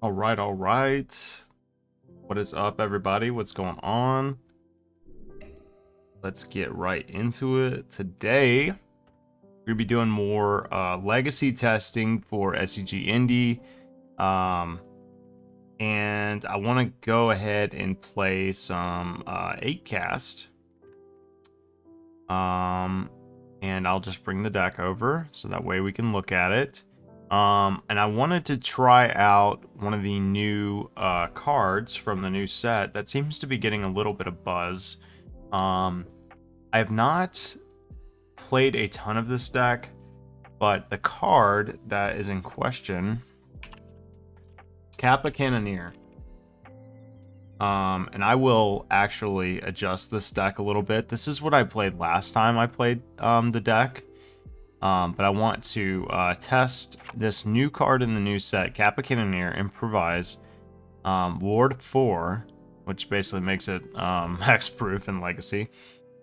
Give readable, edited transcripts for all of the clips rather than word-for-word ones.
All right, all right. What is up, everybody? What's going on? Let's get right into it. Today, we're gonna be doing more legacy testing for SCG Indy. And I want to go ahead and play some 8cast. And I'll just bring the deck over so that way we can look at it. And I wanted to try out one of the new cards from the new set that seems to be getting a little bit of buzz. I have not played a ton of this deck, but the card that is in question, Kappa Cannoneer. And I will actually adjust this deck a little bit. This is what I played last time I played the deck. But I want to test this new card in the new set, Kappa Cannoneer, Improvise, Ward 4, which basically makes it hexproof in Legacy.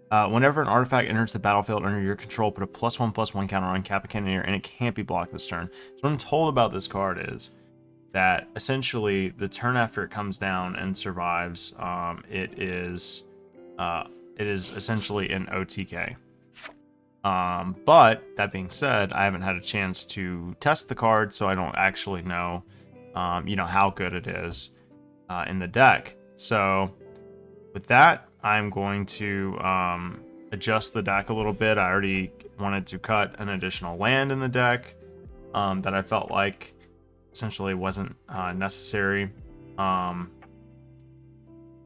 Whenever an artifact enters the battlefield under your control, put a +1/+1 counter on Kappa Cannoneer, and it can't be blocked this turn. So what I'm told about this card is that essentially the turn after it comes down and survives, it is essentially an OTK. But that being said, I haven't had a chance to test the card, so I don't actually know, how good it is in the deck. So with that, I'm going to adjust the deck a little bit. I already wanted to cut an additional land in the deck that I felt like essentially wasn't necessary.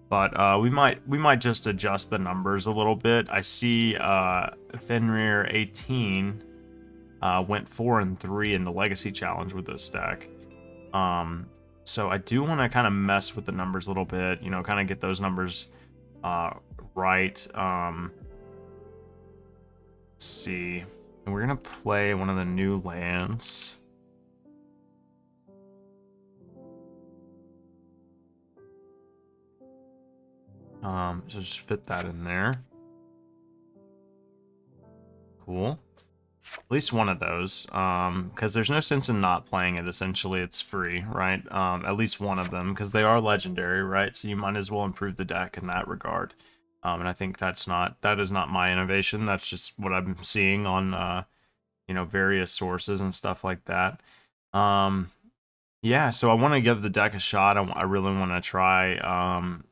But we might just adjust the numbers a little bit. I see Fenrir 18 went 4 and 3 in the Legacy Challenge with this deck. So I do want to kind of mess with the numbers a little bit, kind of get those numbers right. Let's see. And we're gonna play one of the new lands. So just fit that in there. Cool. At least one of those, because there's no sense in not playing it. Essentially, it's free, right? At least one of them, because they are legendary, right? So you might as well improve the deck in that regard. And I think that is not my innovation. That's just what I'm seeing on, various sources and stuff like that. Yeah, so I want to give the deck a shot. I really want to try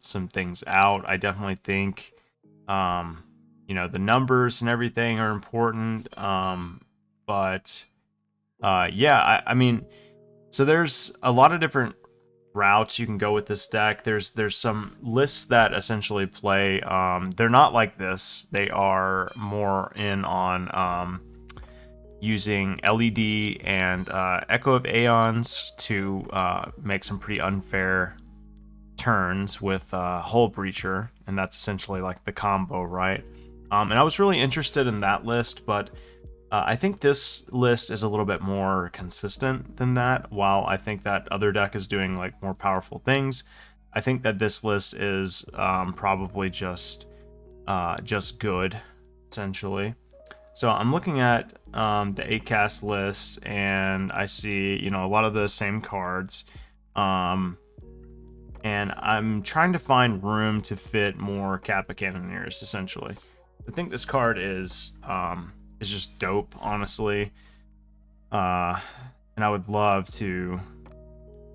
some things out. I definitely think, the numbers and everything are important. But yeah, I mean, so there's a lot of different routes you can go with this deck. There's some lists that essentially play. They're not like this. They are more in on using LED and Echo of Aeons to make some pretty unfair turns with Hull Breacher, and that's essentially like the combo, right? And I was really interested in that list, but I think this list is a little bit more consistent than that. While I think that other deck is doing like more powerful things, I think that this list is probably just good, essentially. So I'm looking at the 8cast list, and I see, a lot of the same cards. And I'm trying to find room to fit more Kappa Cannoneers, essentially. I think this card is just dope, honestly. And I would love to,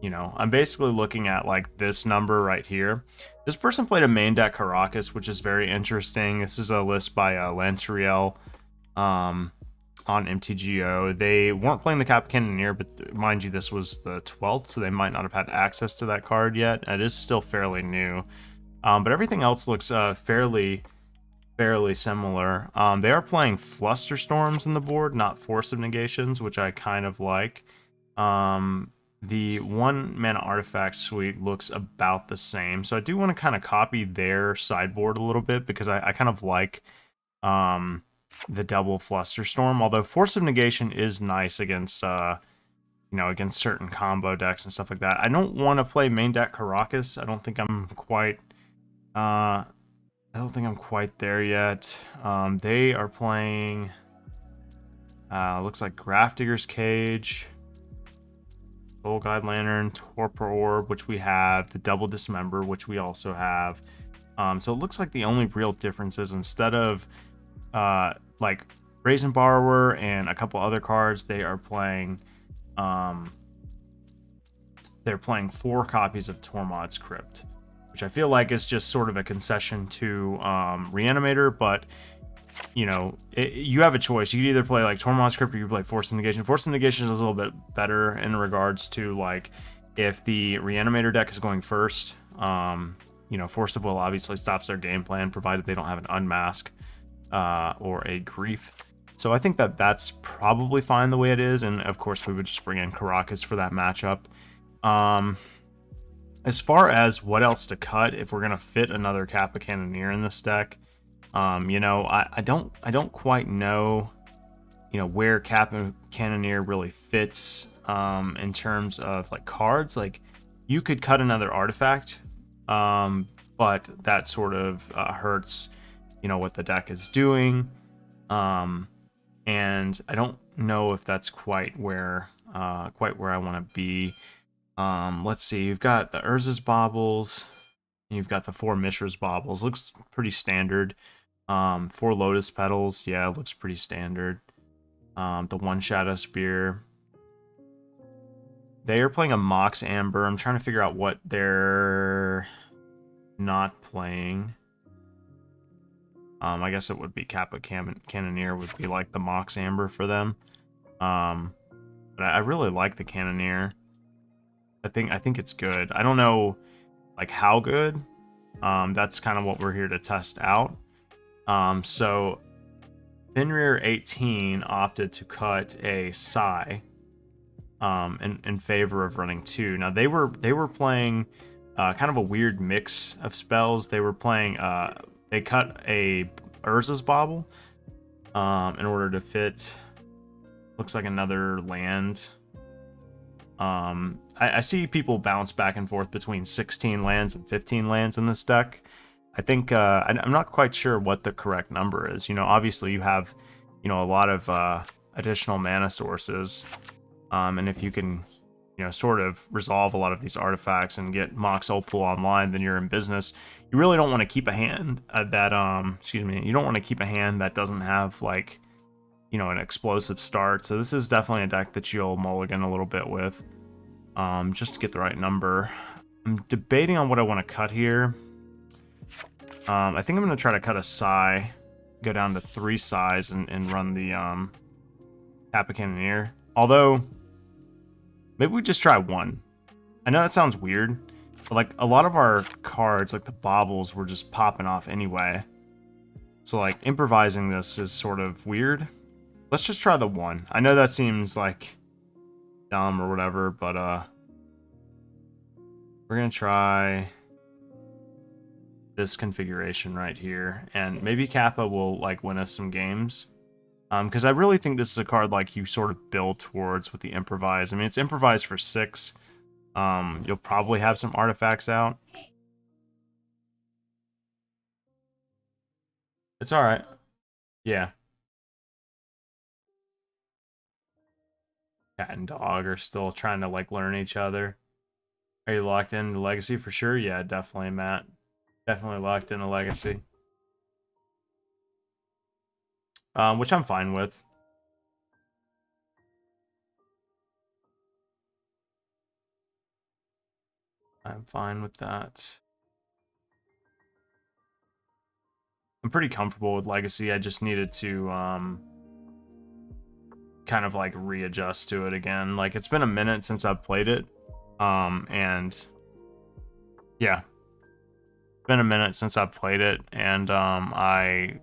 I'm basically looking at like this number right here. This person played a main deck Caracas, which is very interesting. This is a list by Lantriel on MTGO. They weren't playing the Kappa Cannoneer, but mind you, this was the 12th, so they might not have had access to that card yet. It is still fairly new, but everything else looks fairly similar. They are playing Flusterstorms in the board, not Force of Negations, which I kind of like. The 1 mana artifact suite looks about the same, so I do want to kind of copy their sideboard a little bit, because I kind of like the double Flusterstorm, although Force of Negation is nice against against certain combo decks and stuff like that. I don't want to play main deck Caracas. I don't think I'm quite there yet. They are playing looks like Grafdigger's Cage. Soul Guide Lantern, Torpor Orb, which we have, the Double Dismember, which we also have. So it looks like the only real difference is instead of like Brazen Borrower and a couple other cards, they're playing 4 copies of Tormod's Crypt, which I feel like is just sort of a concession to Reanimator, but you know, you have a choice. You could either play like Tormod's Crypt or you play Force of Negation. Force of Negation is a little bit better in regards to like if the Reanimator deck is going first. You know, Force of Will obviously stops their game plan provided they don't have an Unmask or a Grief. So I think that that's probably fine the way it is, and of course we would just bring in Caracas for that matchup. As far as what else to cut, if we're gonna fit another Kappa Cannoneer in this deck, you know, I don't quite know, you know, where Kappa Cannoneer really fits in terms of like cards. Like you could cut another artifact, but that sort of hurts, you know, what the deck is doing. And I don't know if that's quite where I want to be. Let's see. You've got the Urza's Baubles. You've got the 4 Mishra's Baubles. Looks pretty standard. 4 Lotus Petals. Yeah, looks pretty standard. The 1 Shadow Spear. They are playing a Mox Amber. I'm trying to figure out what they're not playing. I guess it would be Kappa Cannoneer would be like the Mox Amber for them. But I really like the Cannoneer. I think it's good. I don't know like how good. That's kind of what we're here to test out. So Fenrir 18 opted to cut a Psy in favor of running 2. Now they were playing kind of a weird mix of spells. They were playing they cut a Urza's Bauble in order to fit, looks like another land. I see people bounce back and forth between 16 lands and 15 lands in this deck. I think I'm not quite sure what the correct number is. You know, obviously you have, you know, a lot of additional mana sources, and if you can, you know, sort of resolve a lot of these artifacts and get Mox Opal online, then you're in business. You really don't want to keep a hand that excuse me, you don't want to keep a hand that doesn't have like, you know, an explosive start. So this is definitely a deck that you'll mulligan a little bit with, just to get the right number. I'm debating on what I want to cut here. I think I'm going to try to cut a Psy, go down to 3 Psys and run the Kappa Cannoneer. Although, maybe we just try 1. I know that sounds weird, but like a lot of our cards, like the Baubles, were just popping off anyway. So like improvising this is sort of weird. Let's just try the 1. I know that seems like dumb or whatever, but we're gonna try this configuration right here, and maybe Kappa will like win us some games. Because I really think this is a card like you sort of build towards with the improvise. I mean, it's improvised for 6. You'll probably have some artifacts out. It's all right. Yeah. Cat and dog are still trying to like learn each other. Are you locked into Legacy for sure? Yeah, definitely, Matt. Definitely locked into Legacy. Which I'm fine with. I'm fine with that. I'm pretty comfortable with Legacy. I just needed to kind of like readjust to it again. Like it's been a minute since I've played it. And yeah, it's been a minute since I've played it, and I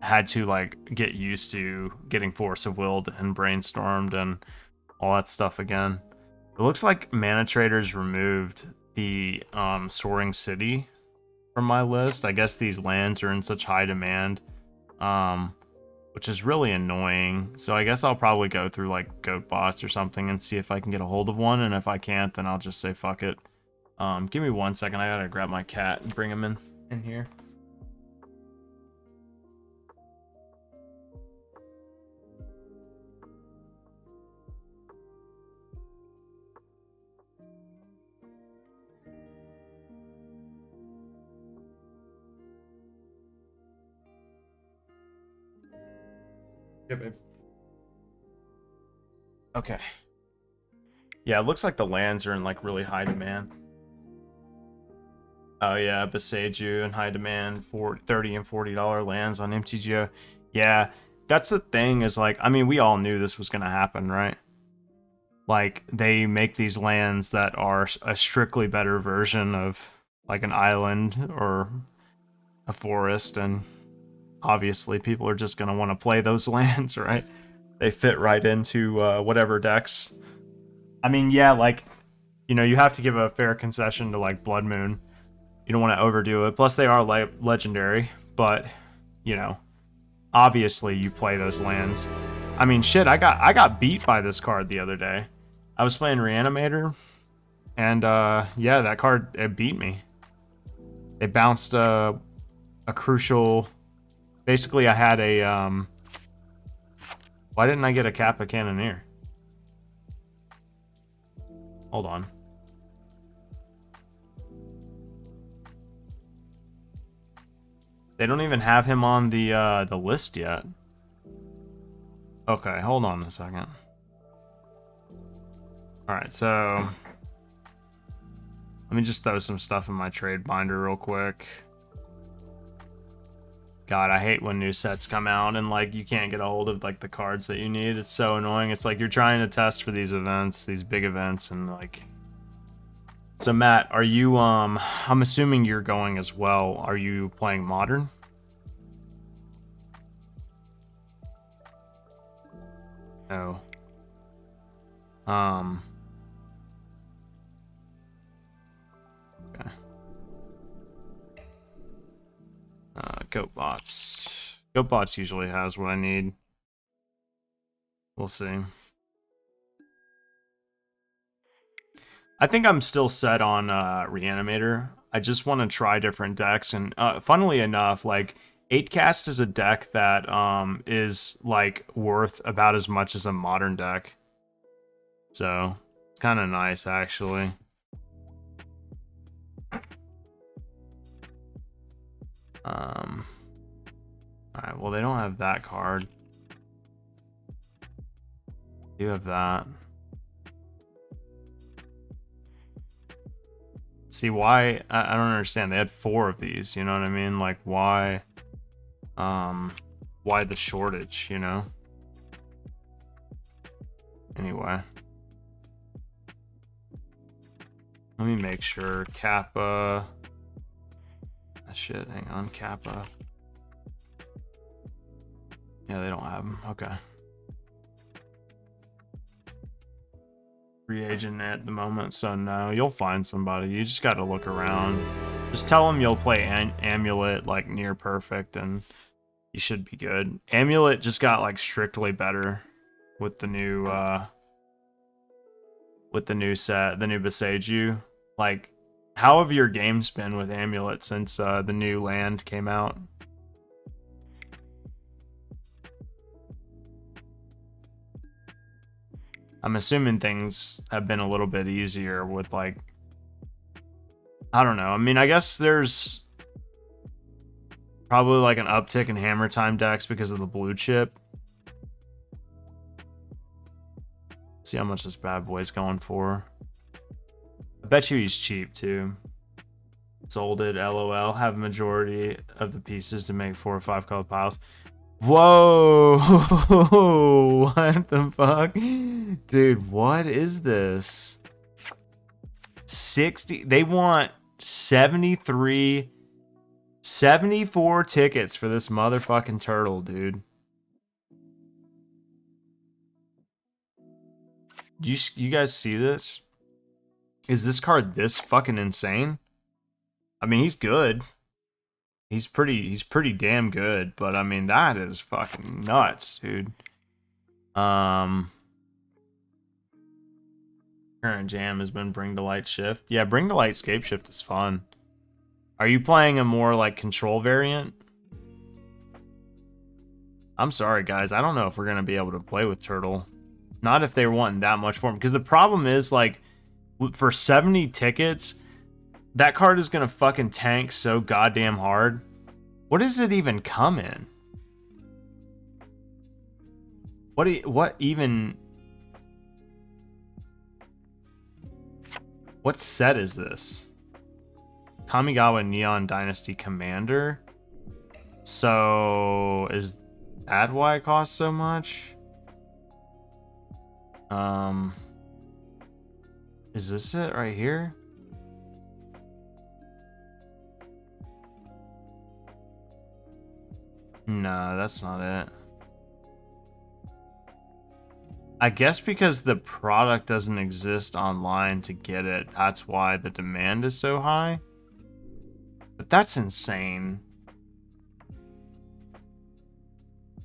had to like get used to getting Force of Willed and Brainstormed and all that stuff again. It looks like Mana Traders removed the Soaring City from my list. I guess these lands are in such high demand, which is really annoying. So I guess I'll probably go through like Goat Bots or something and see if I can get a hold of one, and if I can't, then I'll just say fuck it. Give me 1 second. I gotta grab my cat and bring him in here. Yeah, babe. Okay. Yeah, it looks like the lands are in like really high demand. Oh yeah, Beseju in high demand for $30 and $40 lands on MTGO. Yeah, that's the thing is like, I mean, we all knew this was gonna happen, right? Like they make these lands that are a strictly better version of like an island or a forest, and obviously people are just gonna want to play those lands, right? They fit right into whatever decks. I mean, yeah, like, you know, you have to give a fair concession to like Blood Moon. You don't want to overdo it. Plus, they are legendary, but you know, obviously you play those lands. I mean, shit, I got beat by this card the other day. I was playing Reanimator, and yeah, that card, it beat me. It bounced a crucial. Basically, I had a Why didn't I get a Kappa Cannoneer? Hold on. They don't even have him on the list yet. Okay, hold on a second. Alright, so let me just throw some stuff in my trade binder real quick. God, I hate when new sets come out and like you can't get a hold of like the cards that you need. It's so annoying. It's like you're trying to test for these events, these big events, and like. So Matt, are you I'm assuming you're going as well. Are you playing Modern? No. Okay. Goatbots. Goatbots usually has what I need. We'll see. I think I'm still set on Reanimator. I just want to try different decks, and funnily enough, like 8-cast is a deck that is like worth about as much as a modern deck. So it's kind of nice actually. Alright, well they don't have that card. You have that. See why I don't understand. They had 4 of these, you know what I mean? Like why the shortage, you know? Anyway. Let me make sure Kappa. Shit, hang on, Kappa. Yeah, they don't have them. Okay. Free agent at the moment, so no, you'll find somebody. You just got to look around. Just tell them you'll play Amulet like near perfect, and you should be good. Amulet just got like strictly better with the new set, the new Beseju. Like, how have your games been with Amulet since the new land came out? I'm assuming things have been a little bit easier with like, I don't know. I mean, I guess there's probably like an uptick in Hammer Time decks because of the blue chip. Let's see how much this bad boy's going for. I bet you he's cheap too. Sold it, LOL. Have a majority of the pieces to make 4 or 5 color piles. Whoa! What the fuck? Dude, what is this? 60. They want 73, 74 tickets for this motherfucking turtle, dude. You guys see this? Is this card this fucking insane? I mean, he's good. He's pretty damn good, but I mean, that is fucking nuts, dude. Current jam has been Bring to Light Shift. Yeah, Bring to Light Scape Shift is fun. Are you playing a more like control variant? I'm sorry, guys. I don't know if we're gonna be able to play with Turtle. Not if they're wanting that much for him, because the problem is like for 70 tickets. That card is gonna fucking tank so goddamn hard. What does it even come in? What even... What set is this? Kamigawa Neon Dynasty Commander? So, is that why it costs so much? Is this it right here? No, that's not it. I guess because the product doesn't exist online to get it, that's why the demand is so high. But that's insane.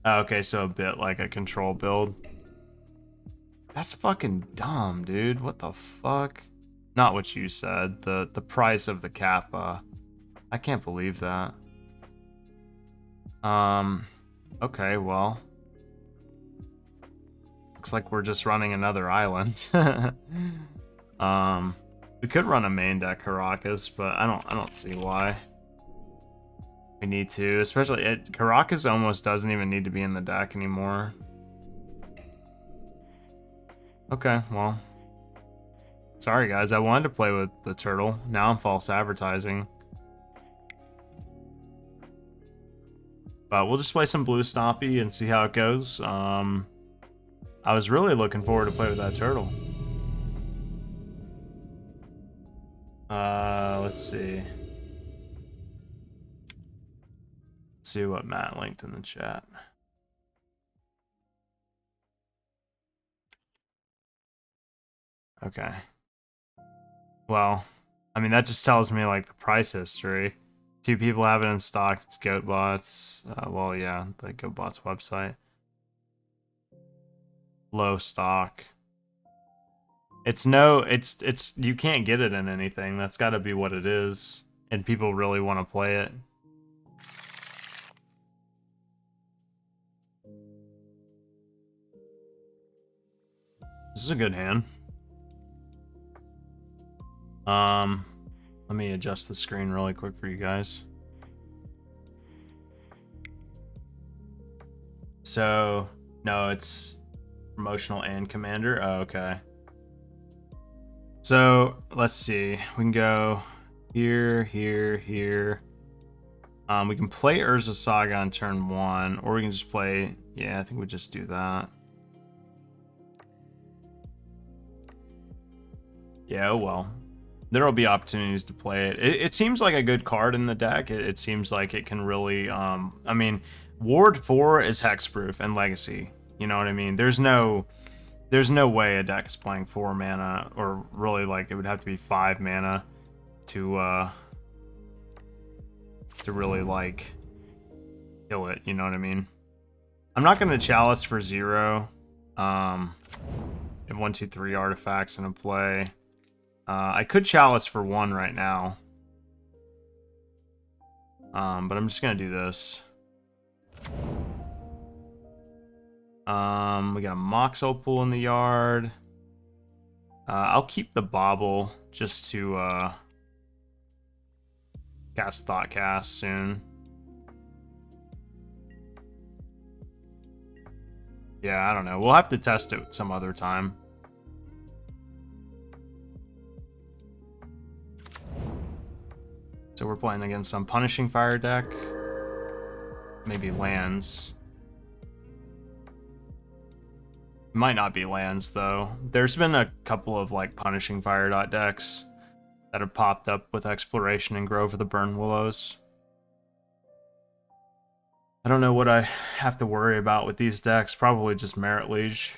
Okay, so a bit like a control build. That's fucking dumb, dude. What the fuck? Not what you said. The price of the Kappa. I can't believe that. Okay, well. Looks like we're just running another island. We could run a main deck Caracas, but I don't see why. We need to, especially Caracas almost doesn't even need to be in the deck anymore. Okay, well. Sorry guys, I wanted to play with the turtle. Now I'm false advertising. But we'll just play some Blue Stompy and see how it goes. I was really looking forward to play with that turtle. Let's see. Let's see what Matt linked in the chat. Okay. Well, I mean, that just tells me, like, the price history. 2 people have it in stock. It's GoatBots. Well, yeah, the GoatBots website. Low stock. It's you can't get it in anything. That's got to be what it is. And people really want to play it. This is a good hand. Let me adjust the screen really quick for you guys. So, no, it's promotional and commander. Oh, okay. So, let's see. We can go here, here, here. We can play Urza Saga on turn 1, or we can just play... Yeah, I think we just do that. Yeah, oh well. There'll be opportunities to play it. It seems like a good card in the deck. It seems like it can really... I mean, Ward 4 is hexproof and Legacy. You know what I mean? There's no way a deck is playing 4 mana, or really, like, it would have to be 5 mana to really, like, kill it, you know what I mean? I'm not going to Chalice for 0. And 1, 2, 3 artifacts in a play. I could Chalice for 1 right now. But I'm just going to do this. We got a Mox Opal in the yard. I'll keep the Bauble just to cast Thoughtcast soon. Yeah, I don't know. We'll have to test it some other time. So we're playing against some Punishing Fire deck. Maybe lands. Might not be lands, though. There's been a couple of, like, Punishing Fire decks that have popped up with Exploration and Grove of the Burn Willows. I don't know what I have to worry about with these decks. Probably just Merit Liege.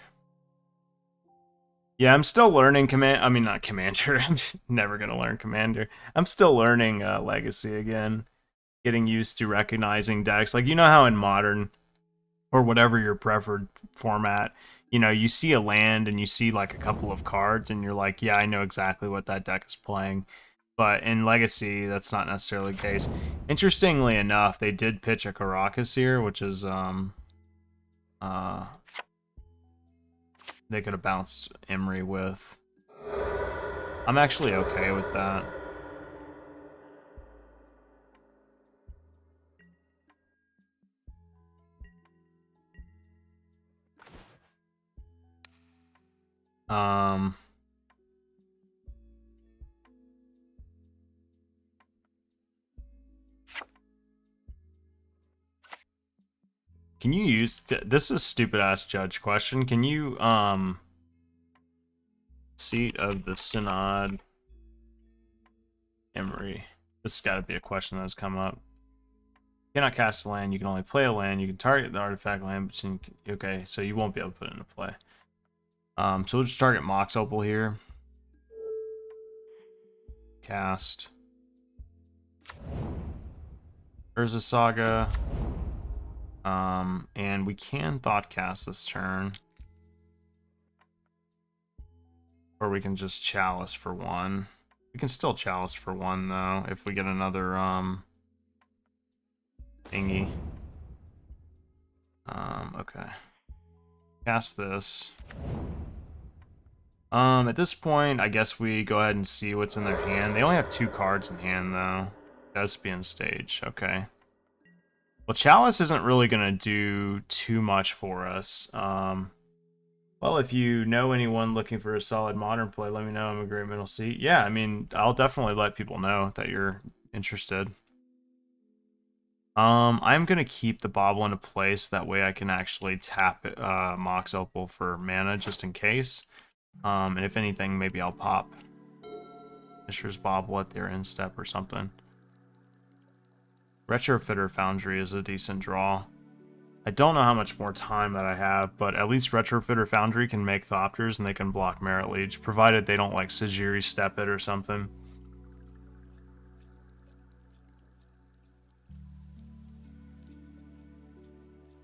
Yeah, I'm still learning I mean, not Commander. I'm never going to learn Commander. I'm still learning Legacy again. Getting used to recognizing decks. Like, you know how in Modern, or whatever your preferred format, you know, you see a land and you see, like, a couple of cards, and you're like, yeah, I know exactly what that deck is playing. But in Legacy, that's not necessarily the case. Interestingly enough, they did pitch a Caracas here, which is, they could have bounced Emery with. I'm actually okay with that. Um, can you use this is a stupid ass judge question. Can you seat of the synod Emery? This has got to be a question that's come up. You cannot cast a land, you can only play a land, you can target the artifact land, but you can, okay, so you won't be able to put it into play. So we'll just target Mox Opal here. Cast Urza Saga. And we can Thought Cast this turn. Or we can just Chalice for 1. We can still Chalice for 1 though, if we get another thingy. Okay. Cast this. At this point, I guess we go ahead and see what's in their hand. They only have 2 cards in hand though. Thespian Stage, okay. Well, Chalice isn't really gonna do too much for us. Well, if you know anyone looking for a solid modern play, let me know. I'm a great middle seat. Yeah, I mean, I'll definitely let people know that you're interested. I'm gonna keep the Bauble into place. That way I can actually tap it, Mox Opal for mana just in case. And if anything, maybe I'll pop Mishra's Bauble at their instep or something. Retrofitter Foundry is a decent draw. I don't know how much more time that I have, but at least Retrofitter Foundry can make Thopters and they can block Merit Liege, provided they don't like Sajiri step it or something.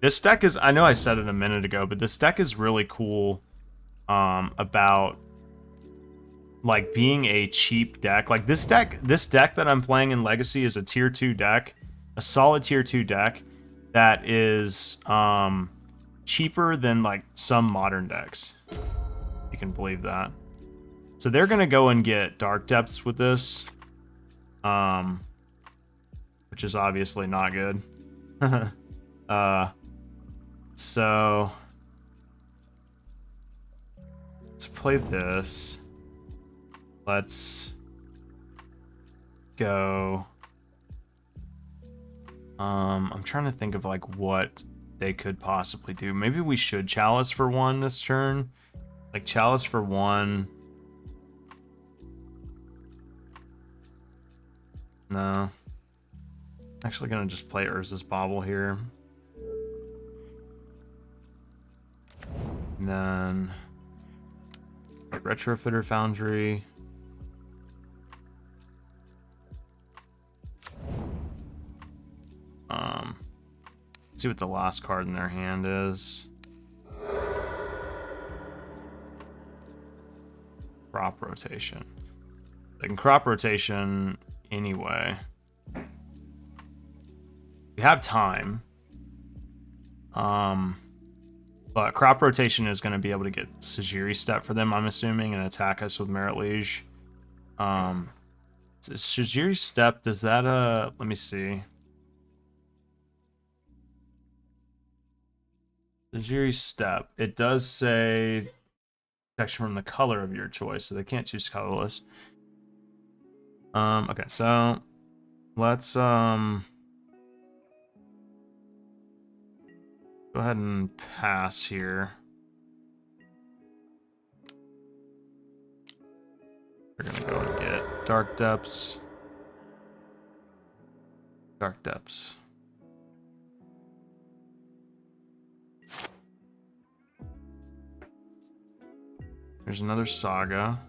This deck is, I know I said it a minute ago, but this deck is really cool about like being a cheap deck. Like this deck that I'm playing in Legacy is a tier 2 deck, a solid tier 2 deck that is cheaper than like some modern decks. You can believe that. So they're gonna go and get Dark Depths with this, which is obviously not good. So let's play this. Let's go. I'm trying to think of like what they could possibly do. Maybe we should Chalice for 1 this turn. Like Chalice for 1. No. Actually gonna just play Urza's Bauble here. And then Retrofitter Foundry. Let's see what the last card in their hand is. Crop Rotation. They can Crop Rotation anyway. We have time. But Crop Rotation is going to be able to get Sajiri step for them, I'm assuming, and attack us with Merit Liege. Sajiri step, does that, let me see. Sajiri step, it does say protection from the color of your choice, so they can't choose colorless. Okay, so let's, go ahead and pass here. We're gonna go and get Dark Depths. Dark Depths. There's another Saga.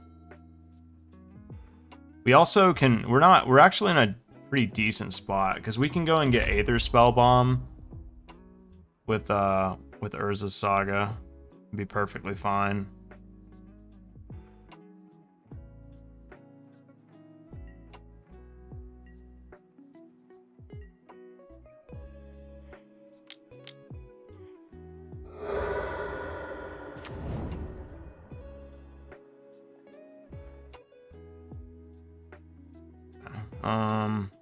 We also can, we're actually in a pretty decent spot because we can go and get Aether Spellbomb with Urza's Saga. It'd be perfectly fine.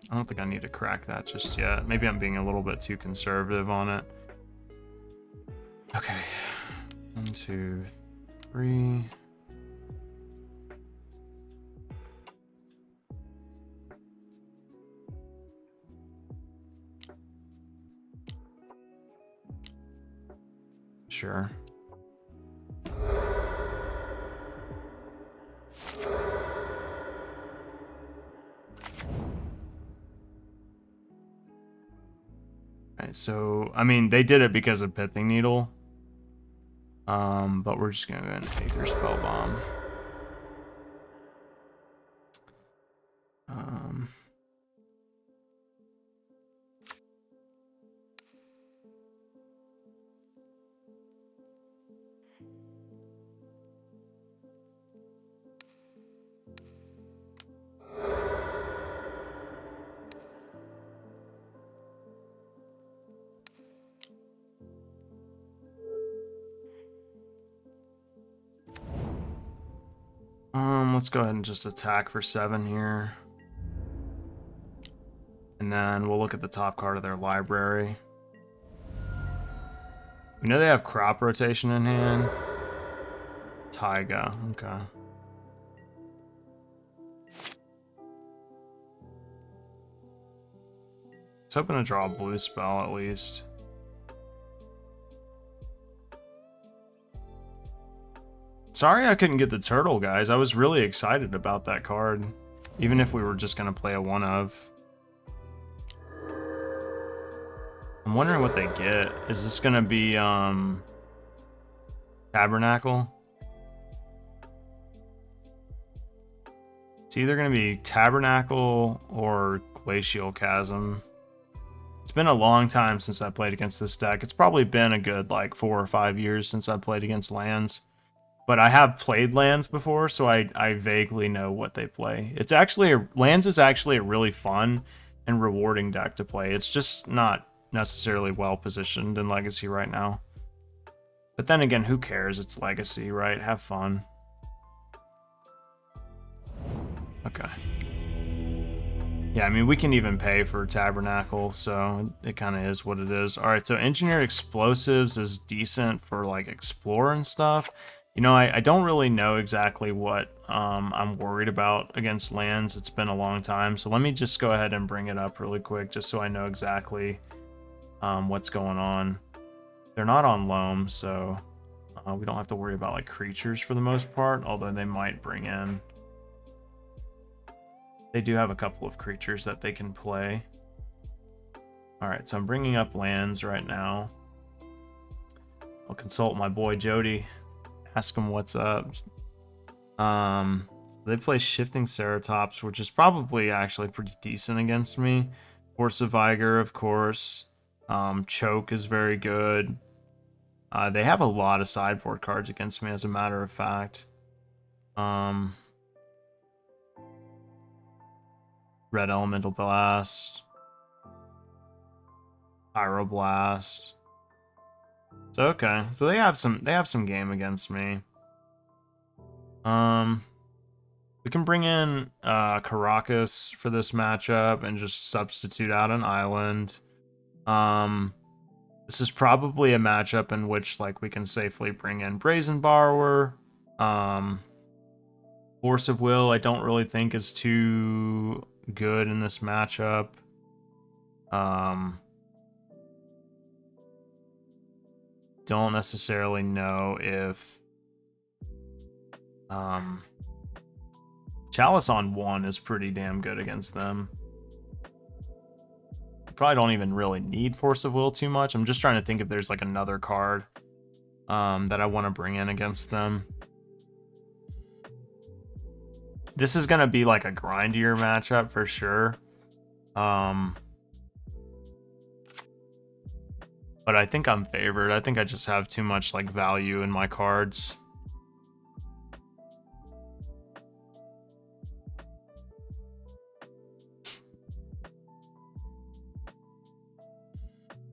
I don't think I need to crack that just yet. Maybe I'm being a little bit too conservative on it. Okay. 1, 2, 3. Sure. Alright, so I mean they did it because of Pithing Needle. But we're just gonna go ahead and take their spell bomb. Let's go ahead and just attack for 7 here. And then we'll look at the top card of their library. We know they have crop rotation in hand. Taiga, okay. I was hoping to draw a blue spell at least. Sorry I couldn't get the turtle, guys. I was really excited about that card. Even if we were just going to play a 1-of. I'm wondering what they get. Is this going to be Tabernacle? It's either going to be Tabernacle or Glacial Chasm. It's been a long time since I played against this deck. It's probably been a good like 4 or 5 years since I played against lands. But I have played lands before, so I vaguely know what they play. It's actually lands is actually a really fun and rewarding deck to play. It's just not necessarily well positioned in Legacy right now. But then again, who cares? It's Legacy, right? Have fun. Okay. Yeah, I mean, we can even pay for Tabernacle, so it kind of is what it is. All right, so Engineered Explosives is decent for like Explore and stuff. You know, I don't really know exactly what I'm worried about against lands. It's been a long time, so let me just go ahead and bring it up really quick just so I know exactly what's going on. They're not on loam, so we don't have to worry about like creatures for the most part, although they might bring in. They do have a couple of creatures that they can play. All right, so I'm bringing up lands right now. I'll consult my boy Jody. Ask him what's up. They play Shifting Ceratops, which is probably actually pretty decent against me. Force of Vigor, of course. Choke is very good. They have a lot of sideboard cards against me, as a matter of fact. Red Elemental Blast. Pyroblast. So okay, so they have some game against me. We can bring in Caracas for this matchup and just substitute out an island. This is probably a matchup in which like we can safely bring in Brazen Borrower. Force of Will I don't really think is too good in this matchup. Don't necessarily know if Chalice on 1 is pretty damn good against them. Probably don't even really need Force of Will too much. I'm just trying to think if there's like another card that I want to bring in against them. This is going to be like a grindier matchup for sure. But I think I'm favored. I think I just have too much like value in my cards.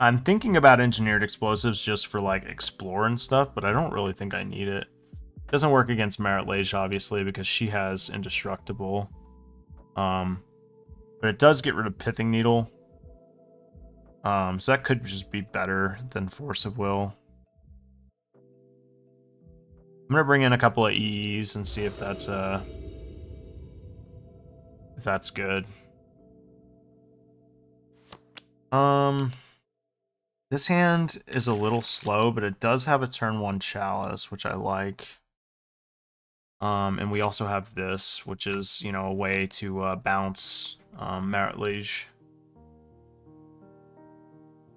I'm thinking about Engineered Explosives just for like Explore and stuff, but I don't really think I need it. It doesn't work against Marit Lage, obviously, because she has Indestructible. But it does get rid of Pithing Needle. So that could just be better than Force of Will. I'm gonna bring in a couple of EEs and see if that's good. This hand is a little slow, but it does have a turn 1 chalice, which I like. And we also have this, which is, you know, a way to bounce Merit Liege.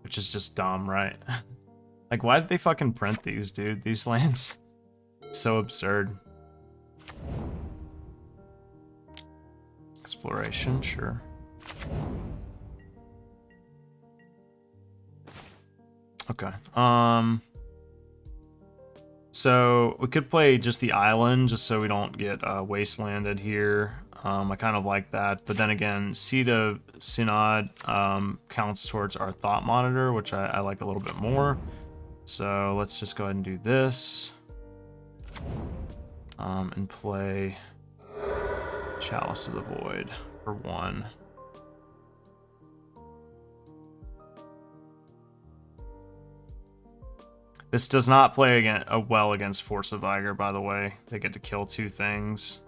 Which is just dumb, right? Like, why did they fucking print these, dude? These lands? So absurd. Exploration, sure. Okay. So we could play just the island, just so we don't get wastelanded here. I kind of like that, but then again, Seed of Synod counts towards our Thought Monitor, which I like a little bit more. So let's just go ahead and do this, and play Chalice of the Void for 1. This does not play well against Force of Vigor, by the way. They get to kill 2 things.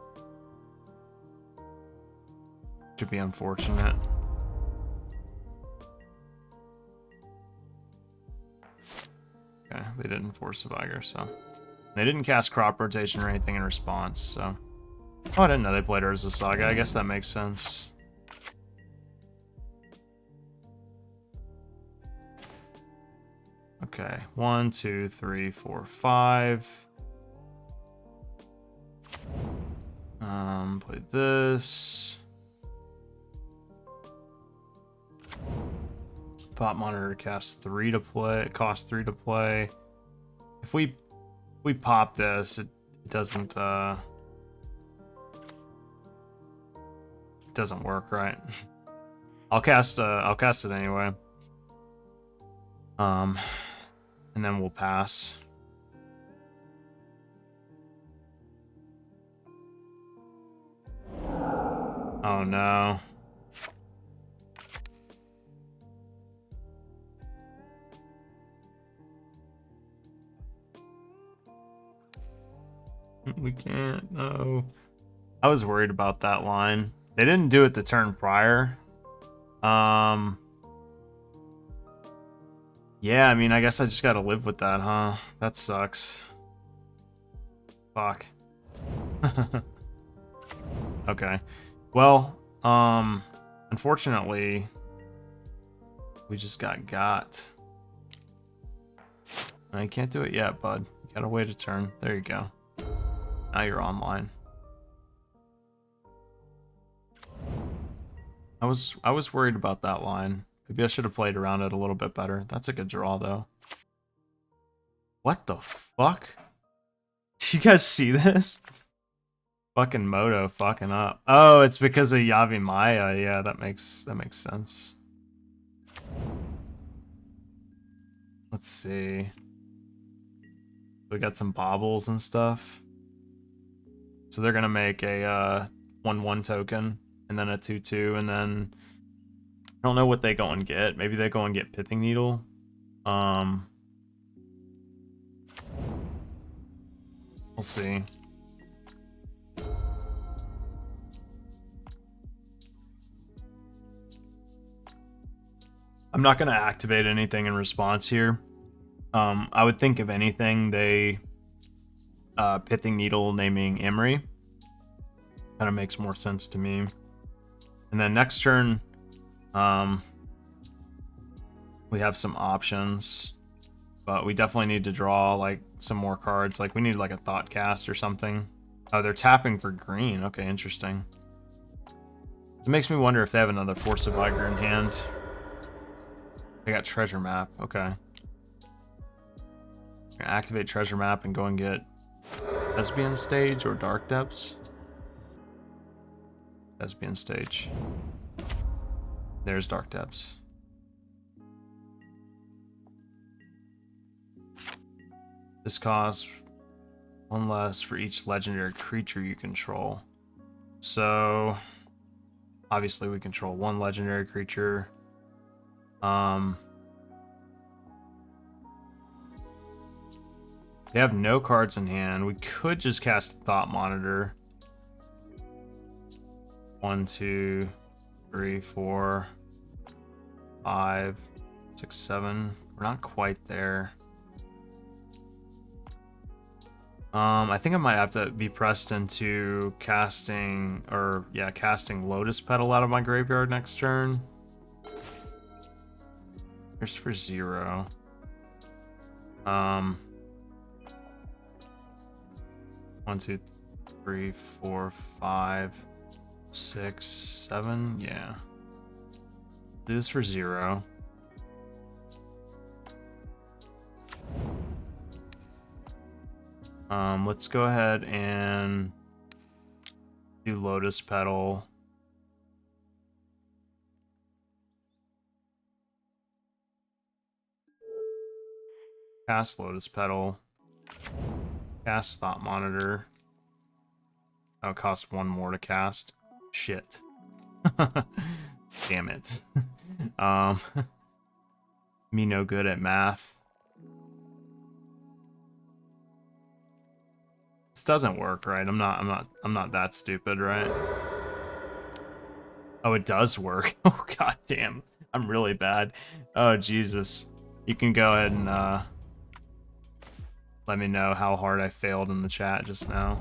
Should be unfortunate. Okay, they didn't Force of Vigor, so... They didn't cast Crop Rotation or anything in response, so... Oh, I didn't know they played Urza Saga. I guess that makes sense. Okay, 1, 2, 3, 4, 5. Play this. Thought Monitor costs 3 to play. If we pop this, it doesn't work, right? I'll cast it anyway. And then we'll pass. Oh no. We can't, no. I was worried about that line. They didn't do it the turn prior. Yeah, I mean, I guess I just gotta live with that, huh? That sucks. Fuck. Okay. Well, unfortunately, we just got. I can't do it yet, bud. You gotta wait a turn. There you go. Now you're online. I was worried about that line. Maybe I should have played around it a little bit better. That's a good draw, though. What the fuck? Did you guys see this? Fucking Moto fucking up. Oh, it's because of Yavi Maya. Yeah, that makes sense. Let's see. We got some baubles and stuff. So they're gonna make a 1/1 token and then a 2/2, and then I don't know what they go and get. Maybe they go and get Pithing Needle. We'll see. I'm not going to activate anything in response here. I would think if anything, they Pithing Needle naming Emery kind of makes more sense to me. And then next turn, we have some options, but we definitely need to draw like some more cards. Like we need like a Thought Cast or something. Oh, they're tapping for green. Okay, interesting. It makes me wonder if they have another Force of Vigor in hand. They got Treasure Map. Okay. Gonna activate Treasure Map and go and get Lesbian Stage or Dark Depths. Lesbian Stage. There's Dark Depths. This costs 1 less for each legendary creature you control. So obviously we control 1 legendary creature. They have no cards in hand. We could just cast Thought Monitor. 1, 2, 3, 4, 5, 6, 7. We're not quite there. I think I might have to be pressed into casting, or yeah, casting Lotus Petal out of my graveyard next turn. Here's for 0. 1, 2, 3, 4, 5, 6, 7. Yeah. Do this for 0. Let's go ahead and do Lotus Petal. Cast Lotus Petal. Cast Thought Monitor. Oh, it costs 1 more to cast. Shit. Damn it. Me no good at math. This doesn't work, right? I'm not that stupid, right? Oh, it does work. Oh, god damn. I'm really bad. Oh, Jesus. You can go ahead and let me know how hard I failed in the chat just now.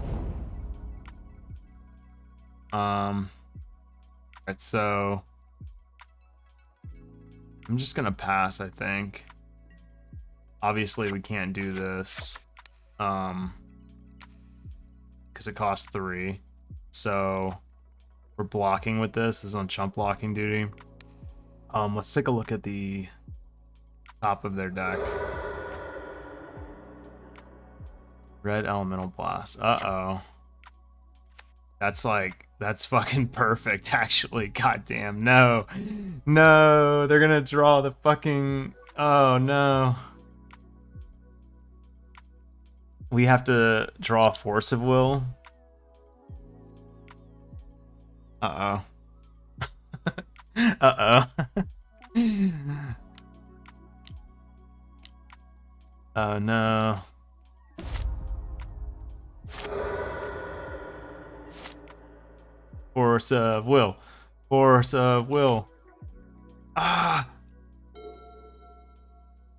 Alright, so I'm just gonna pass, I think. Obviously, we can't do this. Because it costs 3. So we're blocking with this. This is on chump blocking duty. Let's take a look at the top of their deck. Red Elemental Blast. Uh-oh. That's fucking perfect, actually. Goddamn, no. No, they're gonna draw the fucking... Oh, no. We have to draw Force of Will. Uh-oh. Uh-oh. Oh, no. Force of Will. Force of Will. Ah!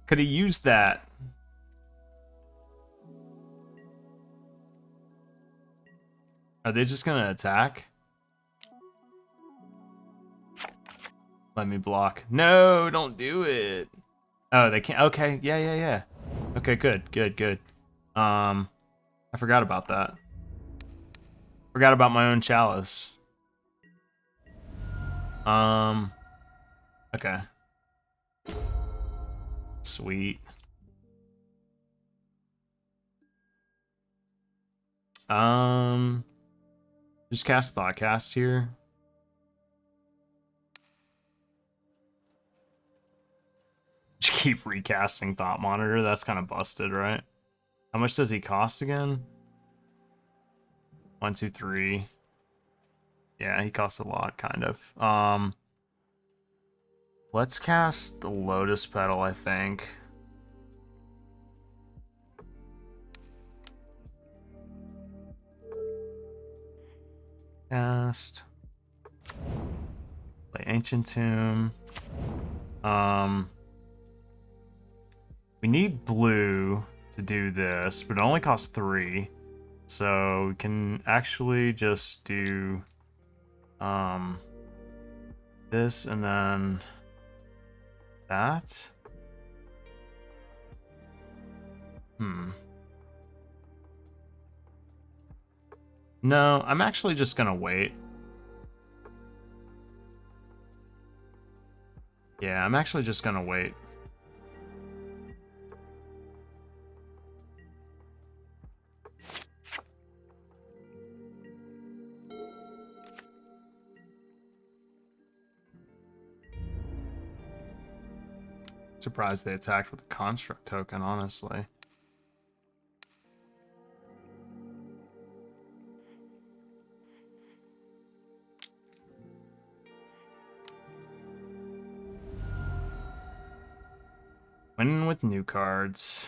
Could he use that? Are they just gonna attack? Let me block. No, don't do it. Oh, they can't. Okay, yeah. Okay, good. I forgot about that. Forgot about my own chalice. Okay. Sweet. Just cast Thoughtcast here. Just keep recasting Thought Monitor. That's kind of busted, right? How much does he cost again? 1, 2, 3. Yeah, he costs a lot, kind of. Let's cast the Lotus Petal, I think. Cast. Play Ancient Tomb. We need blue to do this, but it only costs 3. So we can actually just do this and then that. No, I'm actually just gonna wait. Yeah, I'm actually just gonna wait. Surprised they attacked with a construct token, honestly. Winning with new cards.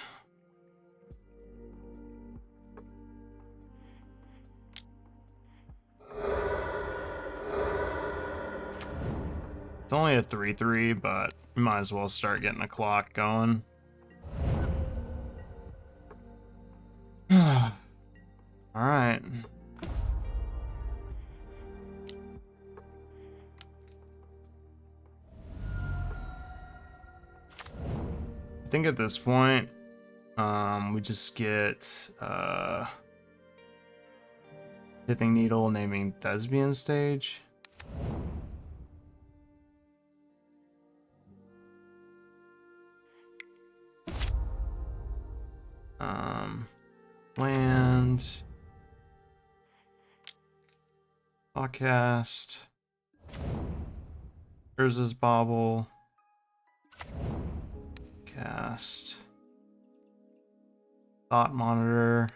It's only a 3-3, but we might as well start getting a clock going. All right. I think at this point, we just get Pithing Needle naming Thespian Stage. Land. Podcast. Urza's Bauble. Cast. Thought Monitor.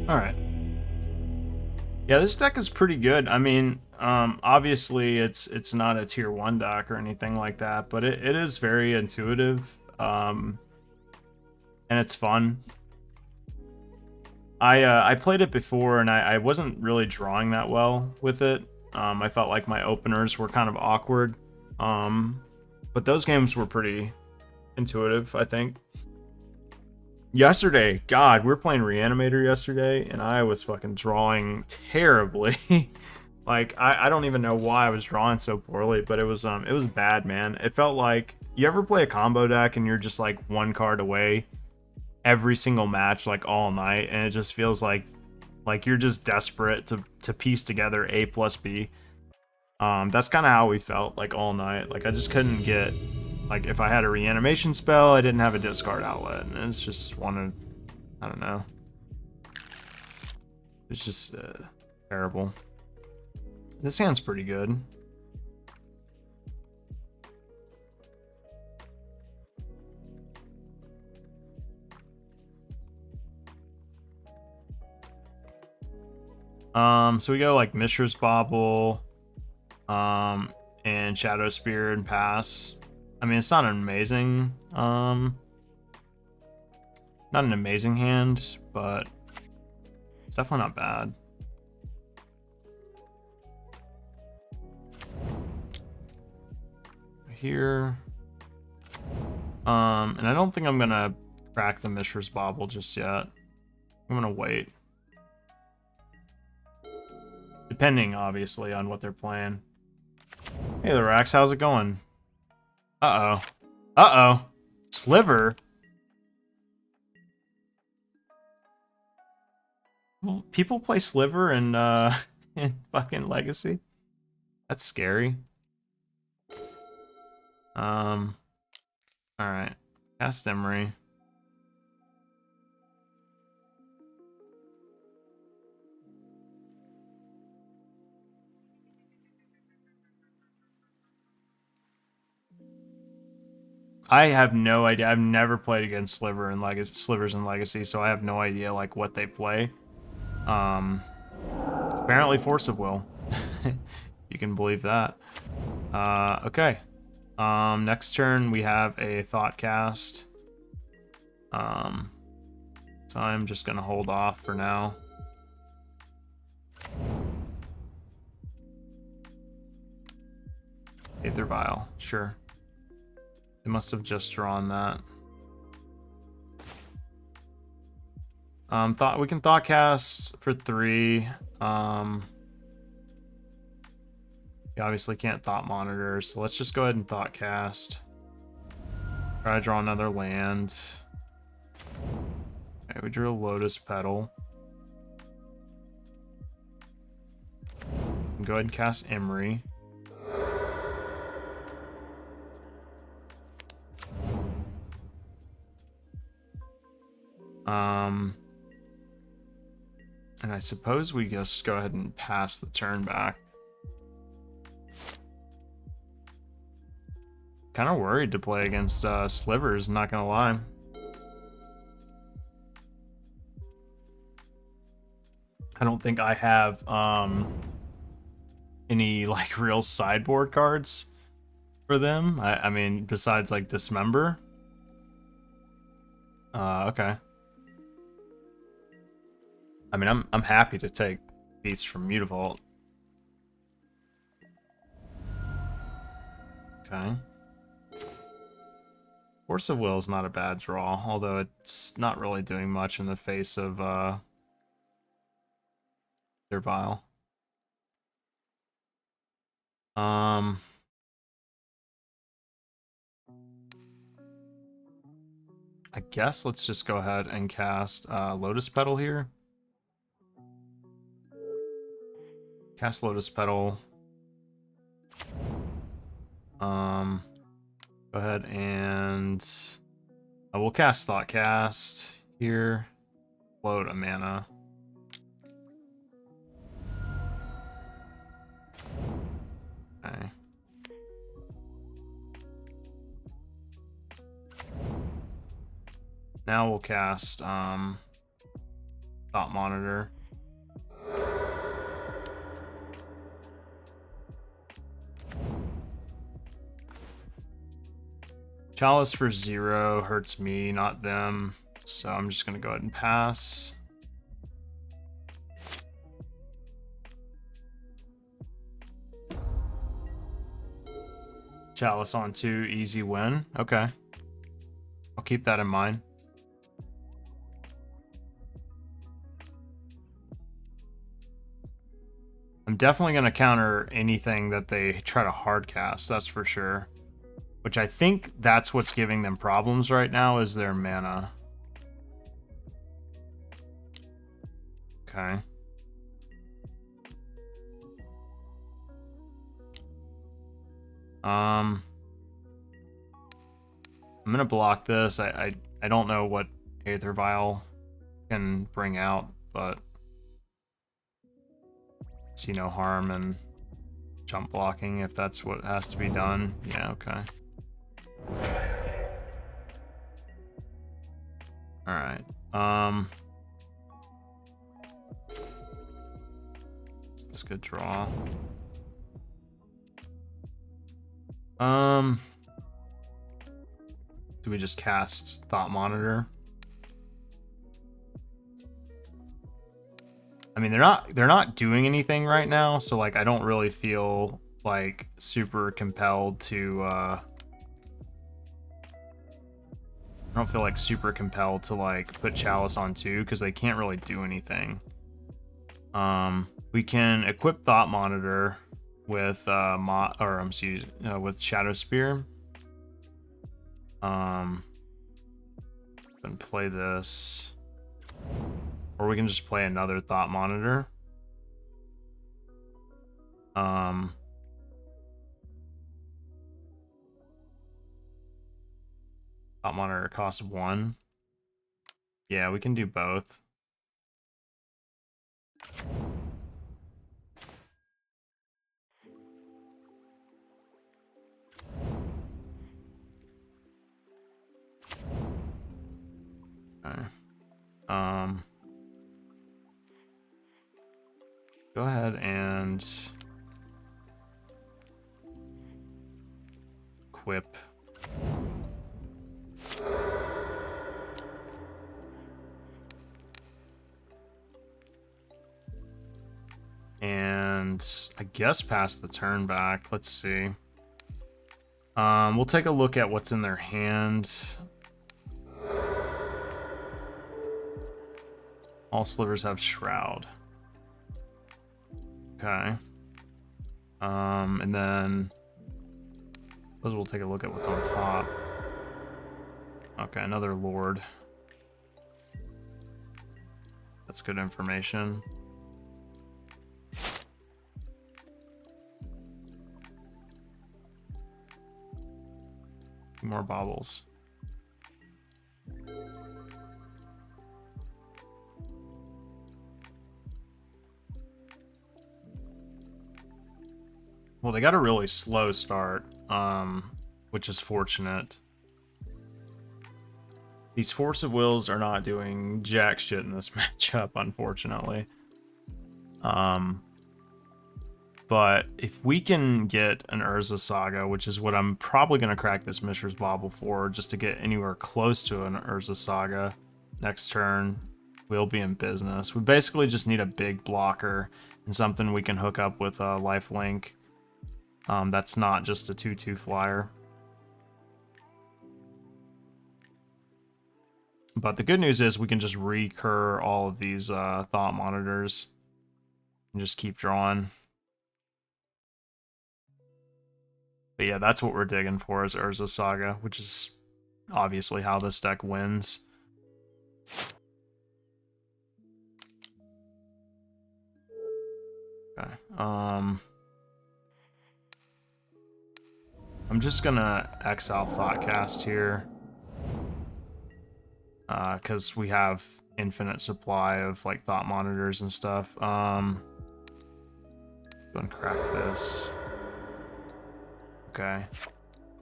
All right. Yeah, this deck is pretty good. I mean, obviously it's not a tier 1 deck or anything like that, but it is very intuitive, and it's fun. I played it before, and I wasn't really drawing that well with it. I felt like my openers were kind of awkward, but those games were pretty intuitive, I think. Yesterday, God, we were playing Reanimator yesterday, and I was fucking drawing terribly. Like, I don't even know why I was drawing so poorly, but it was bad, man. It felt like, you ever play a combo deck and you're just like one card away every single match, like all night, and it just feels like you're just desperate to piece together A plus B. That's kind of how we felt, like, all night. Like, I just couldn't get, like, if I had a reanimation spell, I didn't have a discard outlet, and it's just one of, I don't know. It's just terrible. This hand's pretty good. So we go like Mishra's Bauble, and Shadow Spear and pass. I mean, it's not an amazing, not an amazing hand, but it's definitely not bad. Here, and I don't think I'm gonna crack the Mishra's Bauble just yet. I'm gonna wait, depending obviously on what they're playing. Hey there, Rax, how's it going? Uh-oh. Sliver? Well, people play Sliver in fucking Legacy? That's scary. Alright. Cast Emery. I have no idea. I've never played against Slivers in Legacy, so I have no idea like what they play. Apparently Force of Will. You can believe that. Okay. Next turn we have a Thought Cast. So I'm just gonna hold off for now. Aether Vial, sure. They must have just drawn that. We can Thought Cast for 3. We obviously can't Thought Monitor, so let's just go ahead and Thought Cast. Try to draw another land. Okay, we drew a Lotus Petal. Go ahead and cast Emery. And I suppose we just go ahead and pass the turn back. Kind of worried to play against Slivers, not gonna lie. I don't think I have any like real sideboard cards for them. I mean, besides like Dismember. Okay. I mean, I'm happy to take Beast from Mutavault. Okay. Force of Will is not a bad draw, although it's not really doing much in the face of their Vile. I guess let's just go ahead and cast Lotus Petal here. Cast Lotus Petal. Go ahead and we'll cast Thoughtcast here. Float a mana. Okay. Now we'll cast Thought Monitor. Chalice for 0 hurts me, not them. So I'm just gonna go ahead and pass. Chalice on 2, easy win. Okay. I'll keep that in mind. I'm definitely going to counter anything that they try to hard cast, that's for sure. Which I think that's what's giving them problems right now is their mana. Okay. I'm gonna block this. I don't know what Aether Vial can bring out, but see no harm in jump blocking if that's what has to be done. Yeah, okay. Alright. It's a good draw. Do we just cast Thought Monitor? I mean, they're not doing anything right now, so like I don't really feel like super compelled to I don't feel like super compelled to like put Chalice on 2 because they can't really do anything. We can equip Thought Monitor with with Shadow Spear. And play this, or we can just play another Thought Monitor. Thought Monitor cost 1. Yeah, we can do both. Okay. Go ahead and equip. And I guess pass the turn back. Let's see. We'll take a look at what's in their hand. All slivers have Shroud. Okay. And then I suppose we'll take a look at what's on top. Okay, another Lord. That's good information. More baubles. Well, they got a really slow start, which is fortunate. These Force of Wills are not doing jack shit in this matchup, unfortunately. But if we can get an Urza Saga, which is what I'm probably going to crack this Mishra's Bauble for, just to get anywhere close to an Urza Saga next turn, we'll be in business. We basically just need a big blocker and something we can hook up with a lifelink. That's not just a 2/2 flyer. But the good news is we can just recur all of these thought monitors and just keep drawing. But yeah, that's what we're digging for is Urza Saga, which is obviously how this deck wins. Okay. I'm just gonna exile Thoughtcast here. Because we have infinite supply of like thought monitors and stuff. Go and crack this. Okay.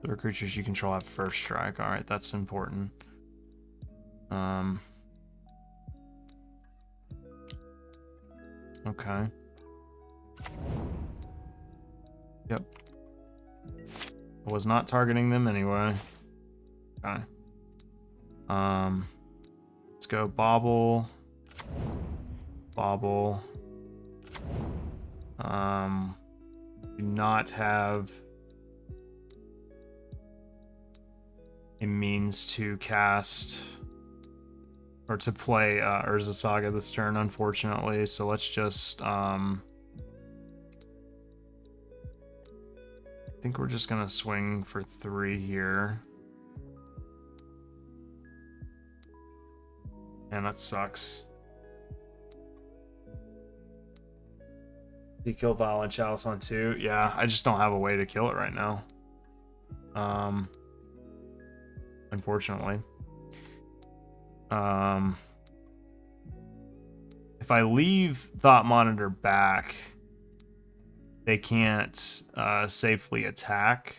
The creatures you control have first strike. Alright, that's important. Okay. Yep. I was not targeting them anyway. Okay. Let's go Bauble. Bauble. Do not have a means to cast or to play Urza Saga this turn, unfortunately. So let's just I think we're just gonna swing for 3 here. And that sucks. You kill Violent Chalice on 2? Yeah, I just don't have a way to kill it right now. Unfortunately. If I leave Thought Monitor back, they can't safely attack.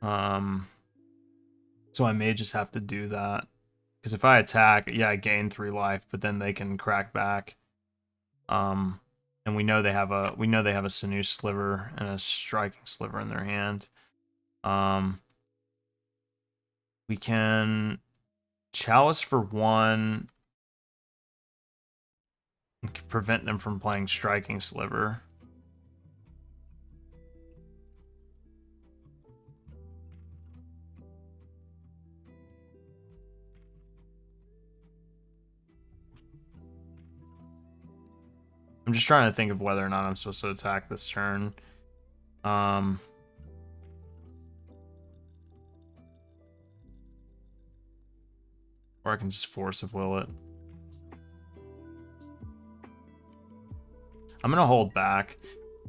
So I may just have to do that. Because if I attack, yeah, I gain 3 life, but then they can crack back. And we know they have a Sinew Sliver and a Striking Sliver in their hand. We can Chalice for 1 and prevent them from playing Striking Sliver. I'm just trying to think of whether or not I'm supposed to attack this turn. Or I can just Force of Will it. I'm gonna hold back.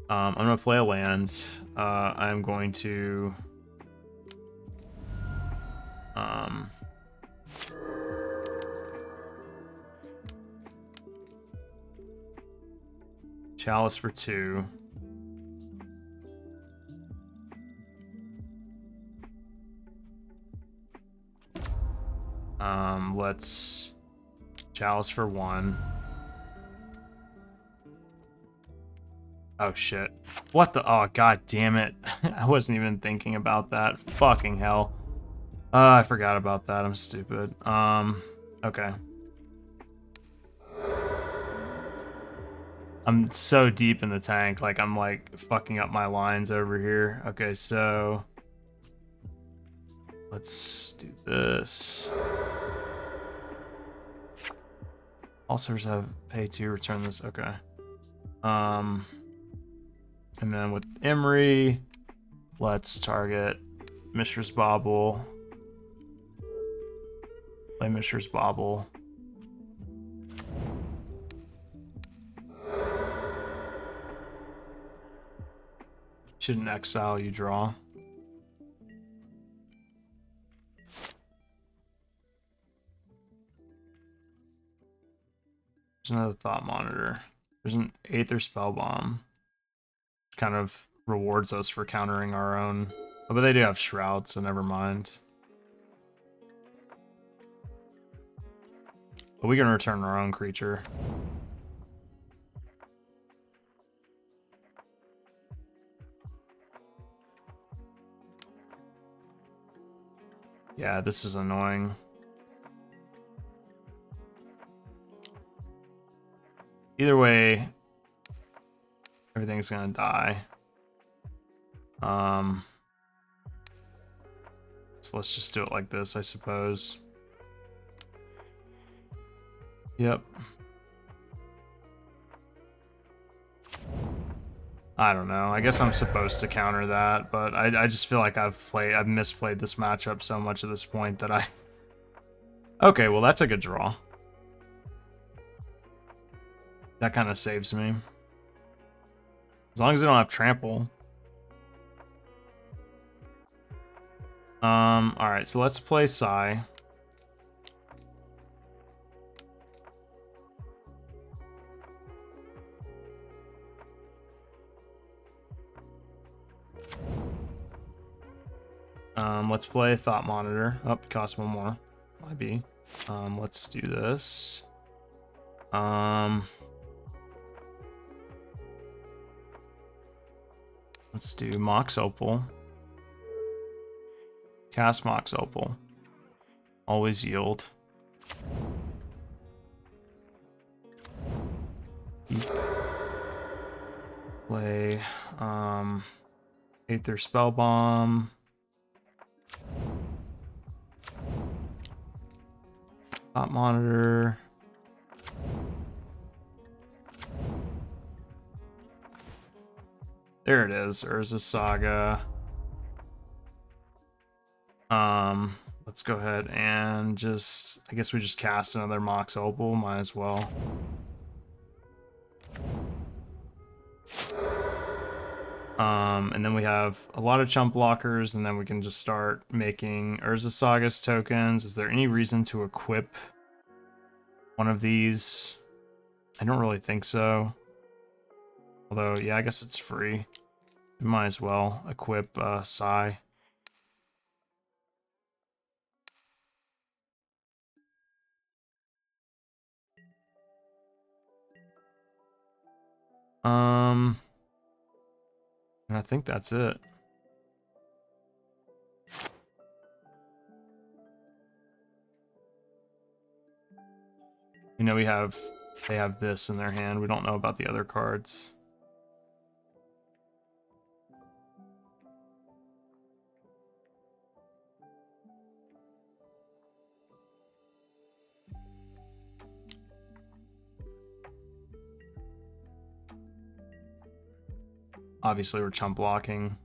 I'm gonna play a land. I'm going to Chalice for 2. Let's Chalice for 1. Oh shit. What the? Oh god damn it. I wasn't even thinking about that. Fucking hell. I forgot about that. I'm stupid. Okay. I'm so deep in the tank, like I'm like fucking up my lines over here. Okay, so let's do this. All servers have pay 2, return this. Okay. And then with Emery, let's target Mishra's Bauble. Play Mishra's Bauble. Shouldn't exile, you draw. There's another Thought Monitor. There's an Aether Spellbomb. Which kind of rewards us for countering our own. Oh, but they do have Shroud, so never mind. But we can return our own creature. Yeah, this is annoying. Either way, everything's gonna die. So let's just do it like this, I suppose. Yep. I don't know. I guess I'm supposed to counter that, but I just feel like I've misplayed this matchup so much at this point that I... Okay, well that's a good draw. That kind of saves me. As long as I don't have trample. Alright, so let's play Psy. Let's play Thought Monitor. Oh, cost one more. Might be. Let's do this. Let's do Mox Opal. Cast Mox Opal. Always yield. Play Aether Spell Bomb. Thought Monitor. There it is, Urza Saga. Let's go ahead and just, I guess we just cast another Mox Opal, might as well. And then we have a lot of chump blockers, and then we can just start making Urza Sagas tokens. Is there any reason to equip one of these? I don't really think so. Although, yeah, I guess it's free. We might as well equip Psy. And I think that's it. You know, they have this in their hand. We don't know about the other cards. Obviously, we're chump blocking.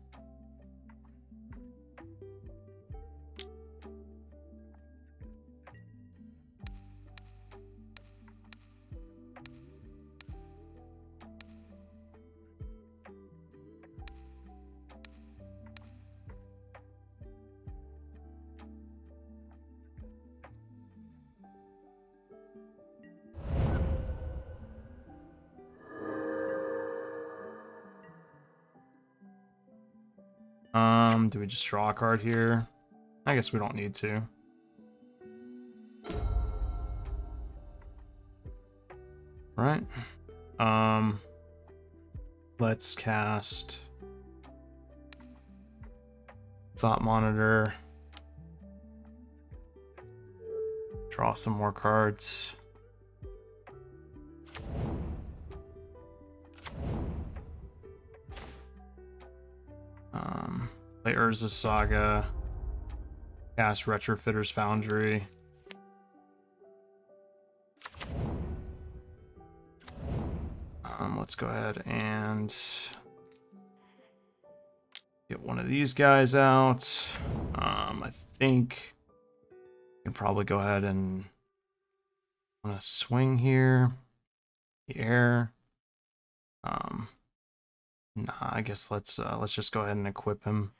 Do we just draw a card here? I guess we don't need to. Right. Let's cast Thought Monitor. Draw some more cards. Play Urza Saga. Cast Retrofitter's Foundry. Let's go ahead and get one of these guys out. I think I can probably go ahead and I'm gonna swing here. The air. Nah, I guess let's just go ahead and equip him.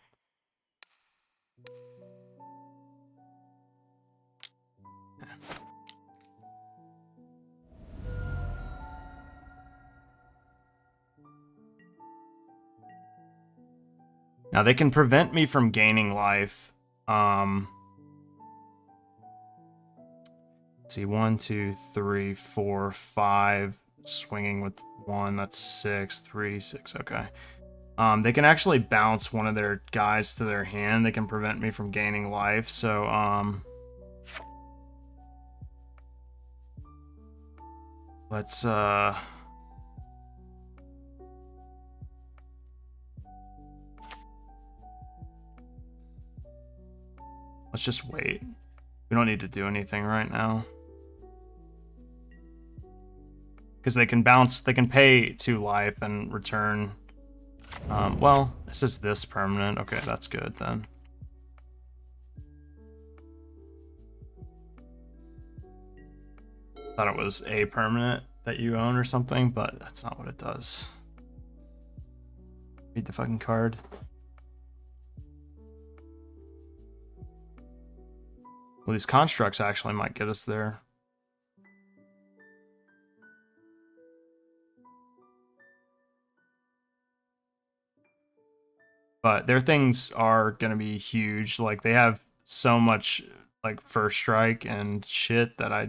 Now they can prevent me from gaining life. Let's see, 1, 2, 3, 4, 5. Swinging with 1, that's 6, 3, 6. Okay. They can actually bounce one of their guys to their hand. They can prevent me from gaining life. So, let's just wait. We don't need to do anything right now. Because they can bounce, they can pay 2 life and return. Well, this is this permanent. Okay, that's good then. Thought it was a permanent that you own or something, but that's not what it does. Read the fucking card. Well, these constructs actually might get us there. But their things are going to be huge. Like, they have so much, like, first strike and shit that I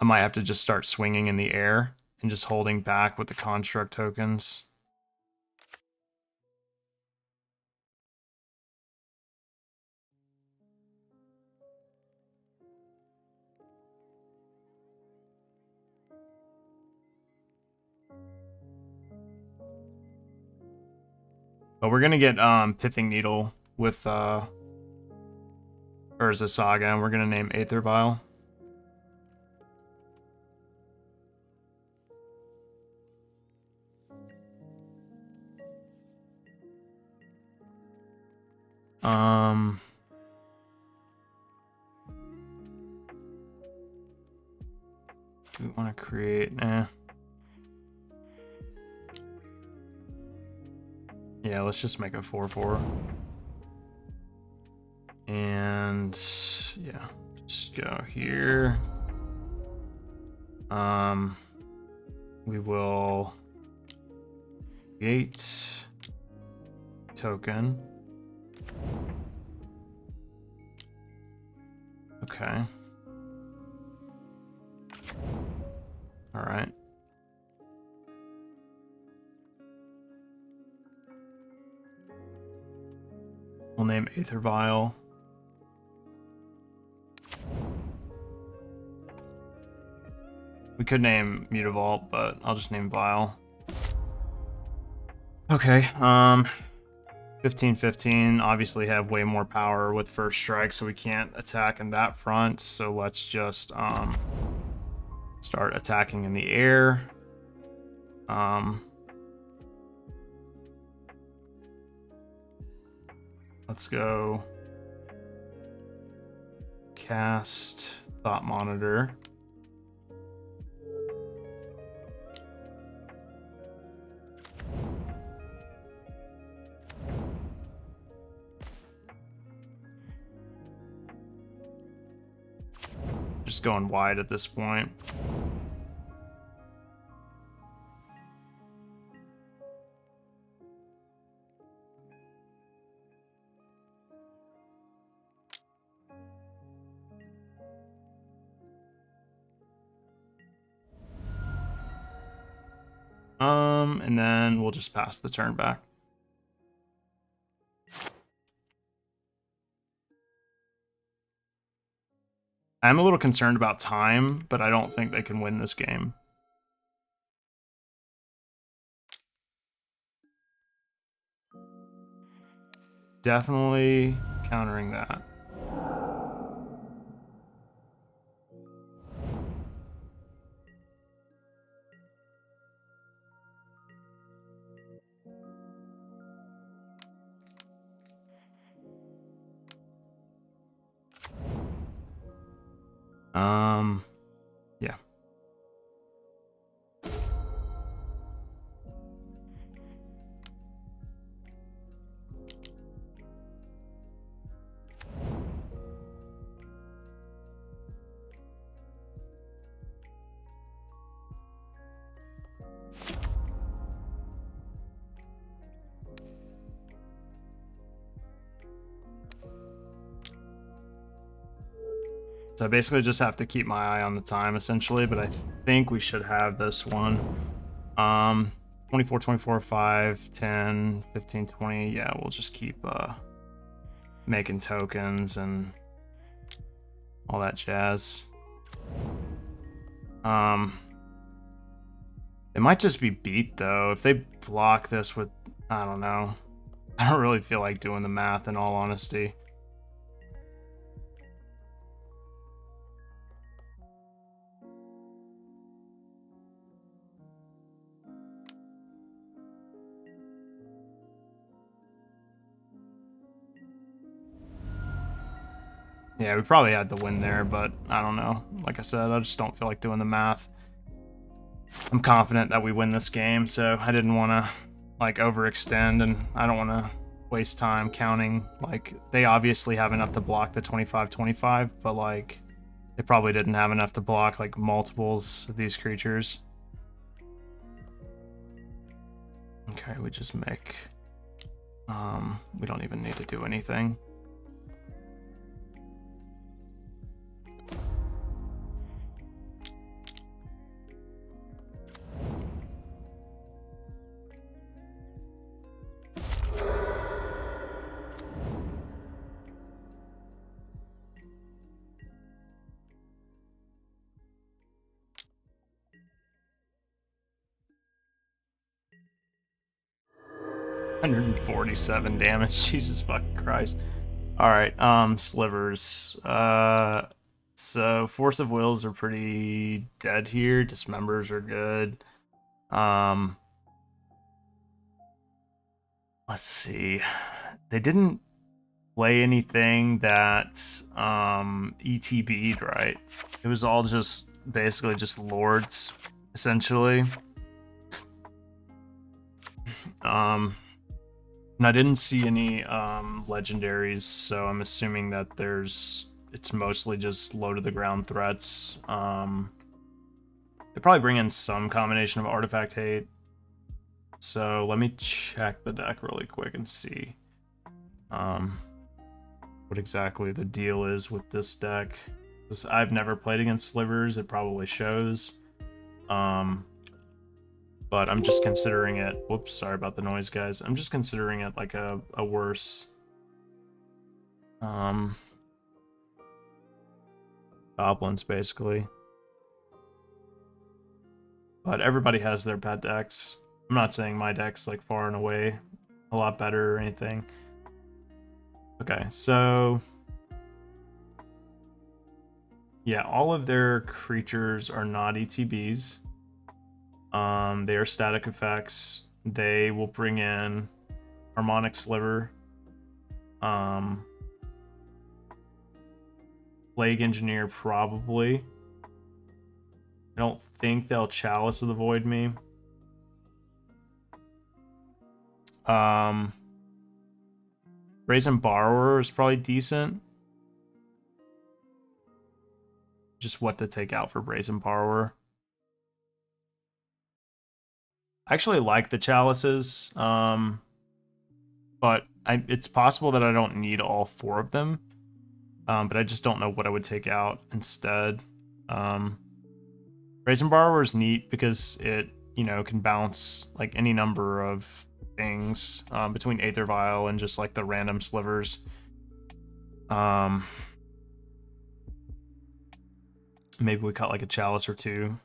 might have to just start swinging in the air and just holding back with the construct tokens. But we're gonna get Pithing Needle with Urza Saga, and we're gonna name Aether Vial. Do we want to create? Yeah, let's just make a 4/4. And yeah, just go here. We will create token. Okay. All right. We'll name Aether Vial. We could name Mutavault, but I'll just name Vial. Okay, 15/15 obviously have way more power with first strike, so we can't attack in that front. So let's just start attacking in the air. Let's go cast Thought Monitor. Just going wide at this point. And then we'll just pass the turn back. I'm a little concerned about time, but I don't think they can win this game. Definitely countering that. Yeah. So I basically just have to keep my eye on the time, essentially, but I think we should have this one. 24, 24, 5, 10, 15, 20. Yeah, we'll just keep making tokens and all that jazz. It might just be beat though. If they block this with, I don't know. I don't really feel like doing the math in all honesty. Yeah, we probably had the win there, but I don't know. Like I said, I just don't feel like doing the math. I'm confident that we win this game, so I didn't want to like overextend, and I don't want to waste time counting. Like, they obviously have enough to block the 25-25, but like they probably didn't have enough to block like multiples of these creatures. Okay, we just make we don't even need to do anything. $147 damage. Jesus fucking Christ. Alright, slivers. So force of wills are pretty dead here. Dismembers are good. Let's see. They didn't play anything that ETB'd, right? It was all just basically just lords, essentially. And I didn't see any legendaries, so I'm assuming that it's mostly just low to the ground threats. They probably bring in some combination of artifact hate. So let me check the deck really quick and see what exactly the deal is with this deck. I've never played against slivers, it probably shows. But I'm just considering it, whoops, sorry about the noise, guys. I'm just considering it like a worse goblins, basically. But everybody has their bad decks. I'm not saying my deck's like far and away a lot better or anything. Okay, so yeah, all of their creatures are not ETBs. They are static effects. They will bring in Harmonic Sliver, Plague Engineer probably. I don't think they'll Chalice of the Void me. Brazen Borrower is probably decent. Just what to take out for Brazen Borrower. I actually like the chalices, but it's possible that I don't need all 4 of them, but I just don't know what I would take out instead. Brazen Borrower is neat because it, you know, can bounce like any number of things between Aether Vial and just like the random slivers. Maybe we cut like a chalice or 2,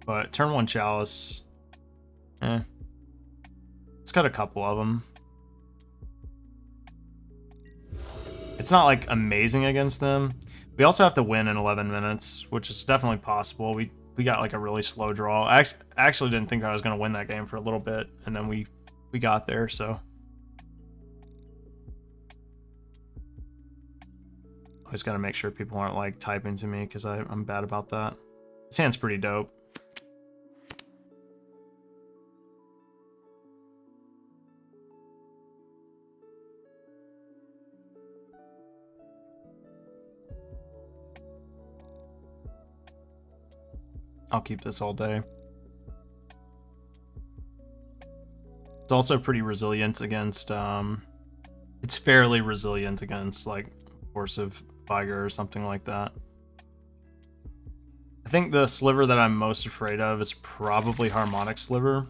but turn 1 chalice. It's got a couple of them. It's not like amazing against them. We also have to win in 11 minutes, which is definitely possible. We got like a really slow draw. I actually didn't think I was going to win that game for a little bit, and then we got there, so. I just got to make sure people aren't like typing to me because I'm bad about that. This hand's pretty dope. I'll keep this all day. It's also pretty resilient against, it's fairly resilient against, like, Force of Vigor or something like that. I think the sliver that I'm most afraid of is probably Harmonic Sliver.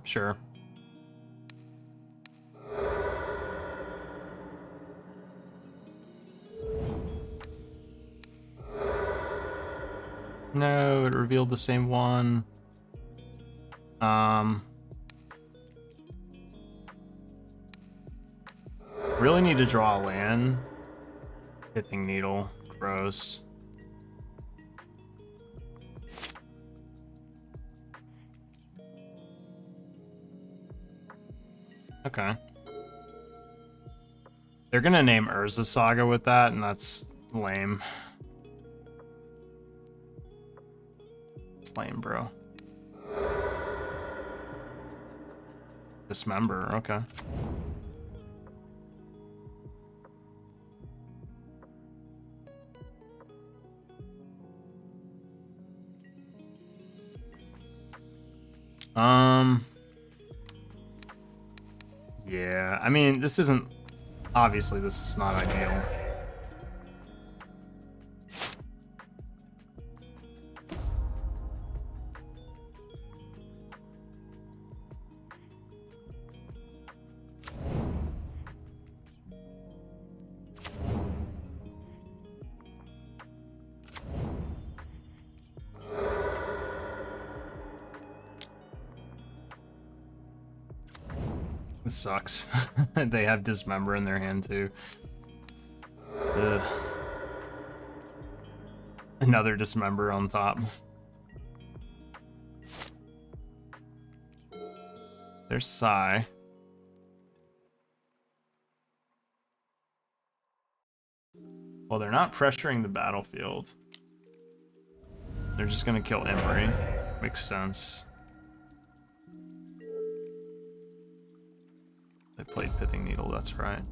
Sure. No, it revealed the same one. Really need to draw a land. Pithing Needle. Gross. Okay. They're gonna name Urza Saga with that, and that's lame. It's lame, bro. Dismember, okay. Yeah, I mean, this isn't... Obviously, this is not ideal. This sucks. They have Dismember in their hand, too. Ugh. Another Dismember on top. There's Psy. Well, they're not pressuring the battlefield. They're just gonna kill Emery. Makes sense. They played Pithing Needle, that's right.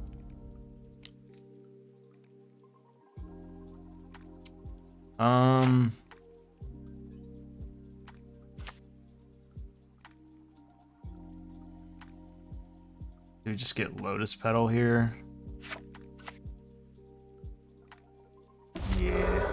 Do we just get Lotus Petal here? Yeah.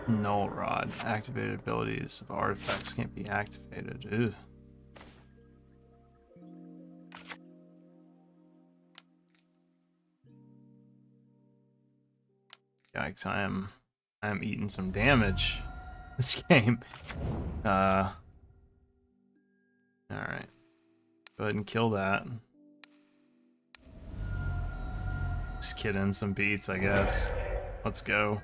Null Rod. Activated abilities of artifacts can't be activated. Ew. Yikes, I am eating some damage this game. Alright. Go ahead and kill that. Just kidding, some beats, I guess. Let's go.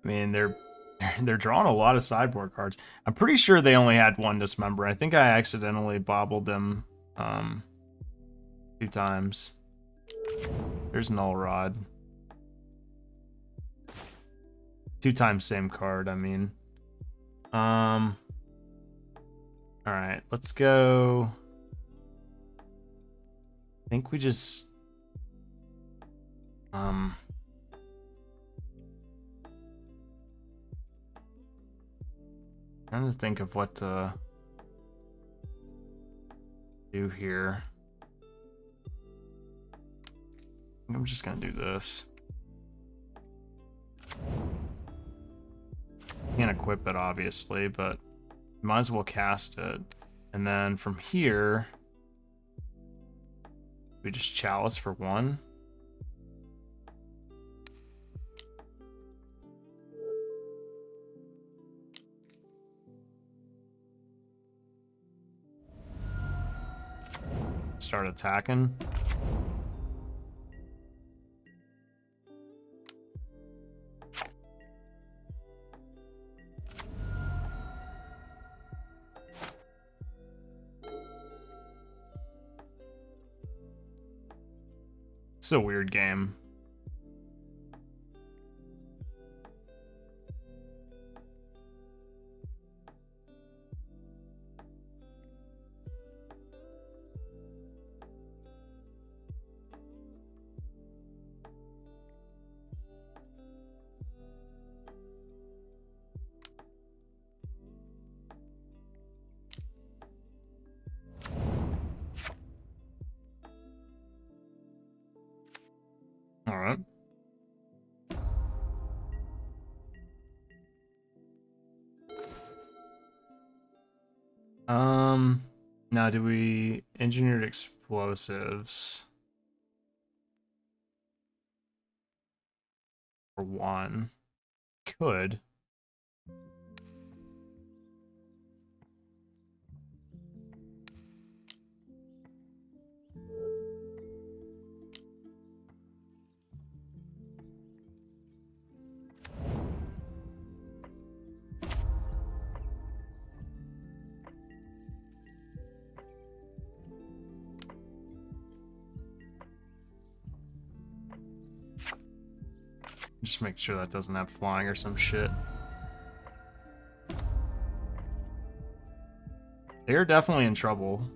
I mean, they're drawing a lot of sideboard cards. I'm pretty sure they only had one Dismember. I think I accidentally bobbled them 2 times. There's Null Rod. 2 times same card, I mean. Alright, let's go. I think we just trying to think of what to do here. I think I'm just gonna do this. Can't equip it, obviously, but might as well cast it. And then from here, We just chalice for 1. Start attacking. It's a weird game. All right. Now do we engineered explosives for 1? Could. Just make sure that doesn't have flying or some shit. They're definitely in trouble.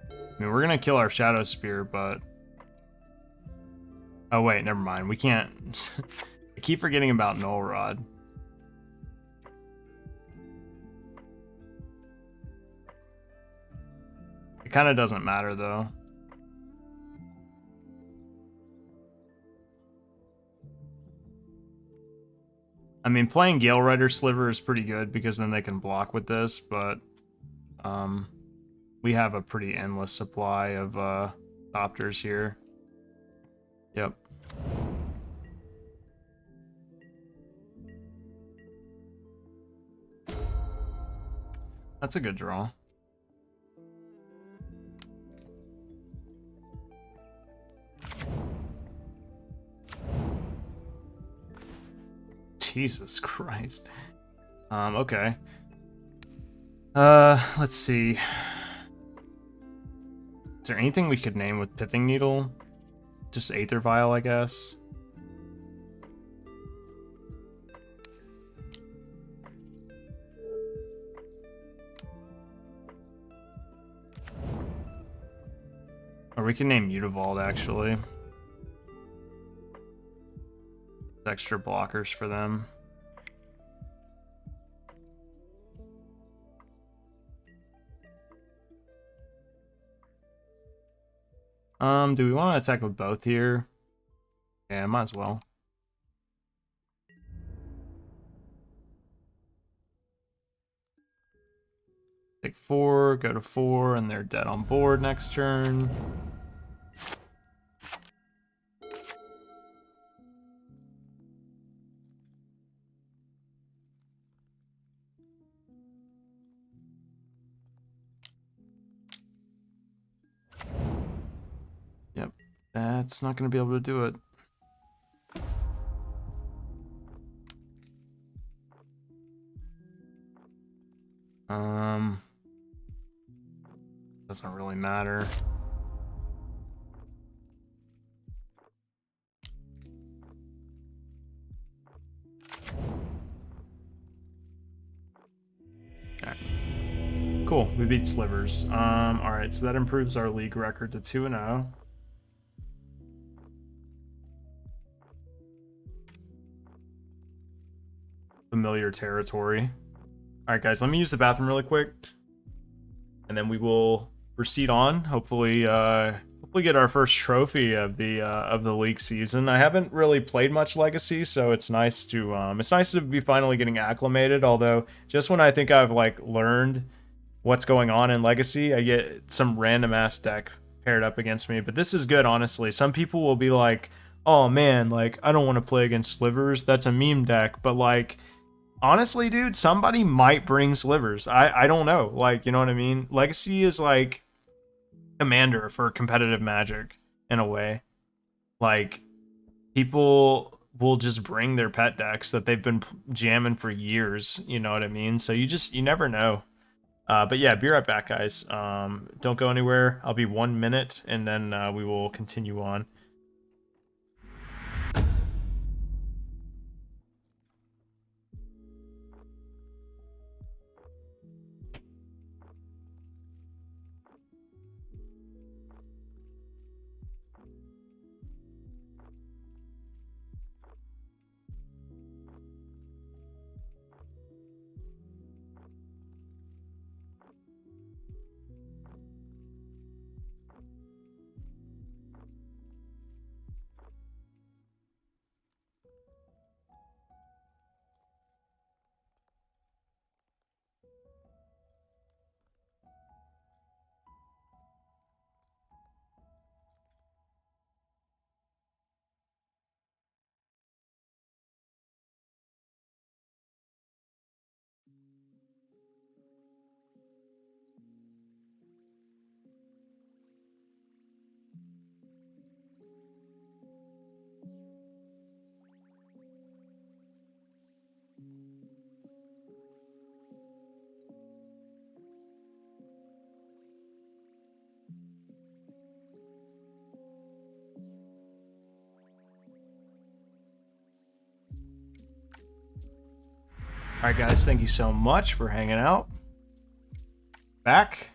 I mean, we're gonna kill our Shadow Spear, but... Oh wait, never mind. We can't... I keep forgetting about Null Rod. It kind of doesn't matter, though. I mean, playing Gale Rider Sliver is pretty good because then they can block with this, but we have a pretty endless supply of Thopters here. Yep. That's a good draw. Jesus Christ. Okay. Let's see. Is there anything we could name with Pithing Needle? Just Aether Vial, I guess. Or we can name Mutavault, actually. Extra blockers for them. Do we want to attack with both here? Yeah, might as well. Take 4, go to 4, and they're dead on board next turn. Yep, that's not going to be able to do it. Doesn't really matter. Okay. Cool, we beat Slivers. Alright, so that improves our league record to 2-0. Familiar territory. Alright guys, let me use the bathroom really quick. And then we will proceed on. Hopefully get our first trophy of the league season. I haven't really played much Legacy, so it's nice to be finally getting acclimated, although just when I think I've like learned what's going on in Legacy. I get some random ass deck paired up against me, but this is good, honestly. Some people will be like, oh man, like, I don't want to play against Slivers. That's a meme deck. But like, honestly, dude, somebody might bring Slivers. I don't know. Like, you know what I mean? Legacy is like Commander for competitive Magic in a way. Like, people will just bring their pet decks that they've been jamming for years. You know what I mean? So you never know. But yeah, be right back, guys. Don't go anywhere. I'll be 1 minute, and then we will continue on. All right, guys, thank you so much for hanging out. Back.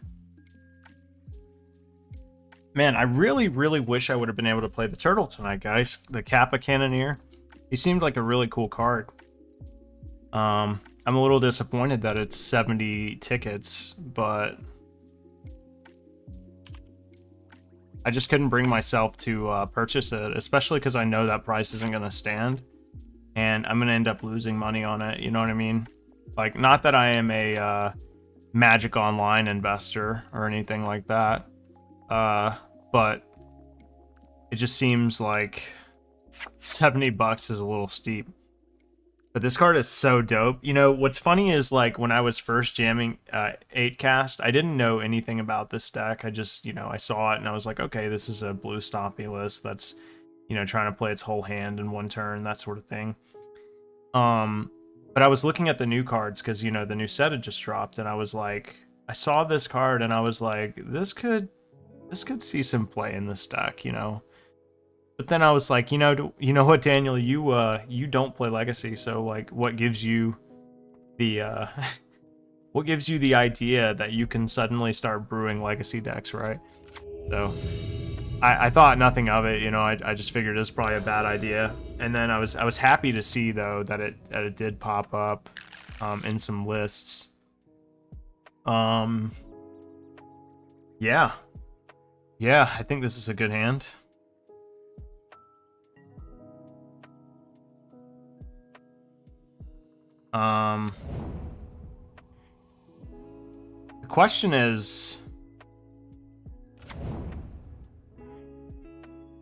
Man, I really, really wish I would have been able to play the turtle tonight, guys. The Kappa Cannoneer. He seemed like a really cool card. I'm a little disappointed that it's 70 tickets, but I just couldn't bring myself to purchase it, especially because I know that price isn't going to stand. And I'm going to end up losing money on it, you know what I mean? Like, not that I am a Magic Online investor or anything like that. But it just seems like 70 bucks is a little steep. But this card is so dope. You know, what's funny is, like, when I was first jamming 8cast, I didn't know anything about this deck. I just, you know, I saw it and I was like, okay, this is a blue stompy list that's, you know, trying to play its whole hand in one turn, that sort of thing. But I was looking at the new cards because, you know, the new set had just dropped, and I was like, I saw this card and I was like, this could see some play in this deck, you know. But then I was like, you know what, Daniel, you don't play Legacy, so like, what gives you the what gives you the idea that you can suddenly start brewing Legacy decks, right? So I thought nothing of it, you know. I just figured it was probably a bad idea, and then I was happy to see though that it did pop up in some lists. Yeah, I think this is a good hand. The question is,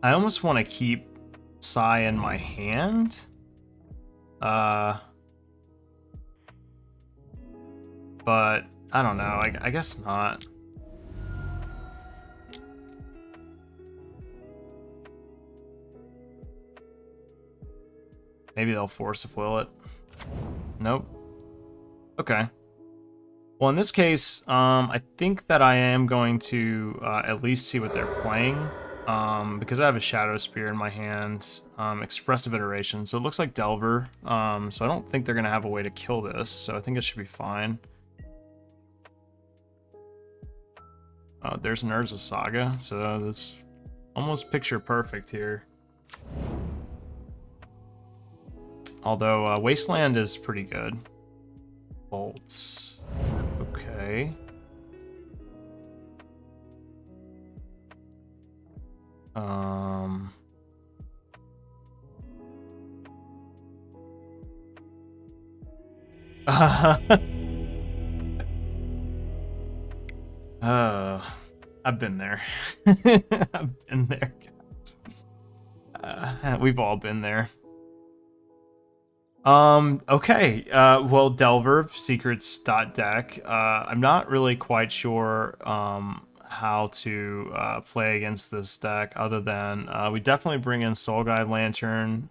I almost want to keep Psy in my hand. But I don't know. I guess not. Maybe they'll force of will it. Nope. Okay. Well, in this case, I think that I am going to at least see what they're playing. Because I have a Shadow Spear in my hand, Expressive Iteration, so it looks like Delver, so I don't think they're going to have a way to kill this, so I think it should be fine. There's an Urza Saga, so that's almost picture perfect here. Although, Wasteland is pretty good. Bolts. Okay. I've been there. I've been there, guys. We've all been there. Okay. Well, Delver secrets.deck. I'm not really quite sure how to play against this deck, other than we definitely bring in Soul Guide Lantern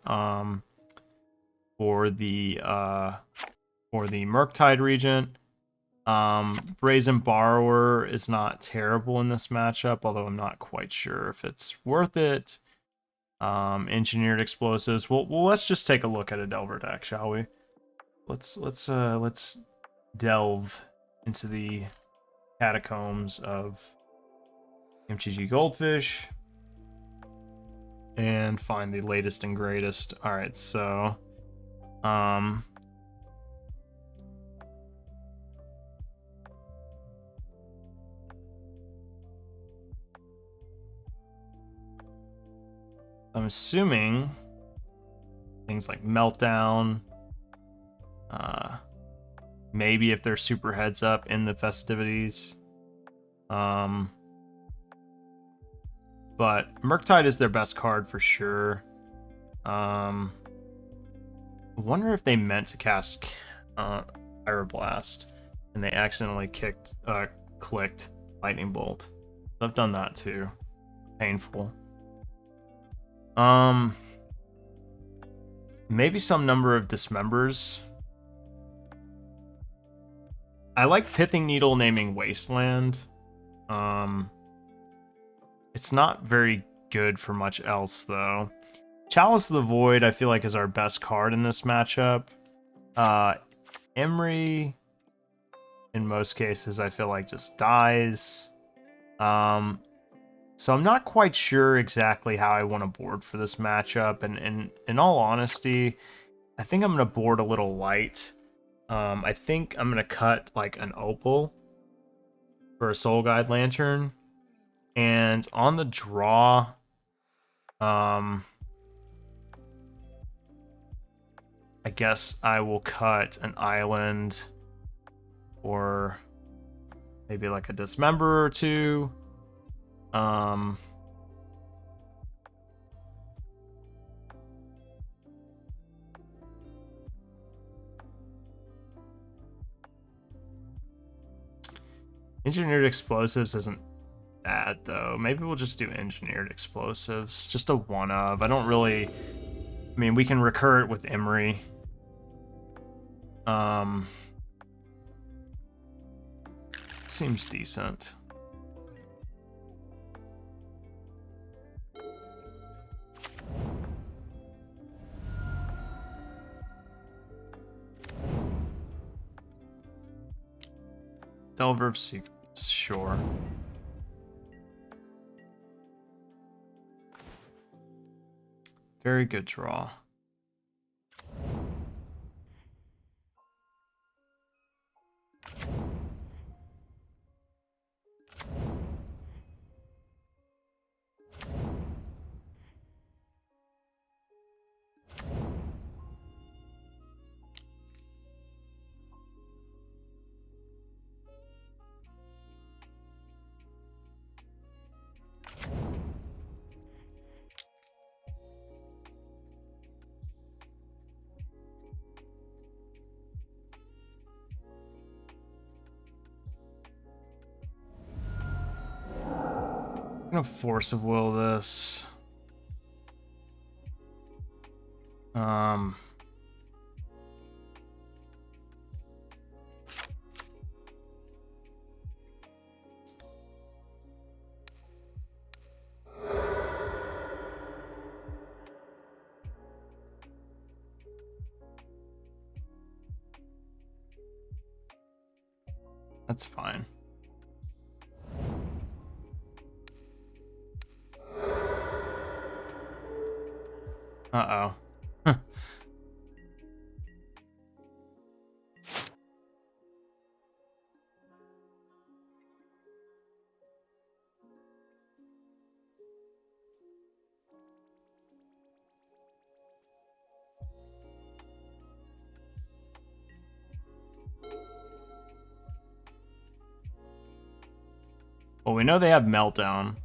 for the Murktide Regent. Brazen Borrower is not terrible in this matchup, although I'm not quite sure if it's worth it. Engineered Explosives. Well, let's just take a look at a Delver deck, shall we? Let's delve into the catacombs of MTG Goldfish and find the latest and greatest. All right, so I'm assuming things like Meltdown, maybe if they're super heads up in the festivities. But Murktide is their best card for sure. I wonder if they meant to cast Pyroblast and they accidentally clicked Lightning Bolt. I've done that too. Painful. Maybe some number of Dismembers. I like Pithing Needle naming Wasteland. It's not very good for much else, though. Chalice of the Void, I feel like, is our best card in this matchup. Emery, in most cases, I feel like just dies. So I'm not quite sure exactly how I want to board for this matchup. And in all honesty, I think I'm going to board a little light. I think I'm going to cut like an Opal for a Soul Guide Lantern. And on the draw, I guess I will cut an Island or maybe like a Dismember or two. Engineered Explosives isn't bad, though. Maybe we'll just do Engineered Explosives. Just a one of. I don't really... I mean, we can recur it with Emery. Seems decent. Delver of Secrets, sure. Very good draw. I'm gonna Force of Will this. That's fine. Uh-oh. Well, we know they have Meltdown.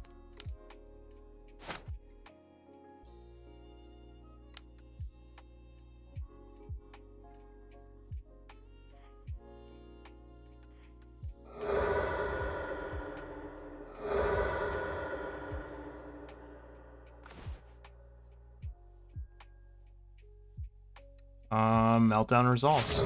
Meltdown resolves.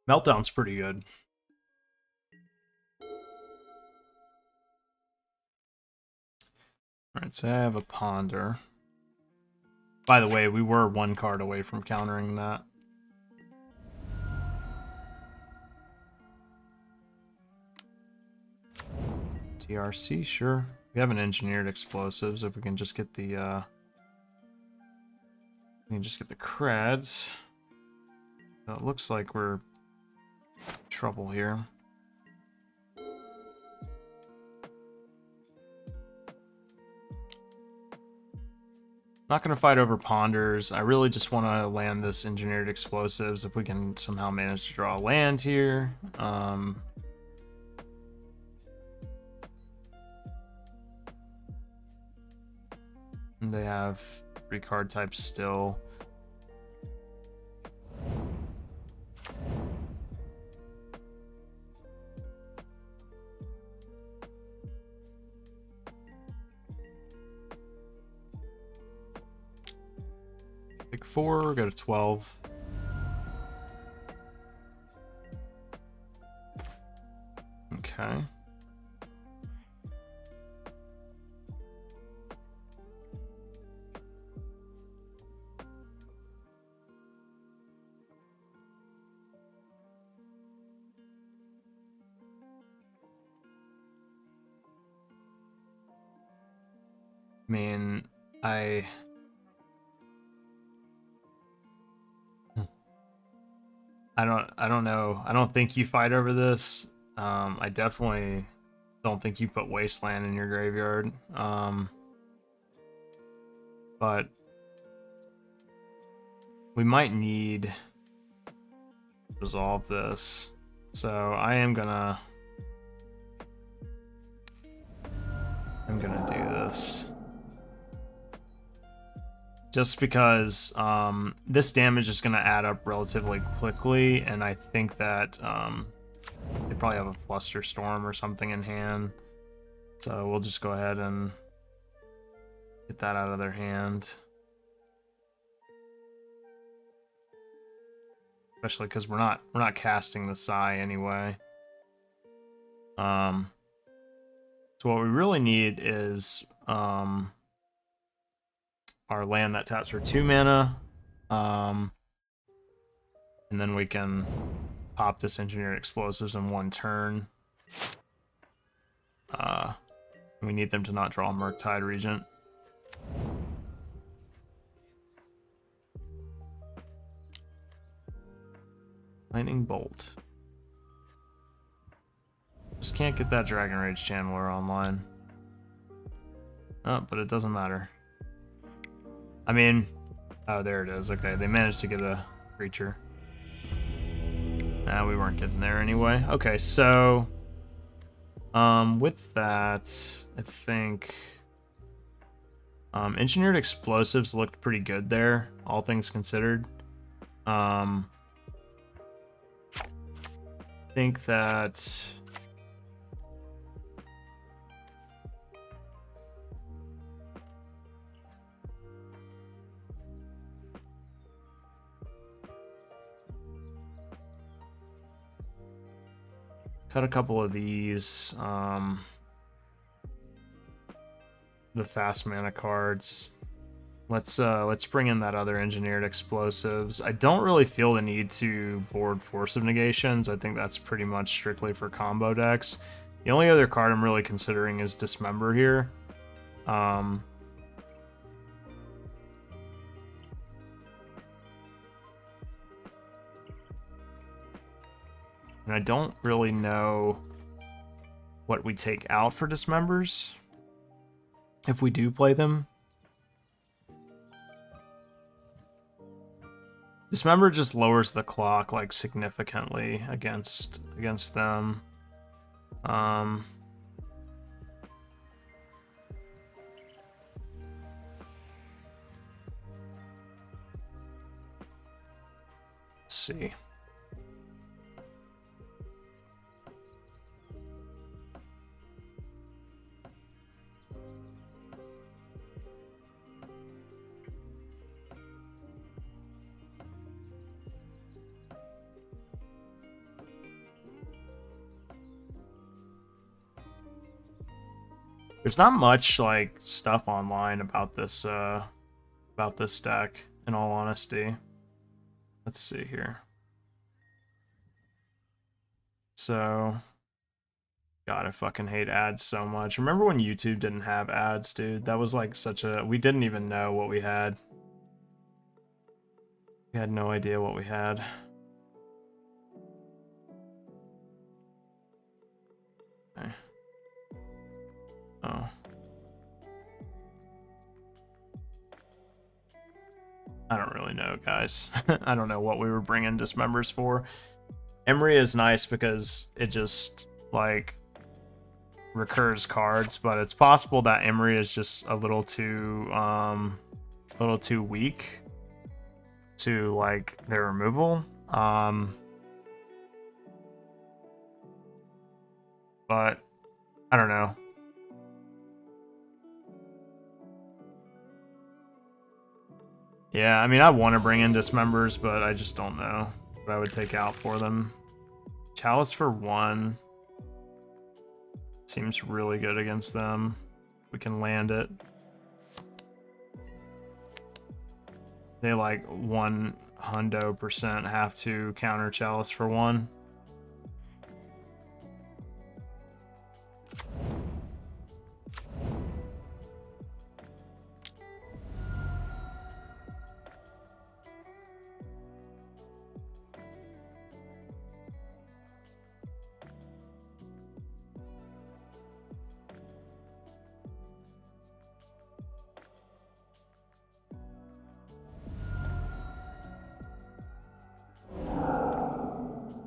Meltdown's pretty good. Alright, so I have a Ponder. By the way, we were one card away from countering that. TRC, sure. We have an engineered explosives if we can just get the creds. So it looks like we're in trouble here. Not going to fight over Ponders. I really just want to land this engineered explosives if we can somehow manage to draw a land here. And they have 3 card types still. Pick 4, go to 12. Okay. I mean, I don't know. I don't think you fight over this. I definitely don't think you put Wasteland in your graveyard. But we might need to resolve this. So I'm gonna do this. Just because this damage is going to add up relatively quickly, and I think that they probably have a Fluster Storm or something in hand. So we'll just go ahead and get that out of their hand. Especially because we're not casting the Sai anyway. So what we really need is our land that taps for 2 mana, and then we can pop this engineered explosives in 1 turn. We need them to not draw a Murktide Regent. Lightning Bolt. Just can't get that Dragon Rage Channeler online. Oh, but it doesn't matter. I mean, oh, there it is. Okay, they managed to get a creature. Nah, we weren't getting there anyway. Okay, so with that, I think engineered explosives looked pretty good there, all things considered. I think that cut a couple of these, the fast mana cards. Let's bring in that other engineered explosives. I don't really feel the need to board Force of Negations. I think that's pretty much strictly for combo decks. The only other card I'm really considering is Dismember here. And I don't really know what we take out for dismembers if we do play them. Dismember just lowers the clock like significantly against them. Let's see. There's not much like stuff online about this deck, in all honesty. Let's see here. So, God, I fucking hate ads so much. Remember when YouTube didn't have ads, dude? That was like we didn't even know what we had. We had no idea what we had. Okay. Oh. I don't really know, guys. I don't know what we were bringing dismembers for. Emery is nice because it just, like, recurs cards, but it's possible that Emery is just a little too weak to, like, their removal. But I don't know. Yeah, I mean, I want to bring in dismembers, but I just don't know what I would take out for them. Chalice for 1 seems really good against them. We can land it. They like 100% have to counter Chalice for 1.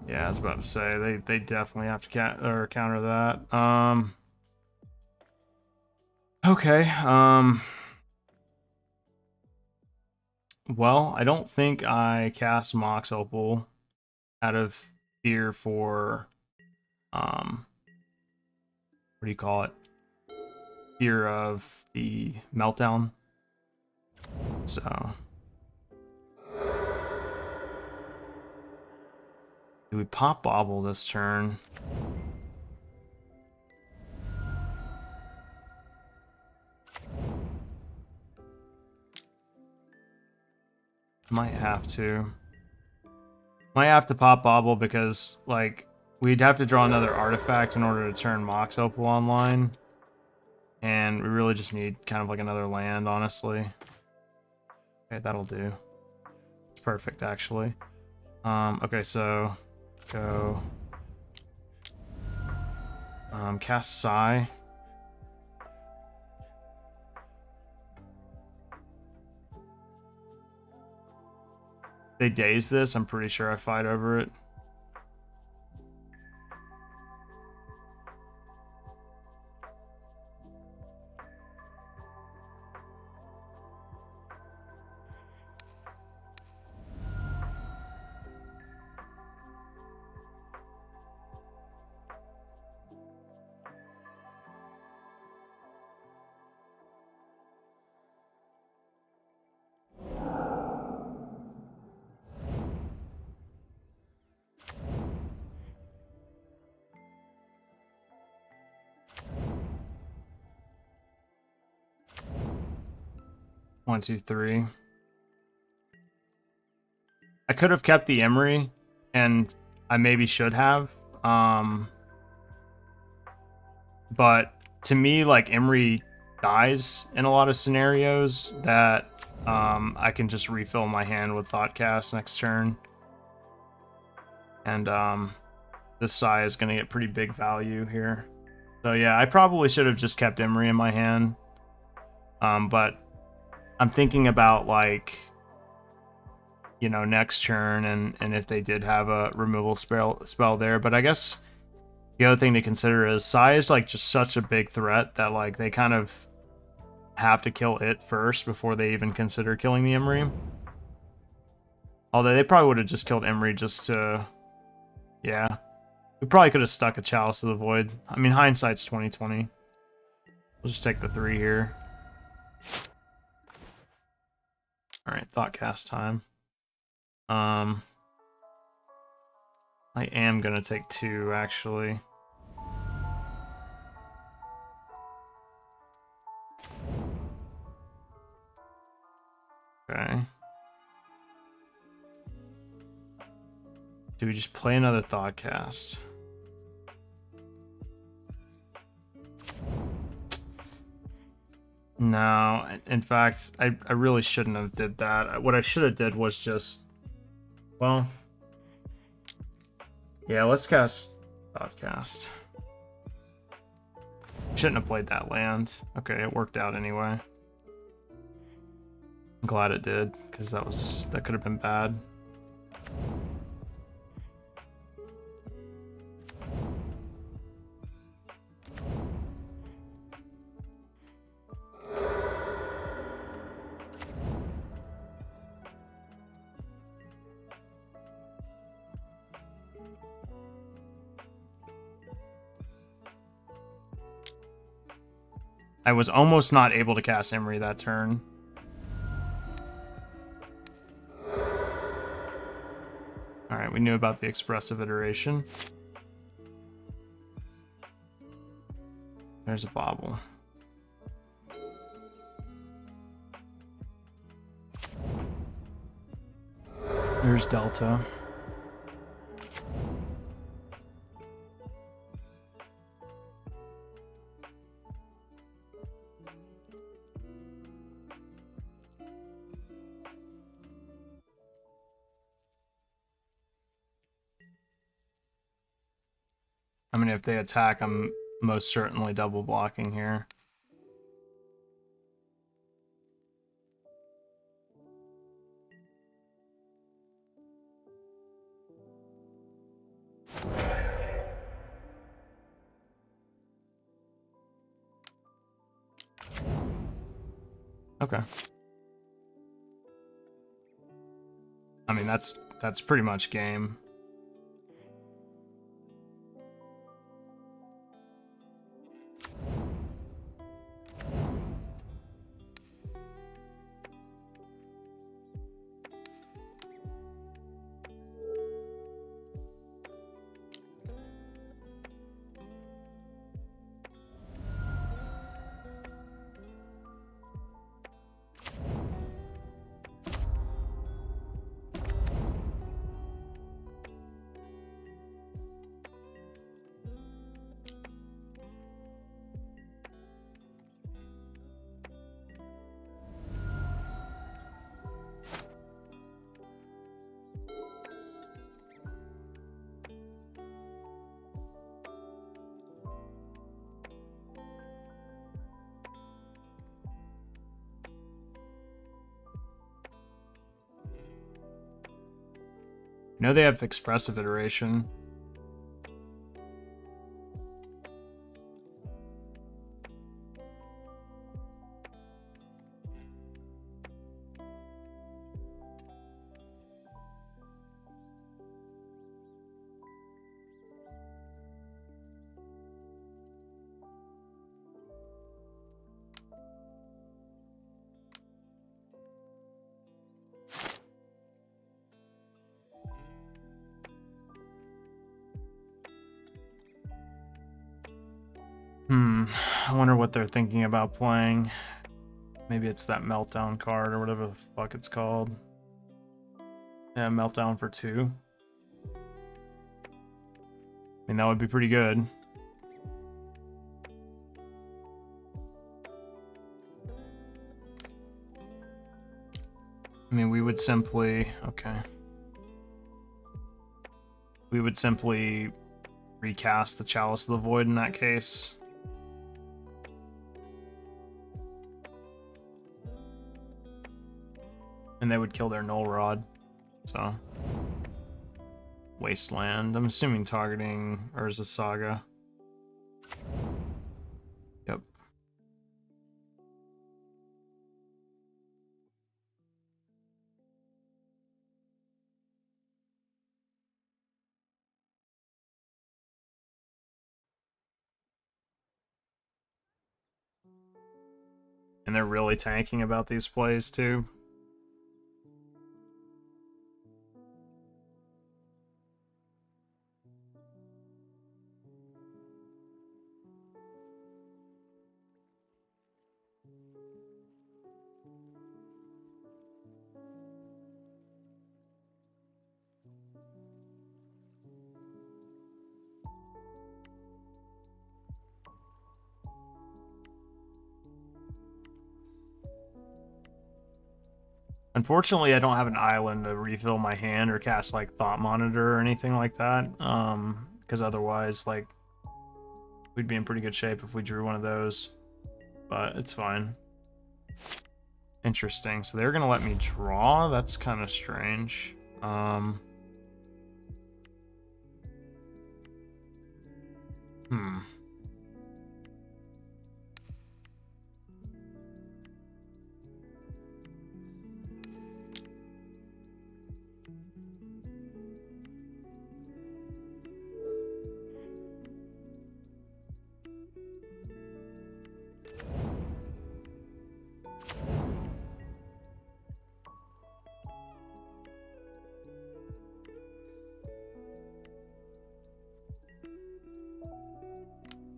Yeah, I was about to say they definitely have to counter that. Okay. Well, I don't think I cast Mox Opal out of fear for what do you call it? Fear of the meltdown. So do we pop Bobble this turn? Might have to. Might have to pop Bobble because, like, we'd have to draw another artifact in order to turn Mox Opal online. And we really just need kind of like another land, honestly. Okay, that'll do. It's perfect, actually. Okay, so go cast Psy. They daze this, I'm pretty sure I fight over it. One, two, three. I could have kept the Emery, and I maybe should have. But to me, like, Emery dies in a lot of scenarios that I can just refill my hand with Thoughtcast next turn. And this Sai is going to get pretty big value here. So yeah, I probably should have just kept Emery in my hand. But I'm thinking about, like, you know, next turn and if they did have a removal spell there. But I guess the other thing to consider is Sai is like just such a big threat that like they kind of have to kill it first before they even consider killing the Emery. Although they probably would have just killed Emery just to, yeah. We probably could have stuck a Chalice of the Void. I mean, hindsight's 2020. We'll just take the 3 here. All right, thought cast time. I am gonna take 2 actually. Okay. Do we just play another thought cast? No, in fact, I really shouldn't have did that. What I should have did was just, well, yeah, let's cast Thoughtcast. Shouldn't have played that land. Okay, it worked out anyway. I'm glad it did, because that could have been bad. I was almost not able to cast Emery that turn. Alright, we knew about the expressive iteration. There's a bobble. There's Delta. I mean, if they attack, I'm most certainly double blocking here. Okay. I mean, that's pretty much game. You know they have expressive iteration. I wonder what they're thinking about playing. Maybe it's that Meltdown card or whatever the fuck it's called. Yeah, Meltdown for 2. I mean, that would be pretty good. I mean, we would simply... Okay. We would simply recast the Chalice of the Void in that case. And they would kill their Null Rod. So. Wasteland. I'm assuming targeting Urza Saga. Yep. And they're really tanking about these plays too. Unfortunately, I don't have an island to refill my hand or cast like Thought Monitor or anything like that. Because otherwise, like, we'd be in pretty good shape if we drew one of those. But it's fine. Interesting. So they're gonna let me draw? That's kind of strange.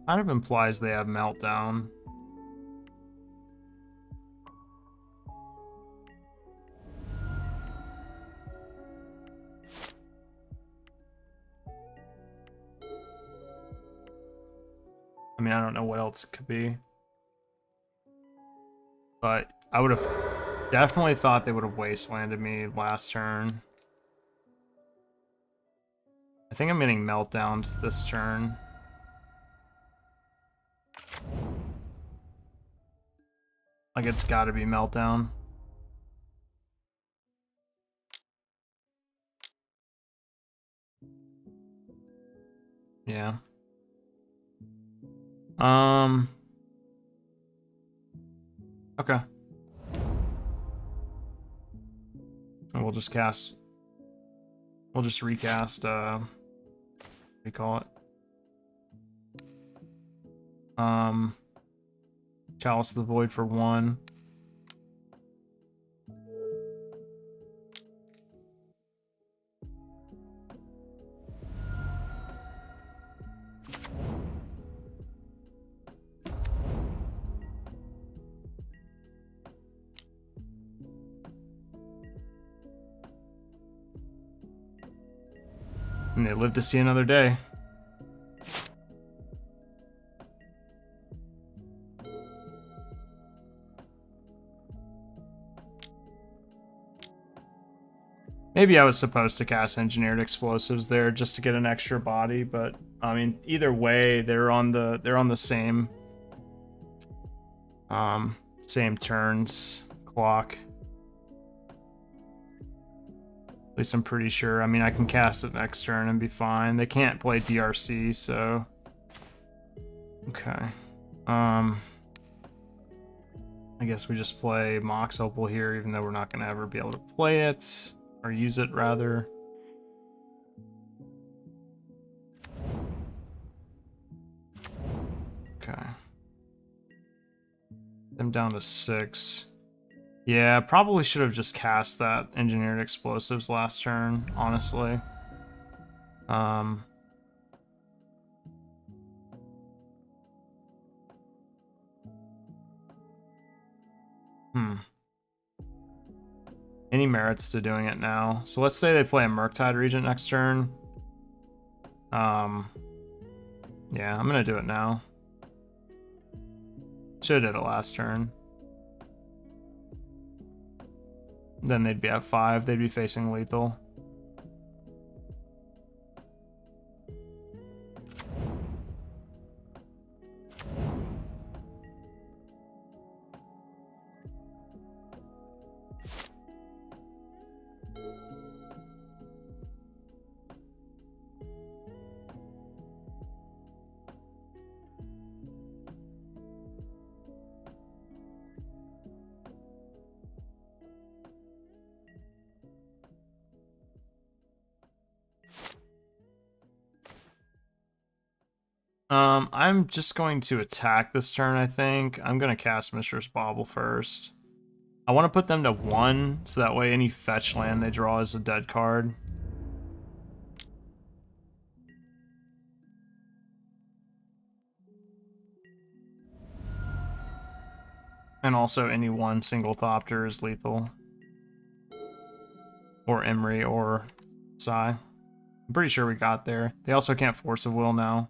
Kind of implies they have Meltdown. I mean, I don't know what else it could be. But I would have definitely thought they would have wastelanded me last turn. I think I'm getting Meltdowns this turn. Like, it's gotta be Meltdown. Yeah. Okay. And we'll just cast... We'll just recast, what do you call it? Chalice of the Void for 1. And they live to see another day. Maybe I was supposed to cast Engineered Explosives there just to get an extra body, but I mean, either way, they're on the same turns clock. At least I'm pretty sure. I mean, I can cast it next turn and be fine. They can't play DRC, so okay. I guess we just play Mox Opal here, even though we're not gonna ever be able to play it. Or use it, rather. Okay. Them down to 6. Yeah, probably should have just cast that Engineered Explosives last turn, honestly. Any merits to doing it now? So let's say they play a Murktide Regent next turn. Yeah, I'm gonna do it now. Should've did it last turn. Then they'd be at 5. They'd be facing lethal. I'm just going to attack this turn, I think. I'm going to cast Mistress Bauble first. I want to put them to 1, so that way any fetch land they draw is a dead card. And also any one single Thopter is lethal. Or Emery or Psy. I'm pretty sure we got there. They also can't Force of Will now.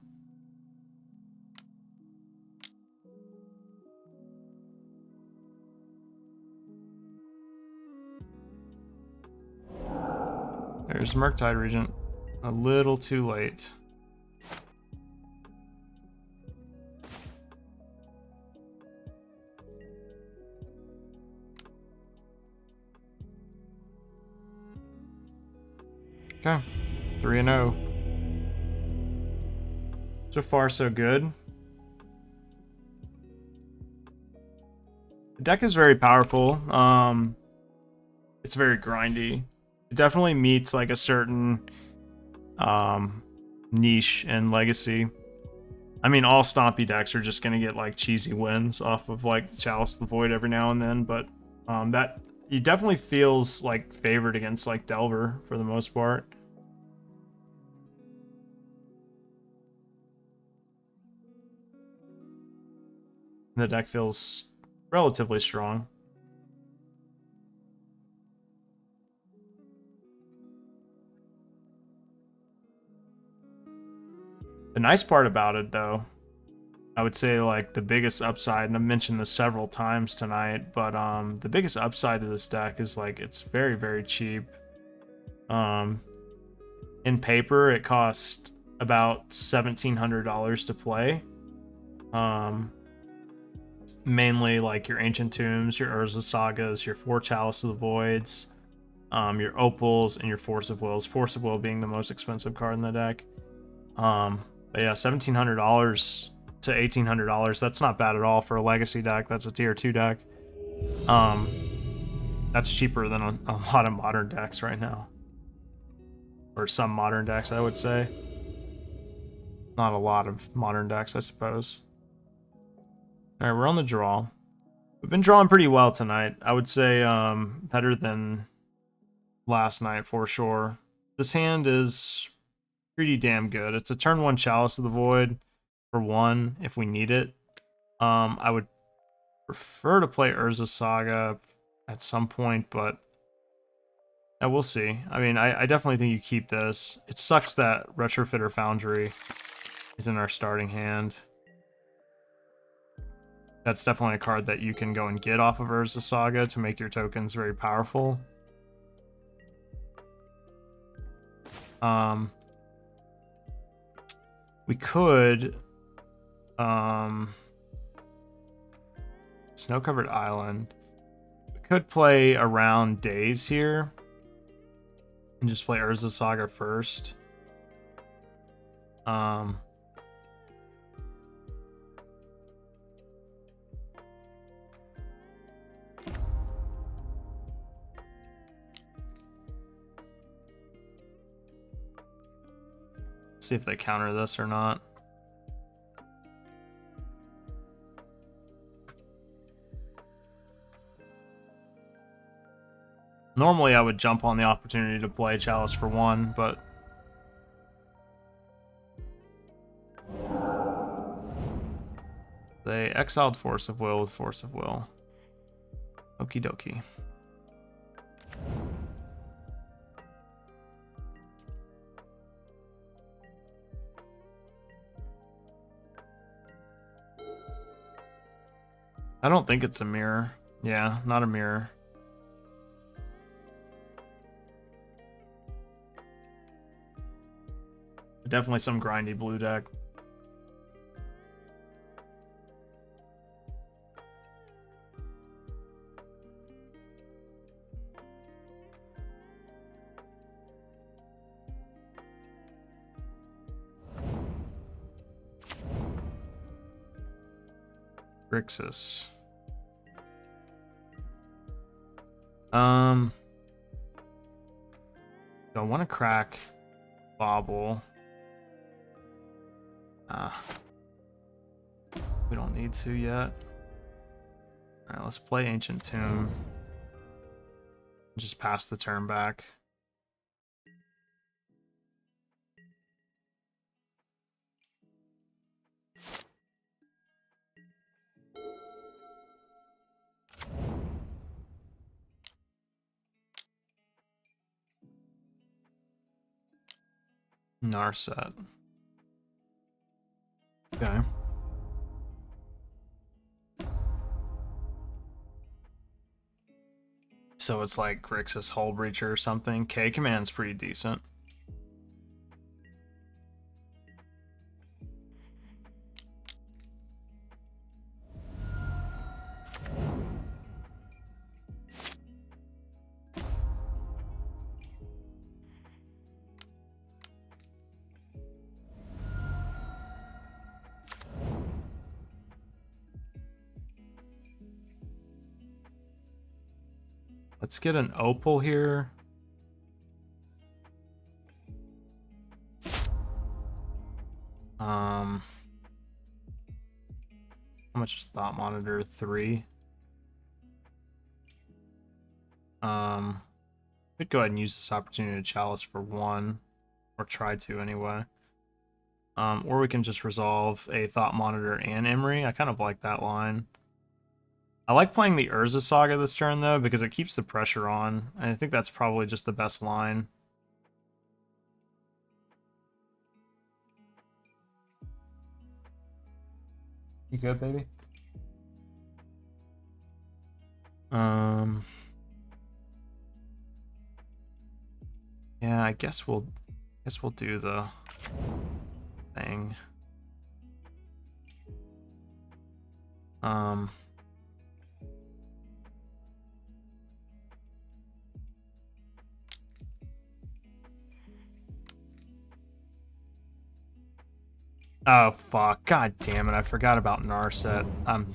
There's Murktide Regent. A little too late. Okay, 3-0. So far, so good. The deck is very powerful. It's very grindy. It definitely meets like a certain niche and legacy. I mean, all stompy decks are just gonna get like cheesy wins off of like Chalice the Void every now and then, but that he definitely feels like favored against like Delver for the most part. The deck feels relatively strong. The nice part about it, though, I would say like the biggest upside, and I've mentioned this several times tonight, but the biggest upside to this deck is like it's very, very cheap. In paper, it costs about $1,700 to play. Mainly like your Ancient Tombs, your Urza Sagas, your 4 Chalice of the Voids, your Opals, and your Force of Wills. Force of Will being the most expensive card in the deck. But yeah, $1,700 to $1,800. That's not bad at all for a legacy deck. That's a tier 2 deck. That's cheaper than a lot of modern decks right now, or some modern decks, I would say. Not a lot of modern decks, I suppose. All right, we're on the draw. We've been drawing pretty well tonight. I would say better than last night for sure. This hand is pretty damn good. It's a turn 1 Chalice of the Void for 1 if we need it. I would prefer to play Urza Saga at some point, but we'll see. I mean, I definitely think you keep this. It sucks that Retrofitter Foundry is in our starting hand. That's definitely a card that you can go and get off of Urza Saga to make your tokens very powerful. We could Snow-Covered Island. We could play around Days here and just play Urza Saga first. See if they counter this or not. Normally I would jump on the opportunity to play Chalice for 1, but they exiled Force of Will with Force of Will. Okie dokie. I don't think it's a mirror. Yeah, not a mirror. Definitely some grindy blue deck. Grixis. Do I want to crack Bobble? We don't need to yet. Alright, let's play Ancient Tomb. Just pass the turn back. Narset. Okay. So it's like Grixis Hull Breacher or something. K command's pretty decent. Let's get an Opal here. How much is Thought Monitor? 3. Could go ahead and use this opportunity to Chalice for 1, or try to anyway. Or we can just resolve a Thought Monitor and Emery. I kind of like that line. I like playing the Urza Saga this turn though, because it keeps the pressure on. And I think that's probably just the best line. You good, baby? Yeah, I guess we'll do the thing. Oh fuck, god damn it, I forgot about Narset. I'm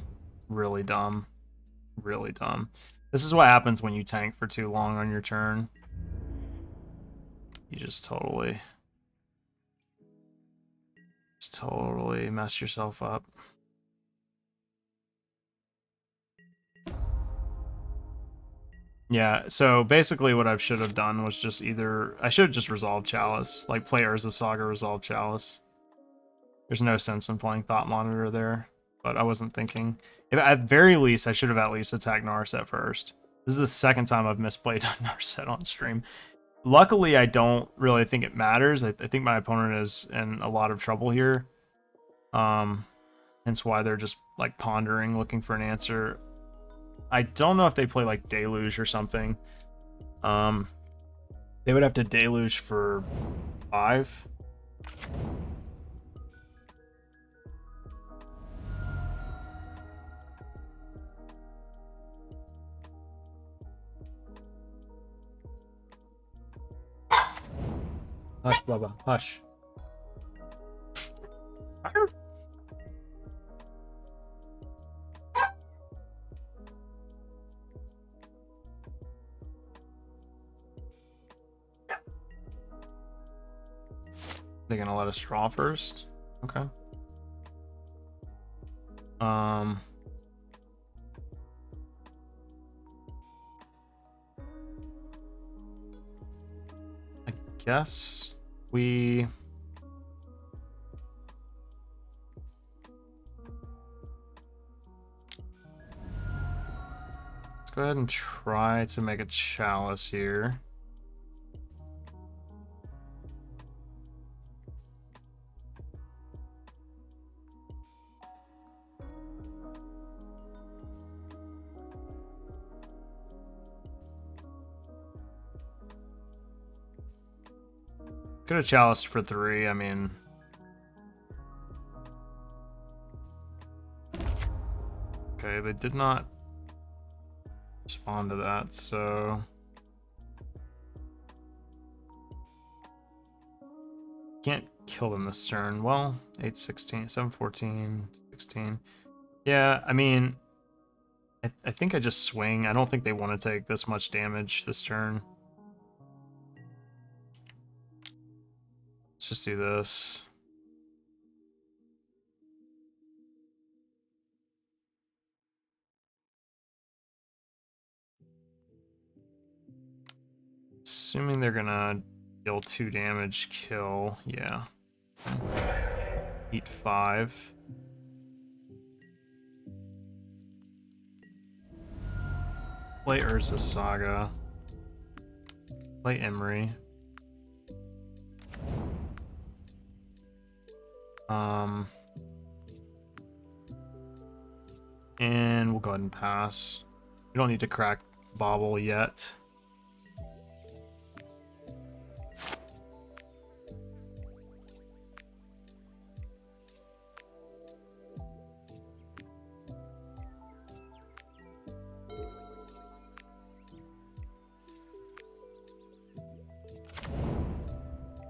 really dumb. Really dumb. This is what happens when you tank for too long on your turn. You just totally mess yourself up. Yeah, so basically what I should have done was just I should have just resolved Chalice. Like, play Urza Saga, resolve Chalice. There's no sense in playing Thought Monitor there, but I wasn't thinking. At very least, I should have at least attacked Narset first. This is the second time I've misplayed Narset on stream. Luckily, I don't really think it matters. I think my opponent is in a lot of trouble here. Hence why they're just, like, pondering, looking for an answer. I don't know if they play, like, Deluge or something. They would have to Deluge for 5. Hush, Bubba, hush. They're gonna let us draw first? Okay. I guess we... Let's go ahead and try to make a Chalice here. Could have Chaliced for 3, I mean... Okay, they did not respond to that, so... Can't kill them this turn. Well, 8, 16, 7, 14, 16. Yeah, I mean... I think I just swing. I don't think they want to take this much damage this turn. Let's just do this. Assuming they're gonna deal 2 damage, kill. Yeah. Eat 5. Play Urza Saga. Play Emery. And we'll go ahead and pass. We don't need to crack Bobble yet.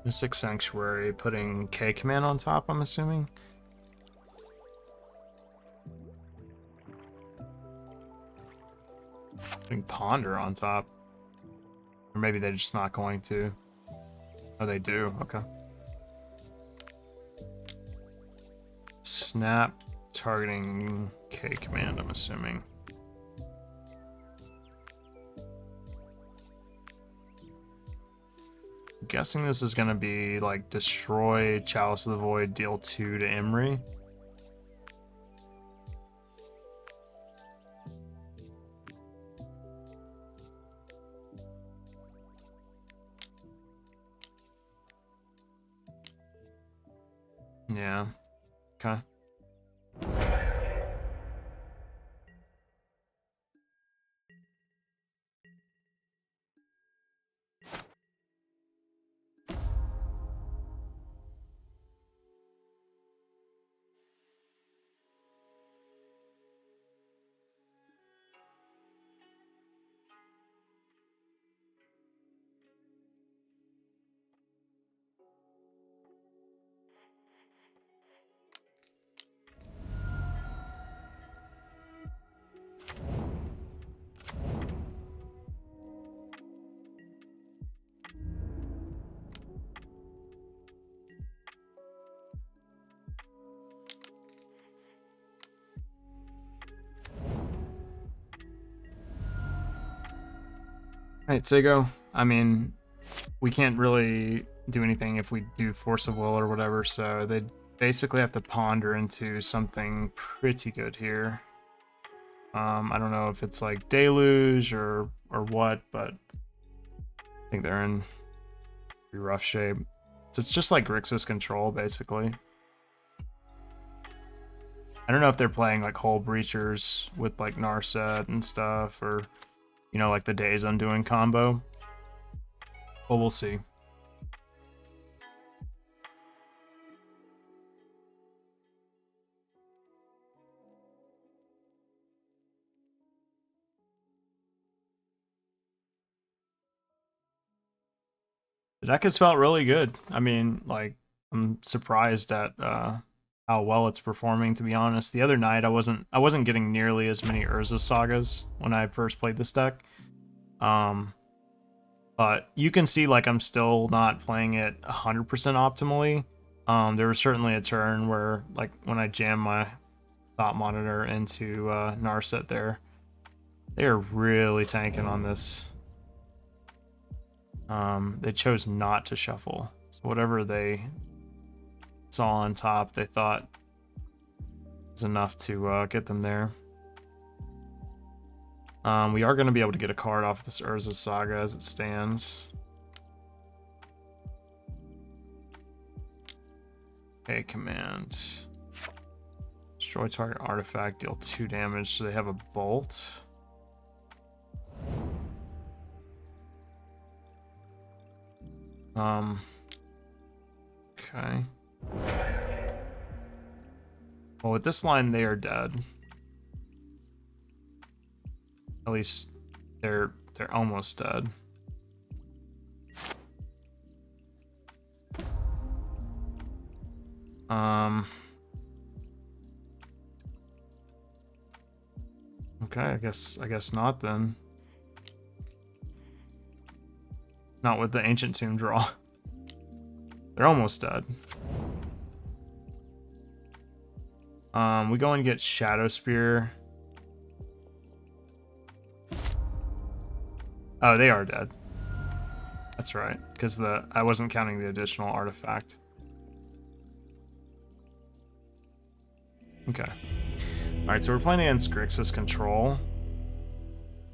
Mystic Sanctuary, putting K command on top, I'm assuming. Putting Ponder on top. Or maybe they're just not going to. Oh, they do. Okay. Snap, targeting K command, I'm assuming. I'm guessing this is going to be like destroy Chalice of the Void, deal 2 to Emery. Yeah. Okay. Alright, Sego. I mean, we can't really do anything if we do Force of Will or whatever, so they basically have to ponder into something pretty good here. I don't know if it's like Deluge or what, but I think they're in pretty rough shape. So it's just like Grixis control, basically. I don't know if they're playing like Hull Breachers with like Narset and stuff, or you know, like the Days Undoing combo. But we'll see. The deck has felt really good. I mean, like, I'm surprised at how well it's performing, to be honest. The other night I wasn't getting nearly as many Urza Sagas when I first played this deck. But you can see like I'm still not playing it 100% optimally. There was certainly a turn where like when I jammed my Thought Monitor into Narset there, they are really tanking on this. They chose not to shuffle. So whatever they saw on top, they thought was enough to get them there. We are going to be able to get a card off this Urza Saga as it stands. Okay, command. Destroy target artifact, deal 2 damage, so they have a bolt. Okay. Well, with this line, they are dead. At least they're almost dead. Okay, I guess not then. Not with the Ancient Tomb draw. They're almost dead. We go and get Shadow Spear. Oh, they are dead. That's right, because I wasn't counting the additional artifact. Okay. Alright, so we're playing against Grixis Control.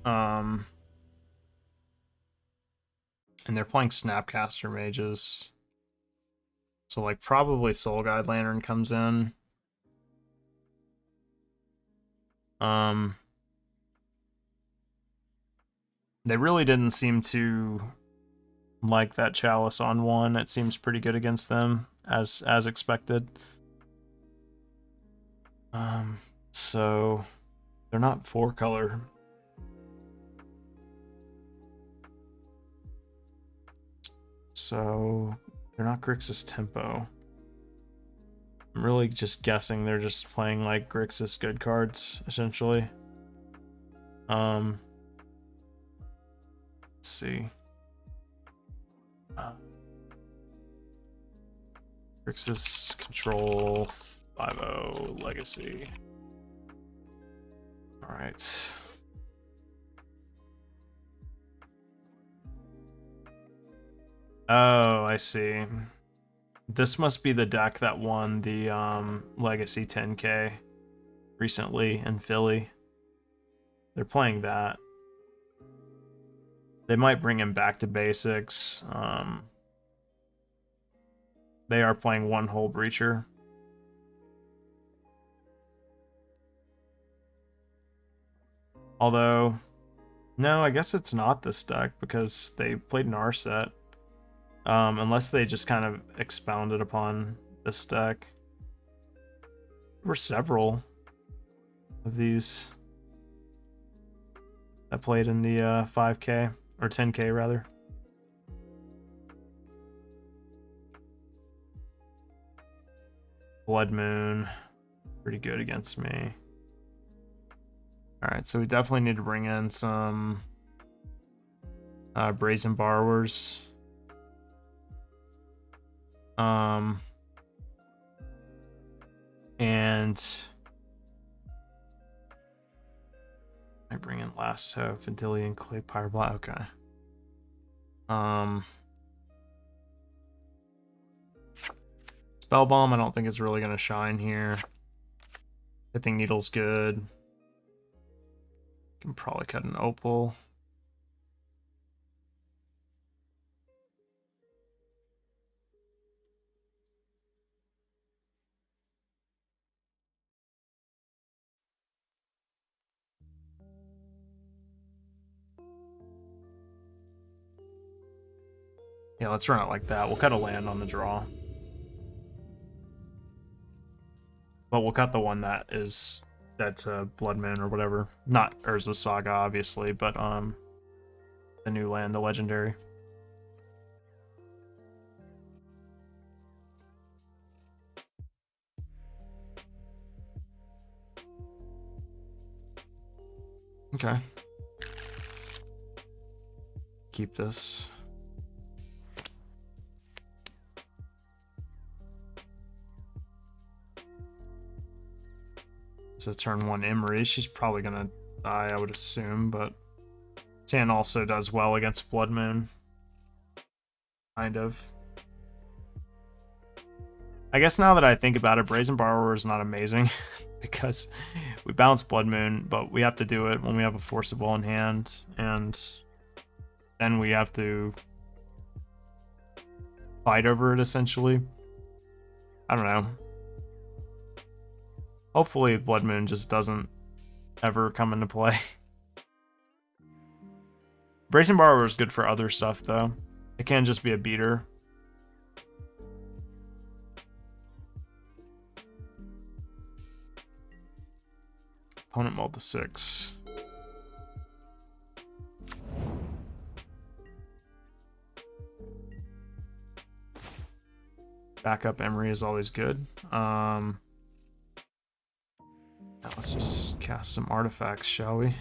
And they're playing Snapcaster Mages. So, like, probably Soul Guide Lantern comes in. They really didn't seem to like that Chalice on 1. It seems pretty good against them, as expected. So they're not 4-color. So they're not Grixis Tempo. I'm really just guessing they're just playing like Grixis good cards, essentially. Let's see. Grixis Control 5-0 Legacy. Alright. Oh, I see. This must be the deck that won the Legacy 10K recently in Philly. They're playing that. They might bring him back to basics. They are playing one Hull Breacher. Although, no, I guess it's not this deck because they played an Narset. Unless they just kind of expounded upon this deck. There were several of these that played in the 5K, or 10K rather. Blood Moon, pretty good against me. Alright, so we definitely need to bring in some Brazen Borrowers. And I bring in Last Hope, Vendilion, Clay, Pyroblast. Okay. Spell Bomb, I don't think is really gonna shine here. I think Needle's good. Can probably cut an Opal. Yeah, let's run it like that. We'll cut a land on the draw. But we'll cut the one that is that's Blood Moon or whatever. Not Urza's Saga, obviously, but the new land, the legendary. Okay. Keep this. So turn 1 Emery. She's probably gonna die, I would assume, but Tan also does well against Blood Moon. Kind of. I guess now that I think about it, Brazen Borrower is not amazing because we bounce Blood Moon, but we have to do it when we have a Force of Will in hand, and then we have to fight over it, essentially. I don't know. Hopefully Blood Moon just doesn't ever come into play. Brazen Borrower is good for other stuff, though. It can't just be a beater. Opponent mulled to 6. Backup Emery is always good. Now let's just cast some artifacts, shall we?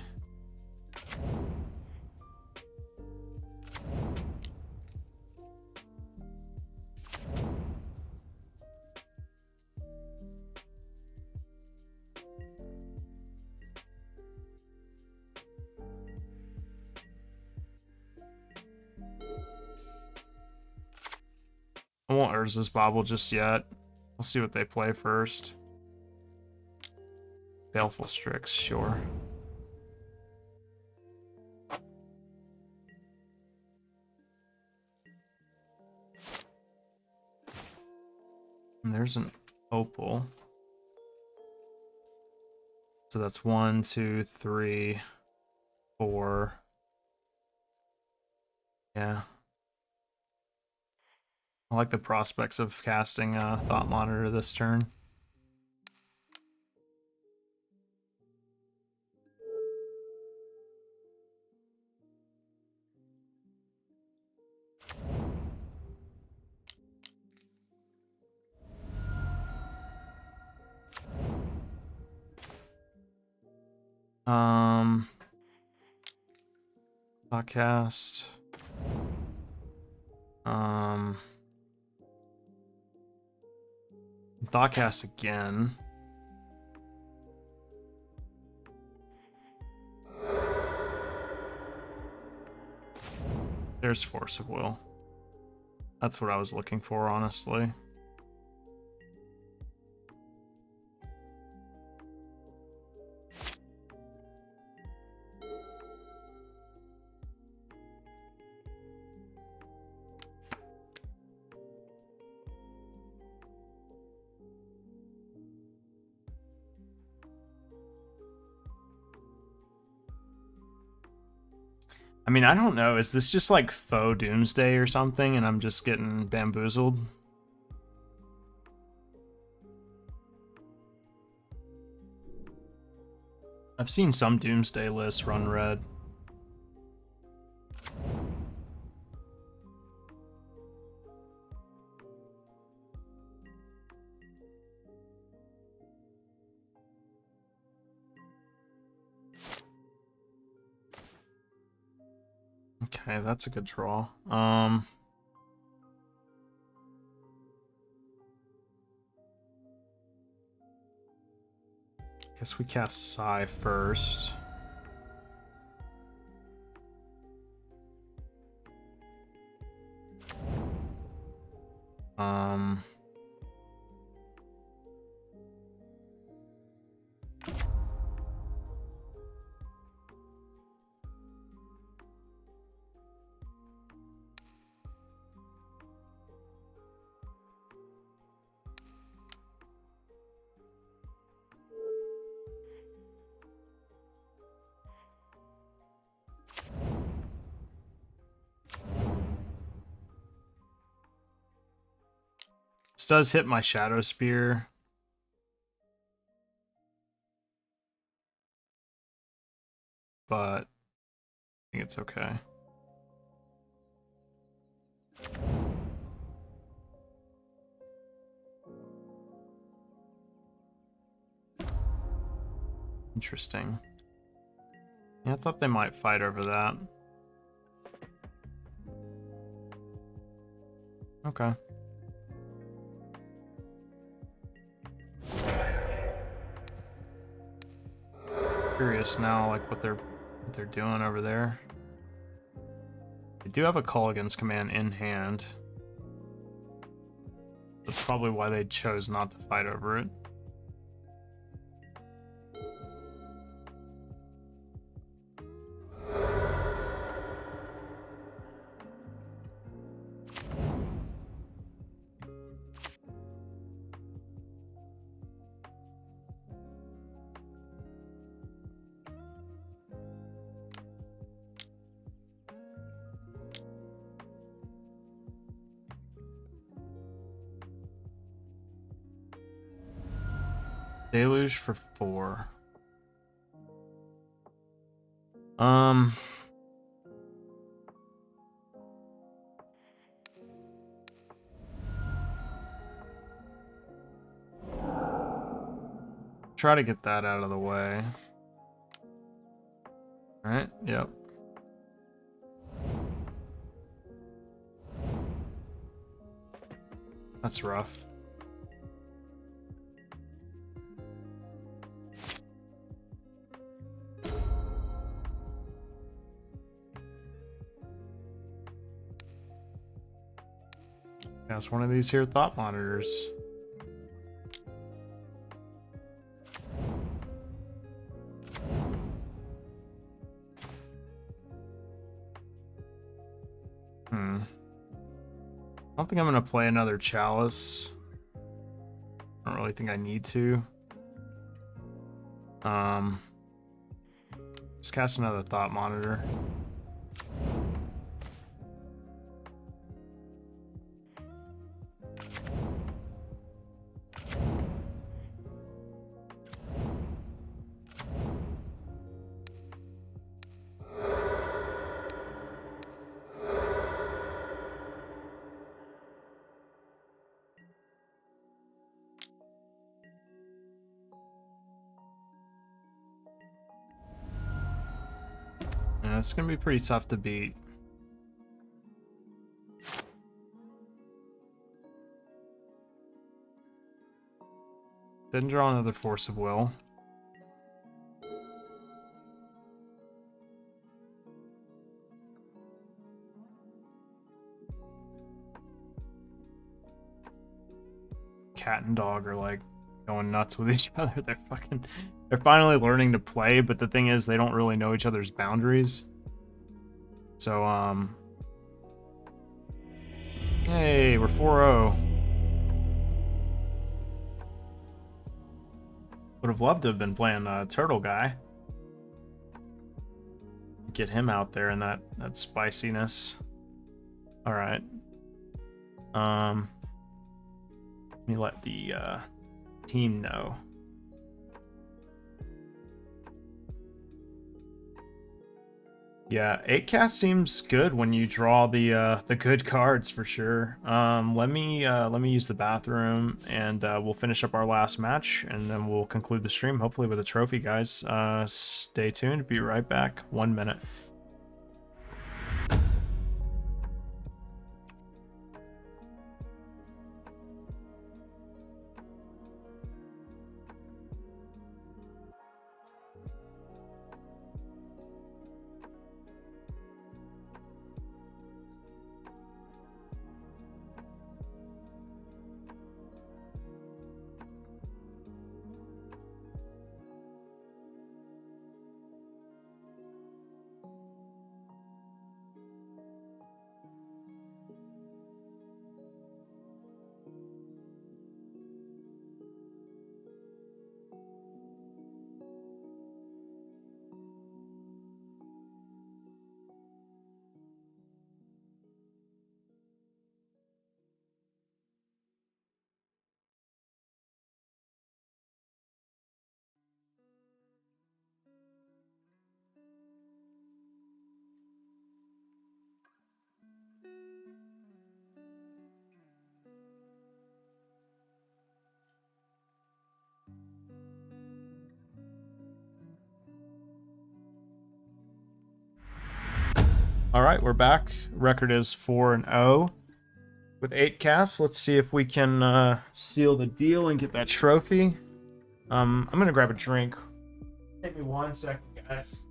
won't Urza's Bobble just yet. We'll see what they play first. Baleful Strix, sure. And there's an Opal. So that's 1, 2, 3, 4. Yeah. I like the prospects of casting Thought Monitor this turn. Podcast. Thoughtcast again. There's Force of Will. That's what I was looking for, honestly. I mean, I don't know. Is this just like faux Doomsday or something and I'm just getting bamboozled? I've seen some Doomsday lists run red. Okay, that's a good draw. Guess we cast Psy first. This does hit my Shadow Spear. But I think it's okay. Interesting. Yeah, I thought they might fight over that. Okay. Curious now, like what they're doing over there. They do have a Culligan's Command in hand. That's probably why they chose not to fight over it. Deluge for 4. Try to get that out of the way. All right, yep. That's rough. Cast one of these here thought monitors. I don't think I'm gonna play another chalice. I don't really think I need to. Just cast another thought monitor. Yeah, it's gonna be pretty tough to beat. Didn't draw another Force of Will. Cat and dog are like going nuts with each other. They're finally learning to play, but the thing is they don't really know each other's boundaries. So hey, we're 4-0. Would have loved to have been playing Turtle Guy. Get him out there and that spiciness. All right. Let me let the team know. Yeah, 8-cast seems good when you draw the good cards for sure. Let me use the bathroom and we'll finish up our last match and then we'll conclude the stream hopefully with a trophy, guys. Stay tuned. Be right back. 1 minute. All right, we're back. Record is 4-0 with 8 casts. Let's see if we can seal the deal and get that trophy. I'm gonna grab a drink. Take me 1 second, guys.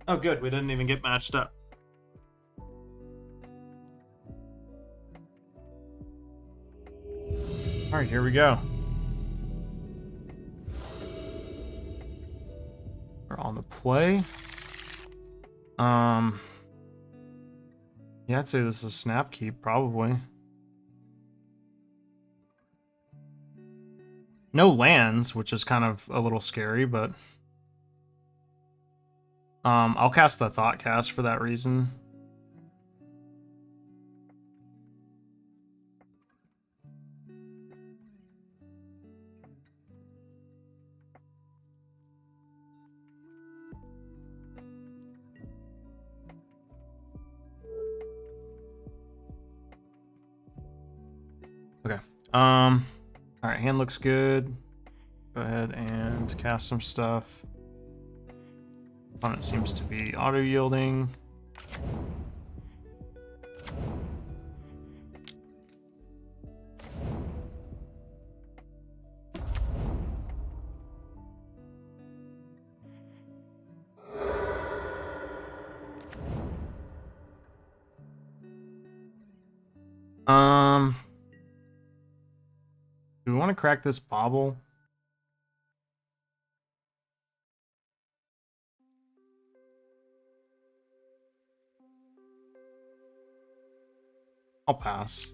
Oh, good. We didn't even get matched up. All right, here we go. We're on the play. Yeah, I'd say this is a snap keep, probably. No lands, which is kind of a little scary, but I'll cast the Thought Cast for that reason. All right, hand looks good. Go ahead and cast some stuff. Opponent seems to be auto yielding. Do we want to crack this bobble? I'll pass.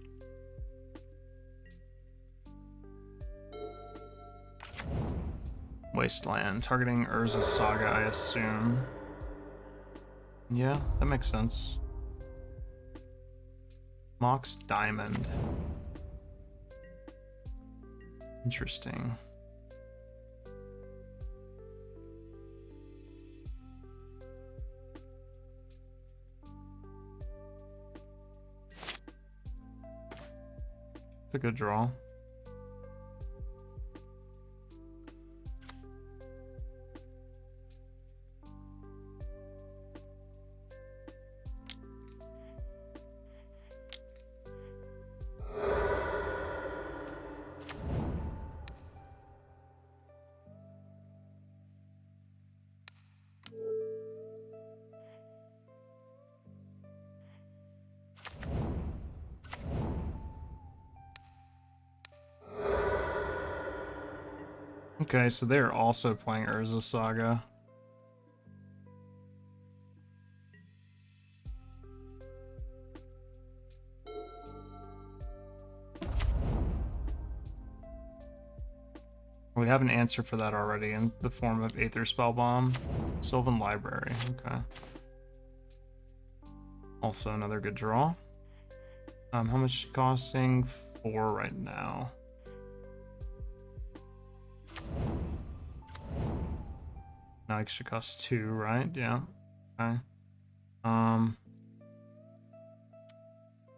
Wasteland, targeting Urza's Saga, I assume. Yeah, that makes sense. Mox Diamond. Interesting. It's a good draw. Okay, so they're also playing Urza Saga. We have an answer for that already in the form of Aether Spellbomb. Sylvan Library, okay. Also another good draw. How much costing? 4 right now. Now it should cost 2, right? Yeah. Okay.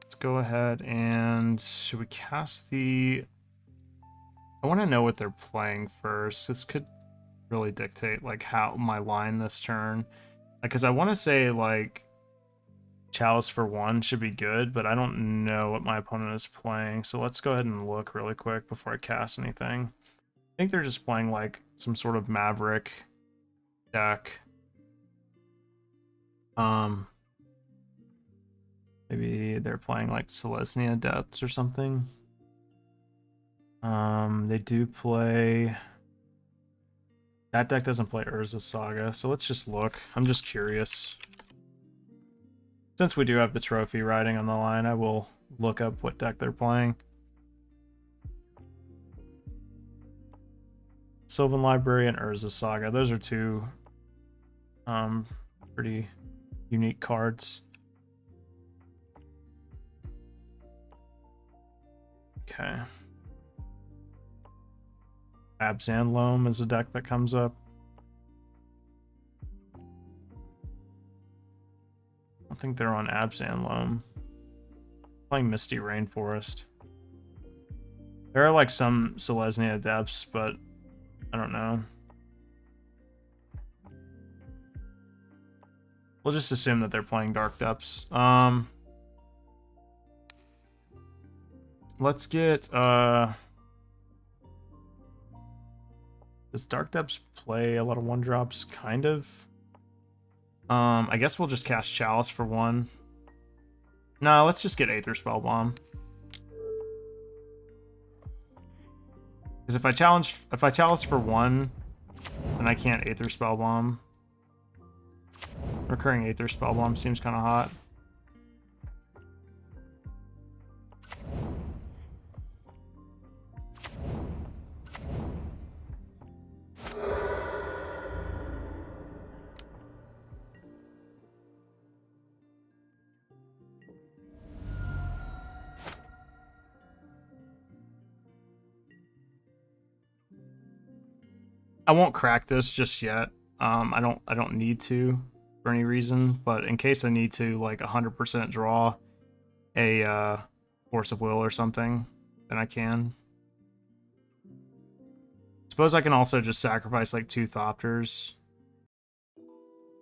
Let's go ahead and should we cast the... I want to know what they're playing first. This could really dictate like how my line this turn. Because I want to say like Chalice for 1 should be good, but I don't know what my opponent is playing. So let's go ahead and look really quick before I cast anything. I think they're just playing like some sort of Maverick deck. Maybe they're playing like Selesnya Depths or something. They do play... That deck doesn't play Urza Saga, so let's just look. I'm just curious. Since we do have the trophy riding on the line, I will look up what deck they're playing. Sylvan Library and Urza Saga. Those are two pretty unique cards. Okay. Abzan Loam is a deck that comes up. I don't think they're on Abzan Loam. Playing Misty Rainforest. There are like some Selesnya Depths, but I don't know. We'll just assume that they're playing Dark Depths. Let's get does Dark Depths play a lot of 1-drops? Kind of. I guess we'll just cast Chalice for 1. No, let's just get Aether Spellbomb. Because if I chalice for 1, then I can't Aether Spellbomb. Recurring Aether Spellbomb seems kind of hot. I won't crack this just yet. I don't need to for any reason, but in case I need to like 100% draw a Force of Will or something, then I can. Suppose I can also just sacrifice like 2 Thopters.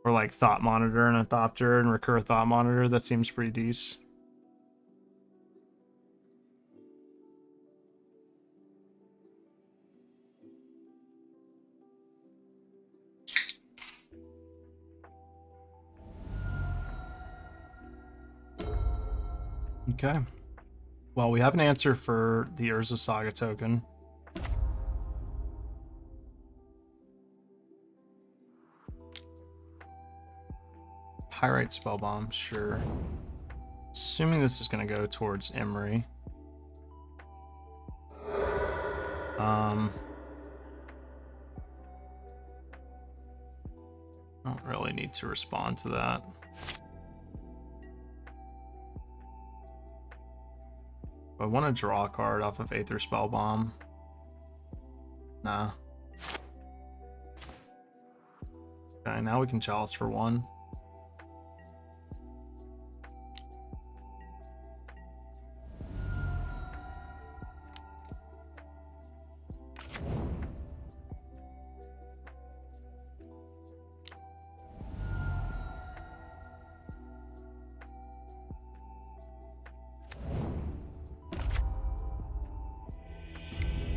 Or like Thought Monitor and a Thopter and recur Thought Monitor. That seems pretty decent. Okay. Well, we have an answer for the Urza Saga token. Pyrite Spellbomb, sure. Assuming this is going to go towards Emery. Don't really need to respond to that. I want to draw a card off of Aether Spellbomb. Nah. Okay, now we can Chalice for 1.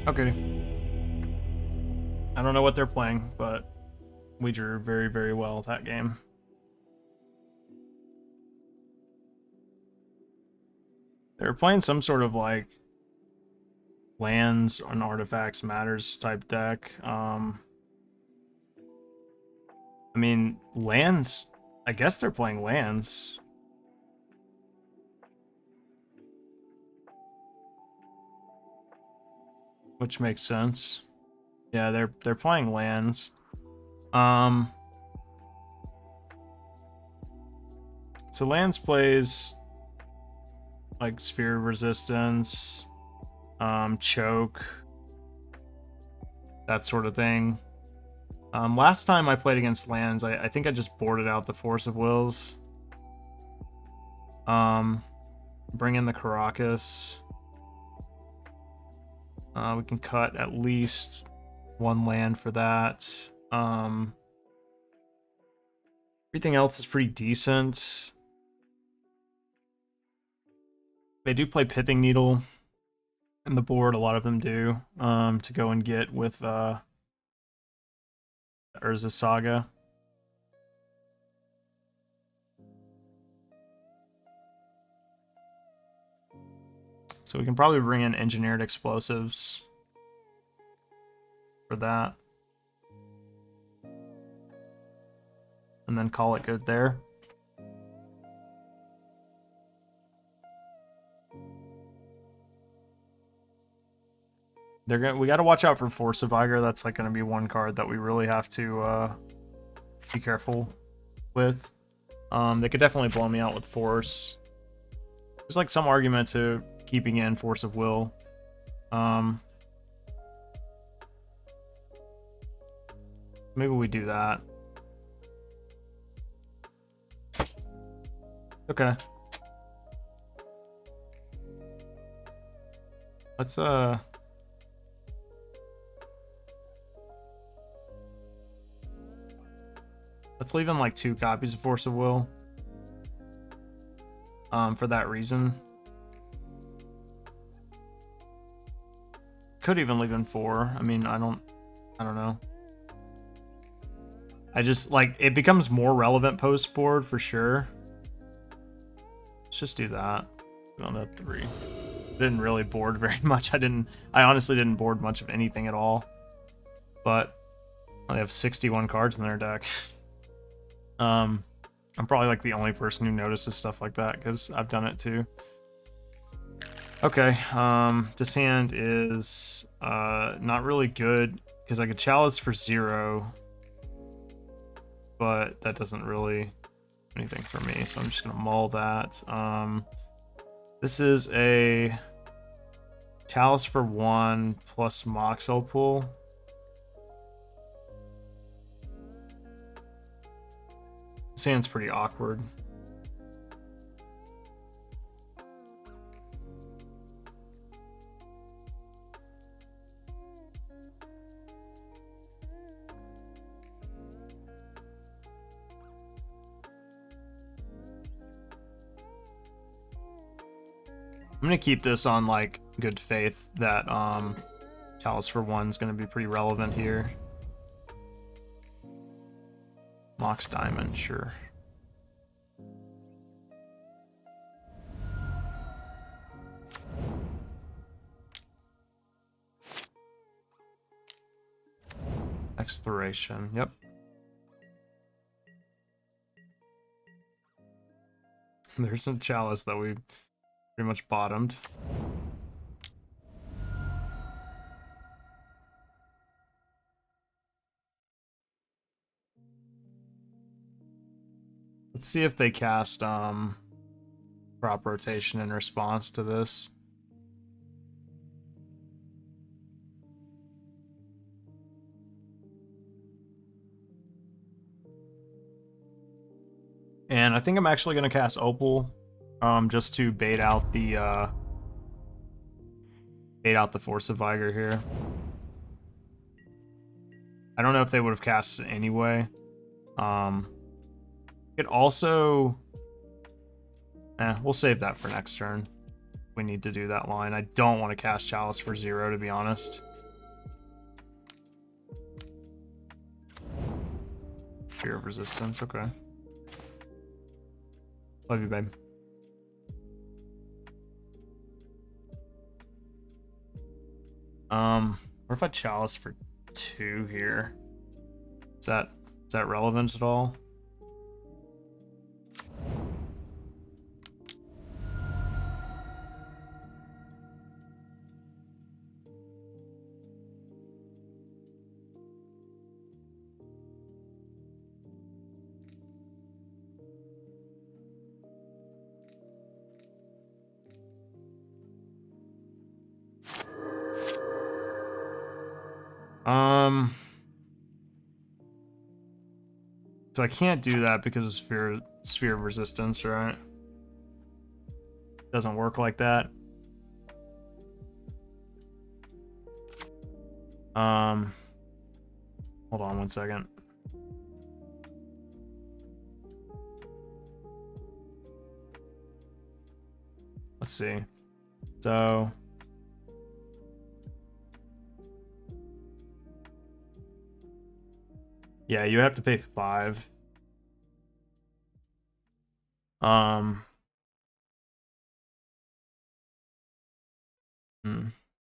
Okay. I don't know what they're playing, but we drew very, very well that game. They're playing some sort of like lands and artifacts matters type deck. I mean, lands, I guess they're playing lands. Which makes sense. Yeah, they're playing lands. So lands plays like Sphere Resistance, Choke, that sort of thing. Last time I played against lands, I think I just boarded out the Force of Wills. Bring in the Caracas. We can cut at least 1 land for that. Everything else is pretty decent. They do play Pithing Needle in the board, a lot of them do, to go and get with Urza Saga. So we can probably bring in Engineered Explosives for that. And then call it good there. We got to watch out for Force of Vigor. That's like going to be one card that we really have to be careful with. They could definitely blow me out with Force. There's like some argument to keeping in Force of Will. Maybe we do that. Okay. Let's leave in like 2 copies of Force of Will. For that reason. Could even leave in 4. I mean, I don't know. I just like it becomes more relevant post board for sure. Let's just do that. Go on to 3. Didn't really board very much. I honestly didn't board much of anything at all. But they have 61 cards in their deck. I'm probably like the only person who notices stuff like that because I've done it too. Okay, this hand is not really good because I could Chalice for 0, but that doesn't really do anything for me, so I'm just gonna mull that. This is a Chalice for 1 plus Moxel Pool. This hand's pretty awkward. I'm gonna keep this on like good faith that Chalice for 1 is gonna be pretty relevant here. Mox Diamond, sure. Exploration, yep. There's some Chalice that we pretty much bottomed. Let's see if they cast crop rotation in response to this. And I think I'm actually going to cast Opal just to bait out the Force of Vigor here. I don't know if they would have cast it anyway. It also... we'll save that for next turn. We need to do that line. I don't want to cast Chalice for 0, to be honest. Fear of Resistance, okay. Love you, babe. What if I Chalice for 2 here? Is that relevant at all? So I can't do that because of sphere of resistance, right? Doesn't work like that. Hold on 1 second. Let's see. So yeah, you have to pay 5.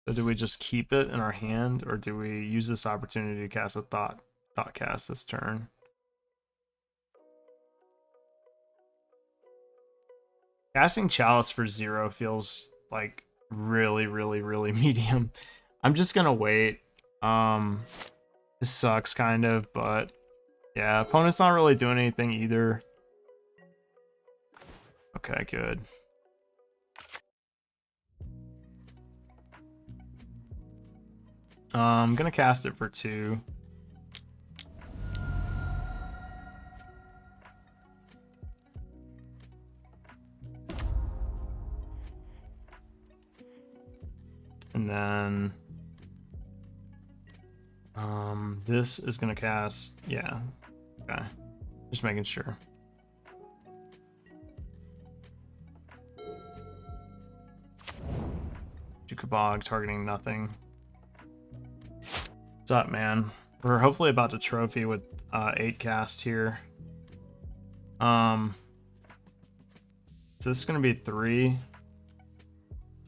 So do we just keep it in our hand, or do we use this opportunity to cast a thought cast this turn? Casting Chalice for 0 feels like really medium. I'm just gonna wait. This sucks kind of, but yeah, opponent's not really doing anything either. Okay, good. I'm gonna cast it for 2. And then this is gonna cast, yeah. Okay. Just making sure. Jukabog targeting nothing. What's up, man? We're hopefully about to trophy with 8 cast here. So this is gonna be 3.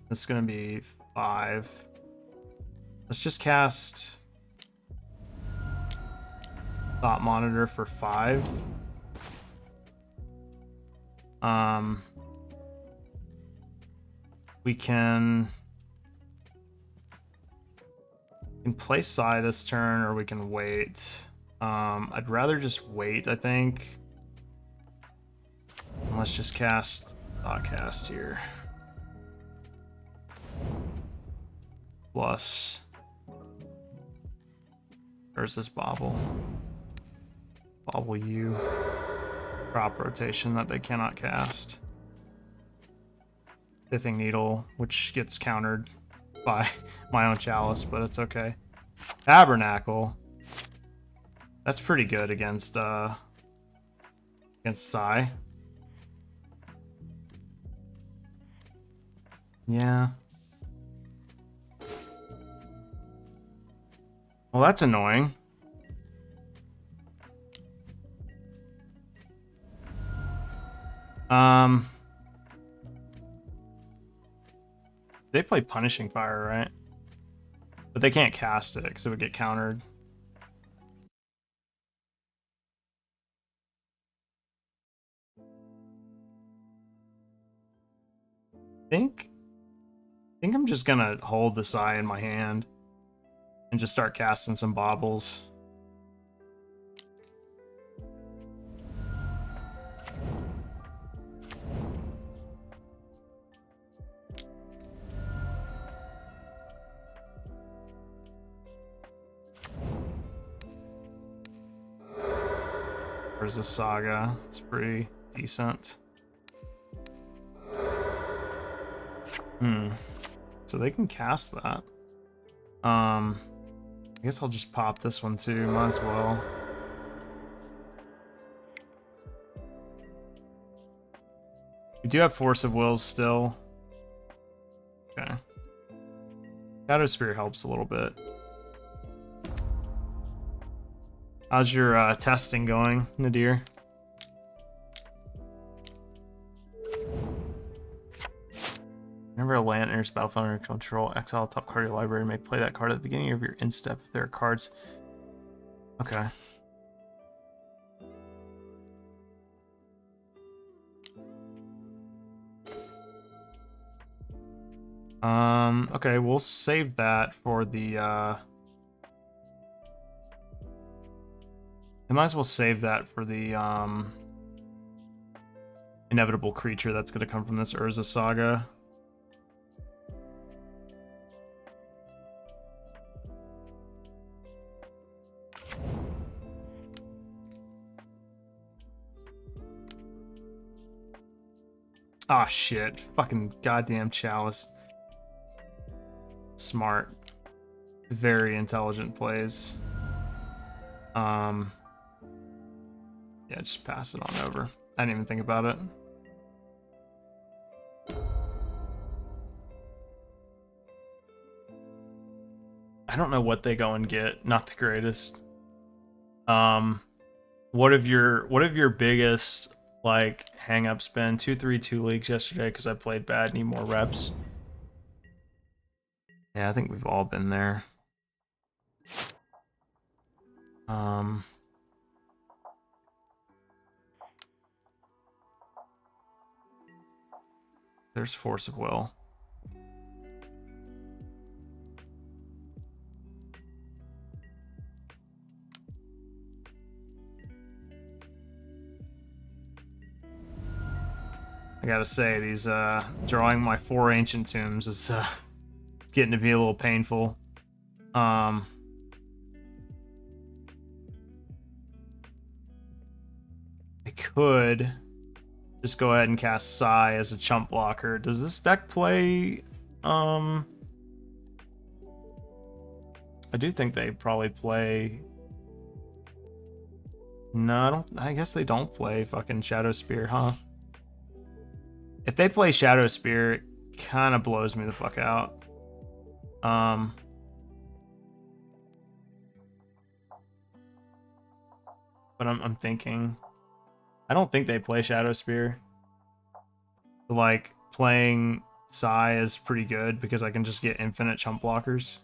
This is gonna be 5. Let's just cast Thought Monitor for 5. We can play Psy this turn, or we can wait. I'd rather just wait, I think. And let's just cast Thoughtcast here. Plus, where's this Bobble? Bobble you. Crop rotation that they cannot cast. Pithing Needle, which gets countered by my own Chalice, but it's okay. Tabernacle. That's pretty good against Psy. Yeah. Well, that's annoying. They play Punishing Fire, right? But they can't cast it because it would get countered. I think I'm just gonna hold this eye in my hand and just start casting some baubles. There's a Saga. It's pretty decent. So they can cast that. I guess I'll just pop this one too. Might as well. We do have Force of Wills still. Okay. Shadow Spear helps a little bit. How's your testing going, Nadir? Whenever a land enters battlefield under control, exile top card of your library. May play that card at the beginning of your instep if there are cards. Okay. Okay, we'll save that for the I might as well save that for the inevitable creature that's gonna come from this Urza Saga. Ah, shit. Fucking goddamn Chalice. Smart. Very intelligent plays. Yeah, just pass it on over. I didn't even think about it. I don't know what they go and get. Not the greatest. What have your biggest like hang-ups been? 2-3-2 leagues yesterday because I played bad, need more reps. Yeah, I think we've all been there. There's Force of Will. I gotta say, these drawing my 4 Ancient Tombs is getting to be a little painful. I could just go ahead and cast Sai as a chump blocker. Does this deck play I do think they probably play. No, I guess they don't play fucking Shadow Spear, huh? If they play Shadow Spear, it kind of blows me the fuck out. But I'm thinking, I don't think they play Shadow Spear. So, like, playing Sai is pretty good because I can just get infinite chump blockers.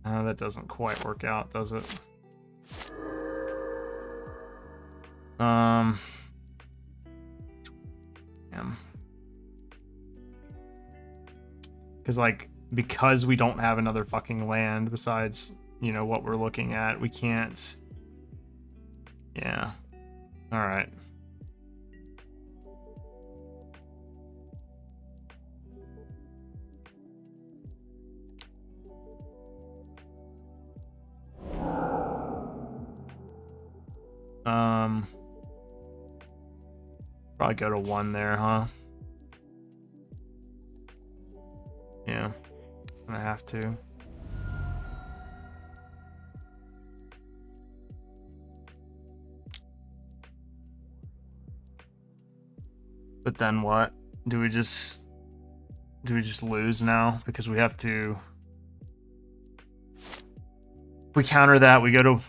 That doesn't quite work out, does it? Damn. Because we don't have another fucking land besides, you know, what we're looking at, we can't. Yeah. All right. Probably go to 1 there, huh? Yeah, I have to. But then what? Do we just lose now because we have to? We counter that. We go to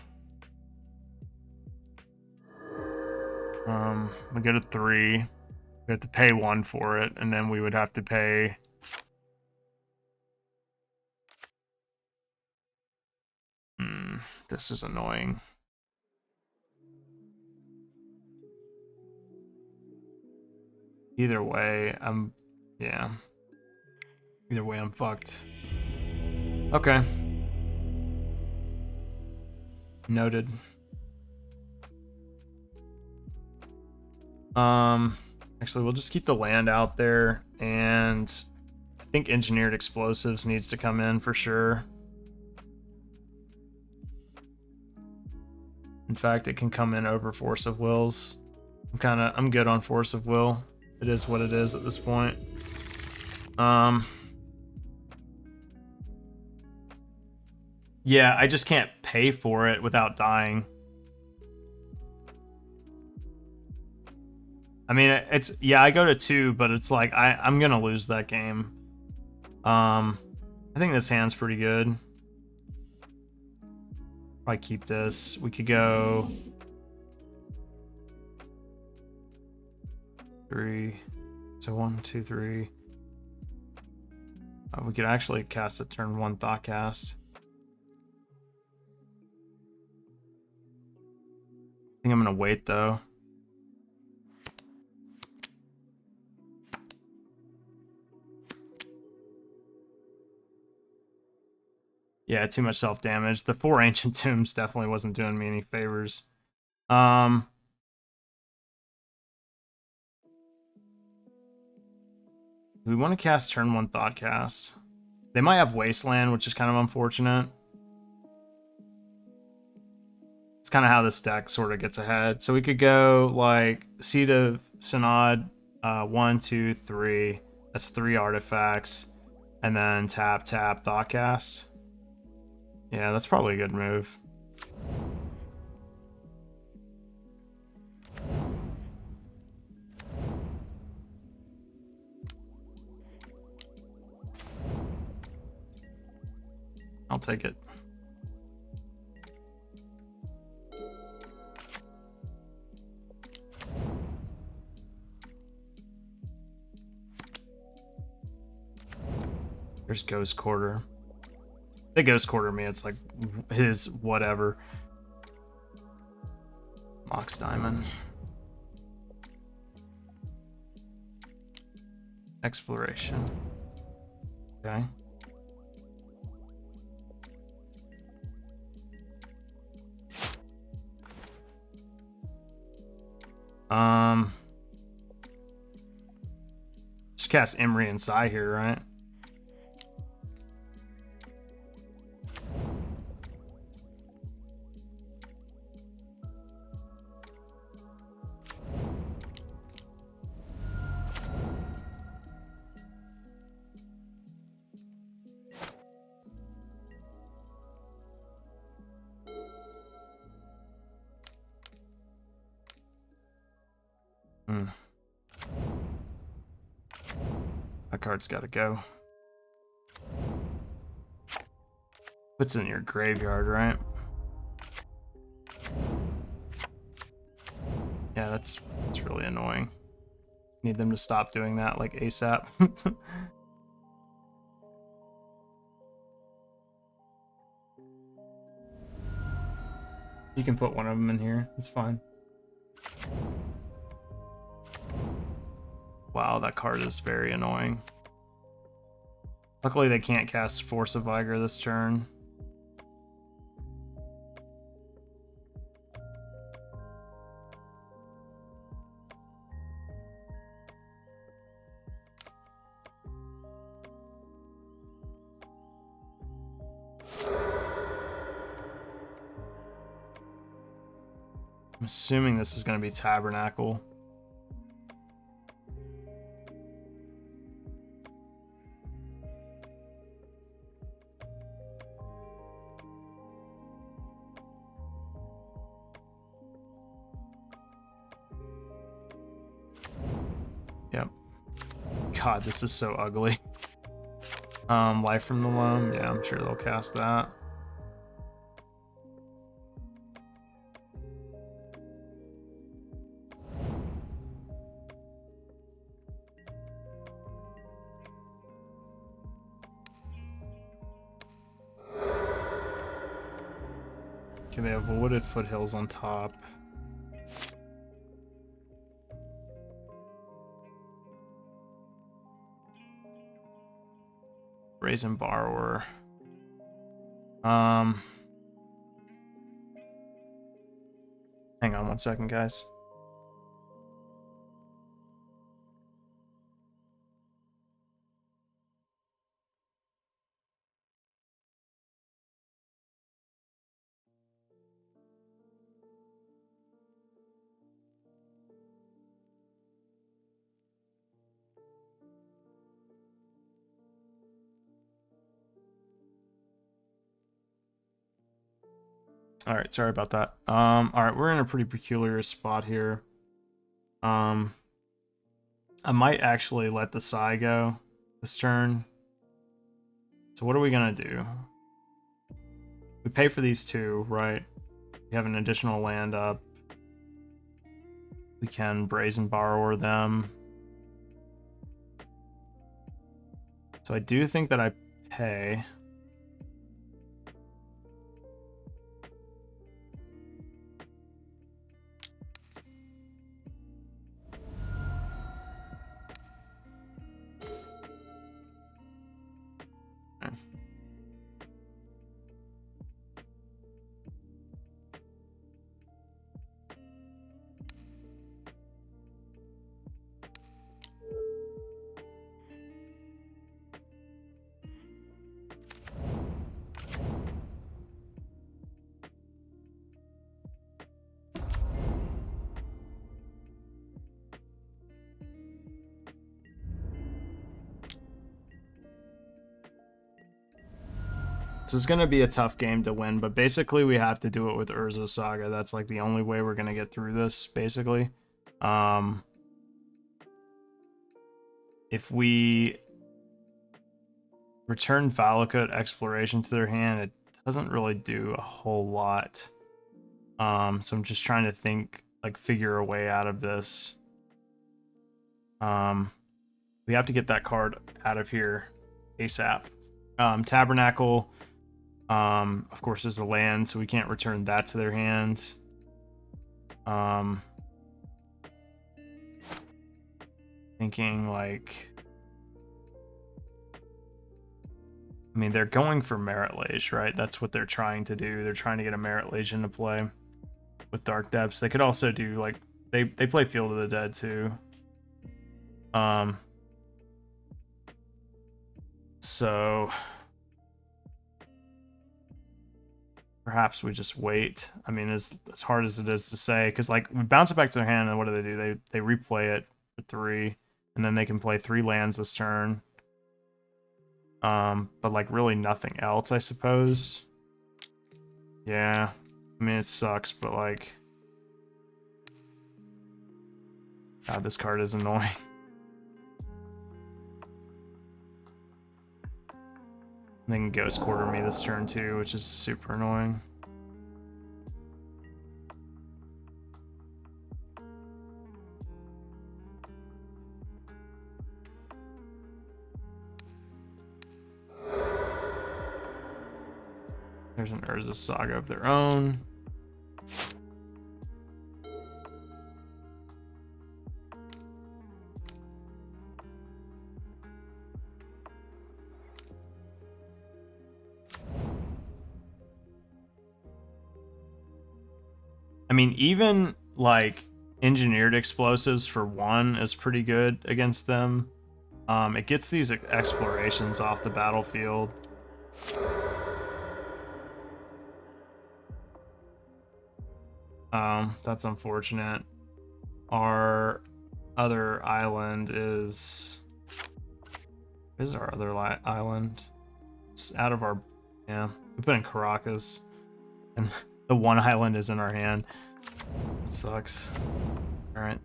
we go to 3. We have to pay 1 for it, and then we would have to pay. This is annoying. Either way, yeah. Either way, I'm fucked. Okay. Noted. Actually, we'll just keep the land out there, and I think engineered explosives needs to come in for sure. In fact, it can come in over force of wills. I'm good on force of will. It is what it is at this point. Yeah, I just can't pay for it without dying. I mean, yeah, I go to 2, but it's like I'm gonna lose that game. I think this hand's pretty good. Probably keep this. We could go 3. So 1, 2, 3. We could actually cast a turn 1 thought cast. I think I'm gonna wait though. Yeah, too much self-damage. The 4 Ancient Tombs definitely wasn't doing me any favors. We want to cast turn 1 Thoughtcast. They might have Wasteland, which is kind of unfortunate. It's kind of how this deck sort of gets ahead. So we could go like Seed of Synod, 1, 2, 3. That's 3 artifacts. And then tap, Thoughtcast. Yeah, that's probably a good move. I'll take it. There's Ghost Quarter. They Ghost Quarter me, it's like his whatever. Mox Diamond. Exploration. Okay. Just cast Emery and Psy here, right? That card's got to go. Puts it in your graveyard, right? Yeah, that's really annoying. Need them to stop doing that like ASAP. You can put one of them in here. It's fine. Wow, that card is very annoying. Luckily, they can't cast Force of Vigor this turn. I'm assuming this is going to be Tabernacle. Yep. God, this is so ugly. Life from the Loam. Yeah, I'm sure they'll cast that. Okay, they have Wooded Foothills on top. Brazen Borrower. Hang on one second, guys. All right, sorry about that. All right, we're in a pretty peculiar spot here. I might actually let the Psy go this turn. So what are we gonna do? We pay for these two, right? We have an additional land up. We can Brazen Borrower them. So I do think that I pay. This is going to be a tough game to win, but basically we have to do it with Urza Saga. That's like the only way we're going to get through this, basically. If we return Valakut Exploration to their hand, it doesn't really do a whole lot. So I'm just trying to think, like, figure a way out of this. We have to get that card out of here ASAP. Tabernacle, of course, is a land, so we can't return that to their hand. Thinking, like, I mean, they're going for Merit Lage, right? That's what they're trying to do. They're trying to get a Merit Lage into play with Dark Depths. They could also do, like, they play Field of the Dead too. So perhaps we just wait. I mean, as hard as it is to say, because, like, we bounce it back to their hand, and what do? They replay it for 3, and then they can play 3 lands this turn. But, like, really nothing else, I suppose. Yeah, I mean, it sucks, but, like, God, this card is annoying. They can Ghost Quarter me this turn too, which is super annoying. There's an Urza Saga of their own. I mean, even, like, engineered explosives for 1 is pretty good against them. It gets these explorations off the battlefield. That's unfortunate. Our other island is... Where's our other island? It's out of our... Yeah, we put in Caracas. And the one island is in our hand. It sucks. Alright.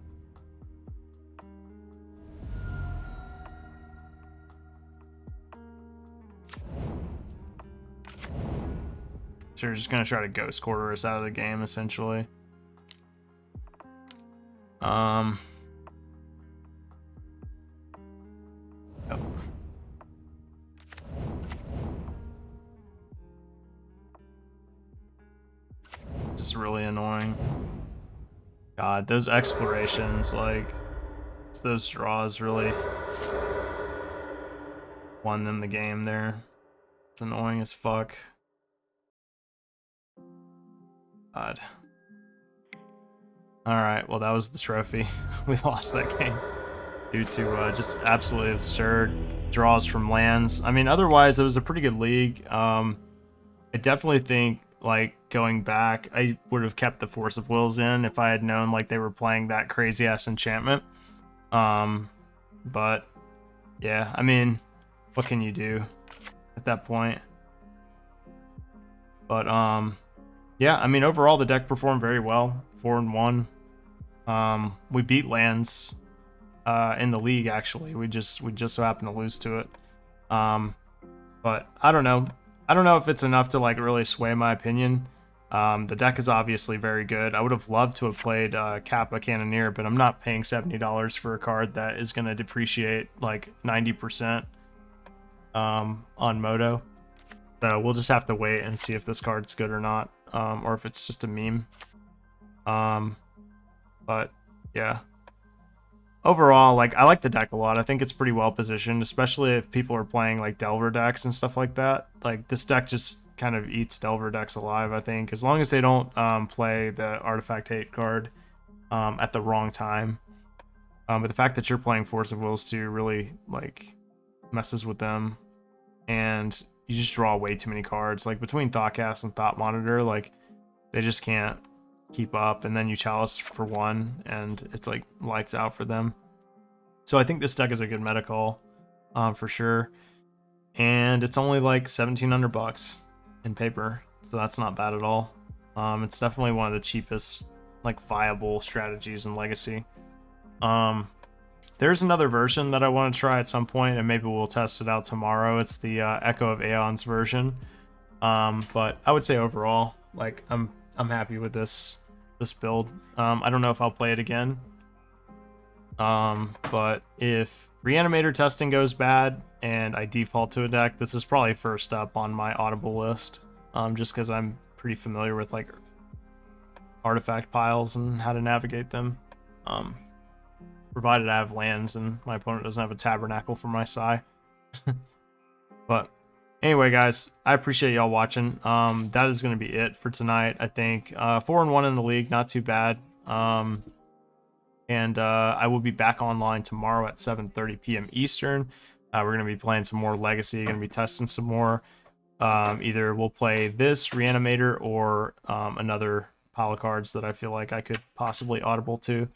So you're just gonna try to ghost quarter us out of the game, essentially. Yep. Just really annoying. God, those explorations, like, those draws really won them the game there. It's annoying as fuck. God. Alright, well that was the trophy. We lost that game due to just absolutely absurd draws from lands. I mean, otherwise it was a pretty good league. I definitely think, like, going back, I would have kept the Force of Wills in if I had known, like, they were playing that crazy ass enchantment. But yeah, I mean, what can you do at that point? But yeah, I mean, overall the deck performed very well. 4-1. We beat lands in the league, actually. We just so happened to lose to it. But I don't know. I don't know if it's enough to, like, really sway my opinion. The deck is obviously very good. I would have loved to have played Kappa Cannoneer, but I'm not paying $70 for a card that is going to depreciate like 90% on Moto. So we'll just have to wait and see if this card's good or not, or if it's just a meme. But yeah. Overall, like, I like the deck a lot. I think it's pretty well positioned, especially if people are playing like Delver decks and stuff like that. Like, this deck just kind of eats Delver decks alive, I think, as long as they don't play the Artifact Hate card at the wrong time. But the fact that you're playing Force of Wills too really, like, messes with them, and you just draw way too many cards. Like, between Thoughtcast and Thought Monitor, like, they just can't keep up, and then you Chalice for one and it's like lights out for them. So I think this deck is a good meta call for sure, and it's only like $1,700 in paper, so that's not bad at all. It's definitely one of the cheapest, like, viable strategies in Legacy. There's another version that I want to try at some point, and maybe we'll test it out tomorrow. It's the Echo of Aeons version. But I would say overall, like, I'm happy with this build. I don't know if I'll play it again. But if Reanimator testing goes bad and I default to a deck, this is probably first up on my Audible list. Just because I'm pretty familiar with, like, artifact piles and how to navigate them. Provided I have lands and my opponent doesn't have a Tabernacle for my Sai. But anyway, guys, I appreciate y'all watching. That is going to be it for tonight, I think. 4-1 in the league, not too bad. And I will be back online tomorrow at 7:30 p.m. Eastern. We're going to be playing some more Legacy, going to be testing some more. Either we'll play this Reanimator or another pile of cards that I feel like I could possibly audible to,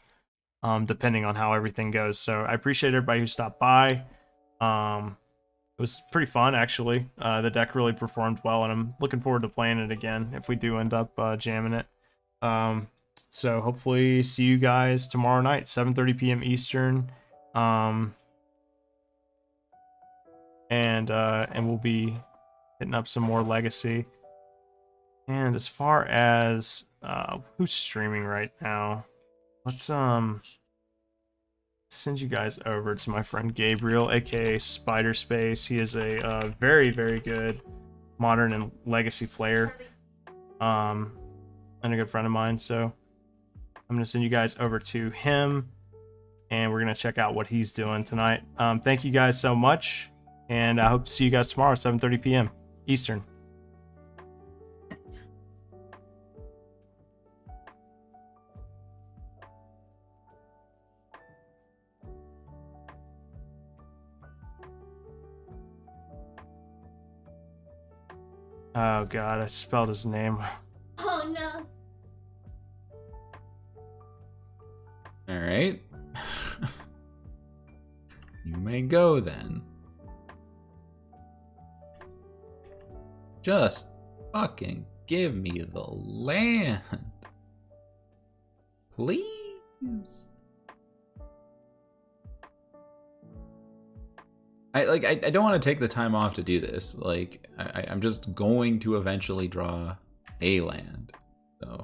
depending on how everything goes. So I appreciate everybody who stopped by. It was pretty fun, actually. The deck really performed well, and I'm looking forward to playing it again if we do end up jamming it. So hopefully see you guys tomorrow night, 7:30 p.m. Eastern. And we'll be hitting up some more Legacy. And as far as who's streaming right now, let's send you guys over to my friend Gabriel, aka Spider Space. He is a very, very good Modern and Legacy player, and a good friend of mine. So I'm gonna send you guys over to him, and we're gonna check out what he's doing tonight. Thank you guys so much, and I hope to see you guys tomorrow, 7:30 p.m. Eastern. Oh god, I spelled his name. Oh no. Alright. You may go then. Just fucking give me the land. Please. I don't want to take the time off to do this. Like, I'm just going to eventually draw pay land.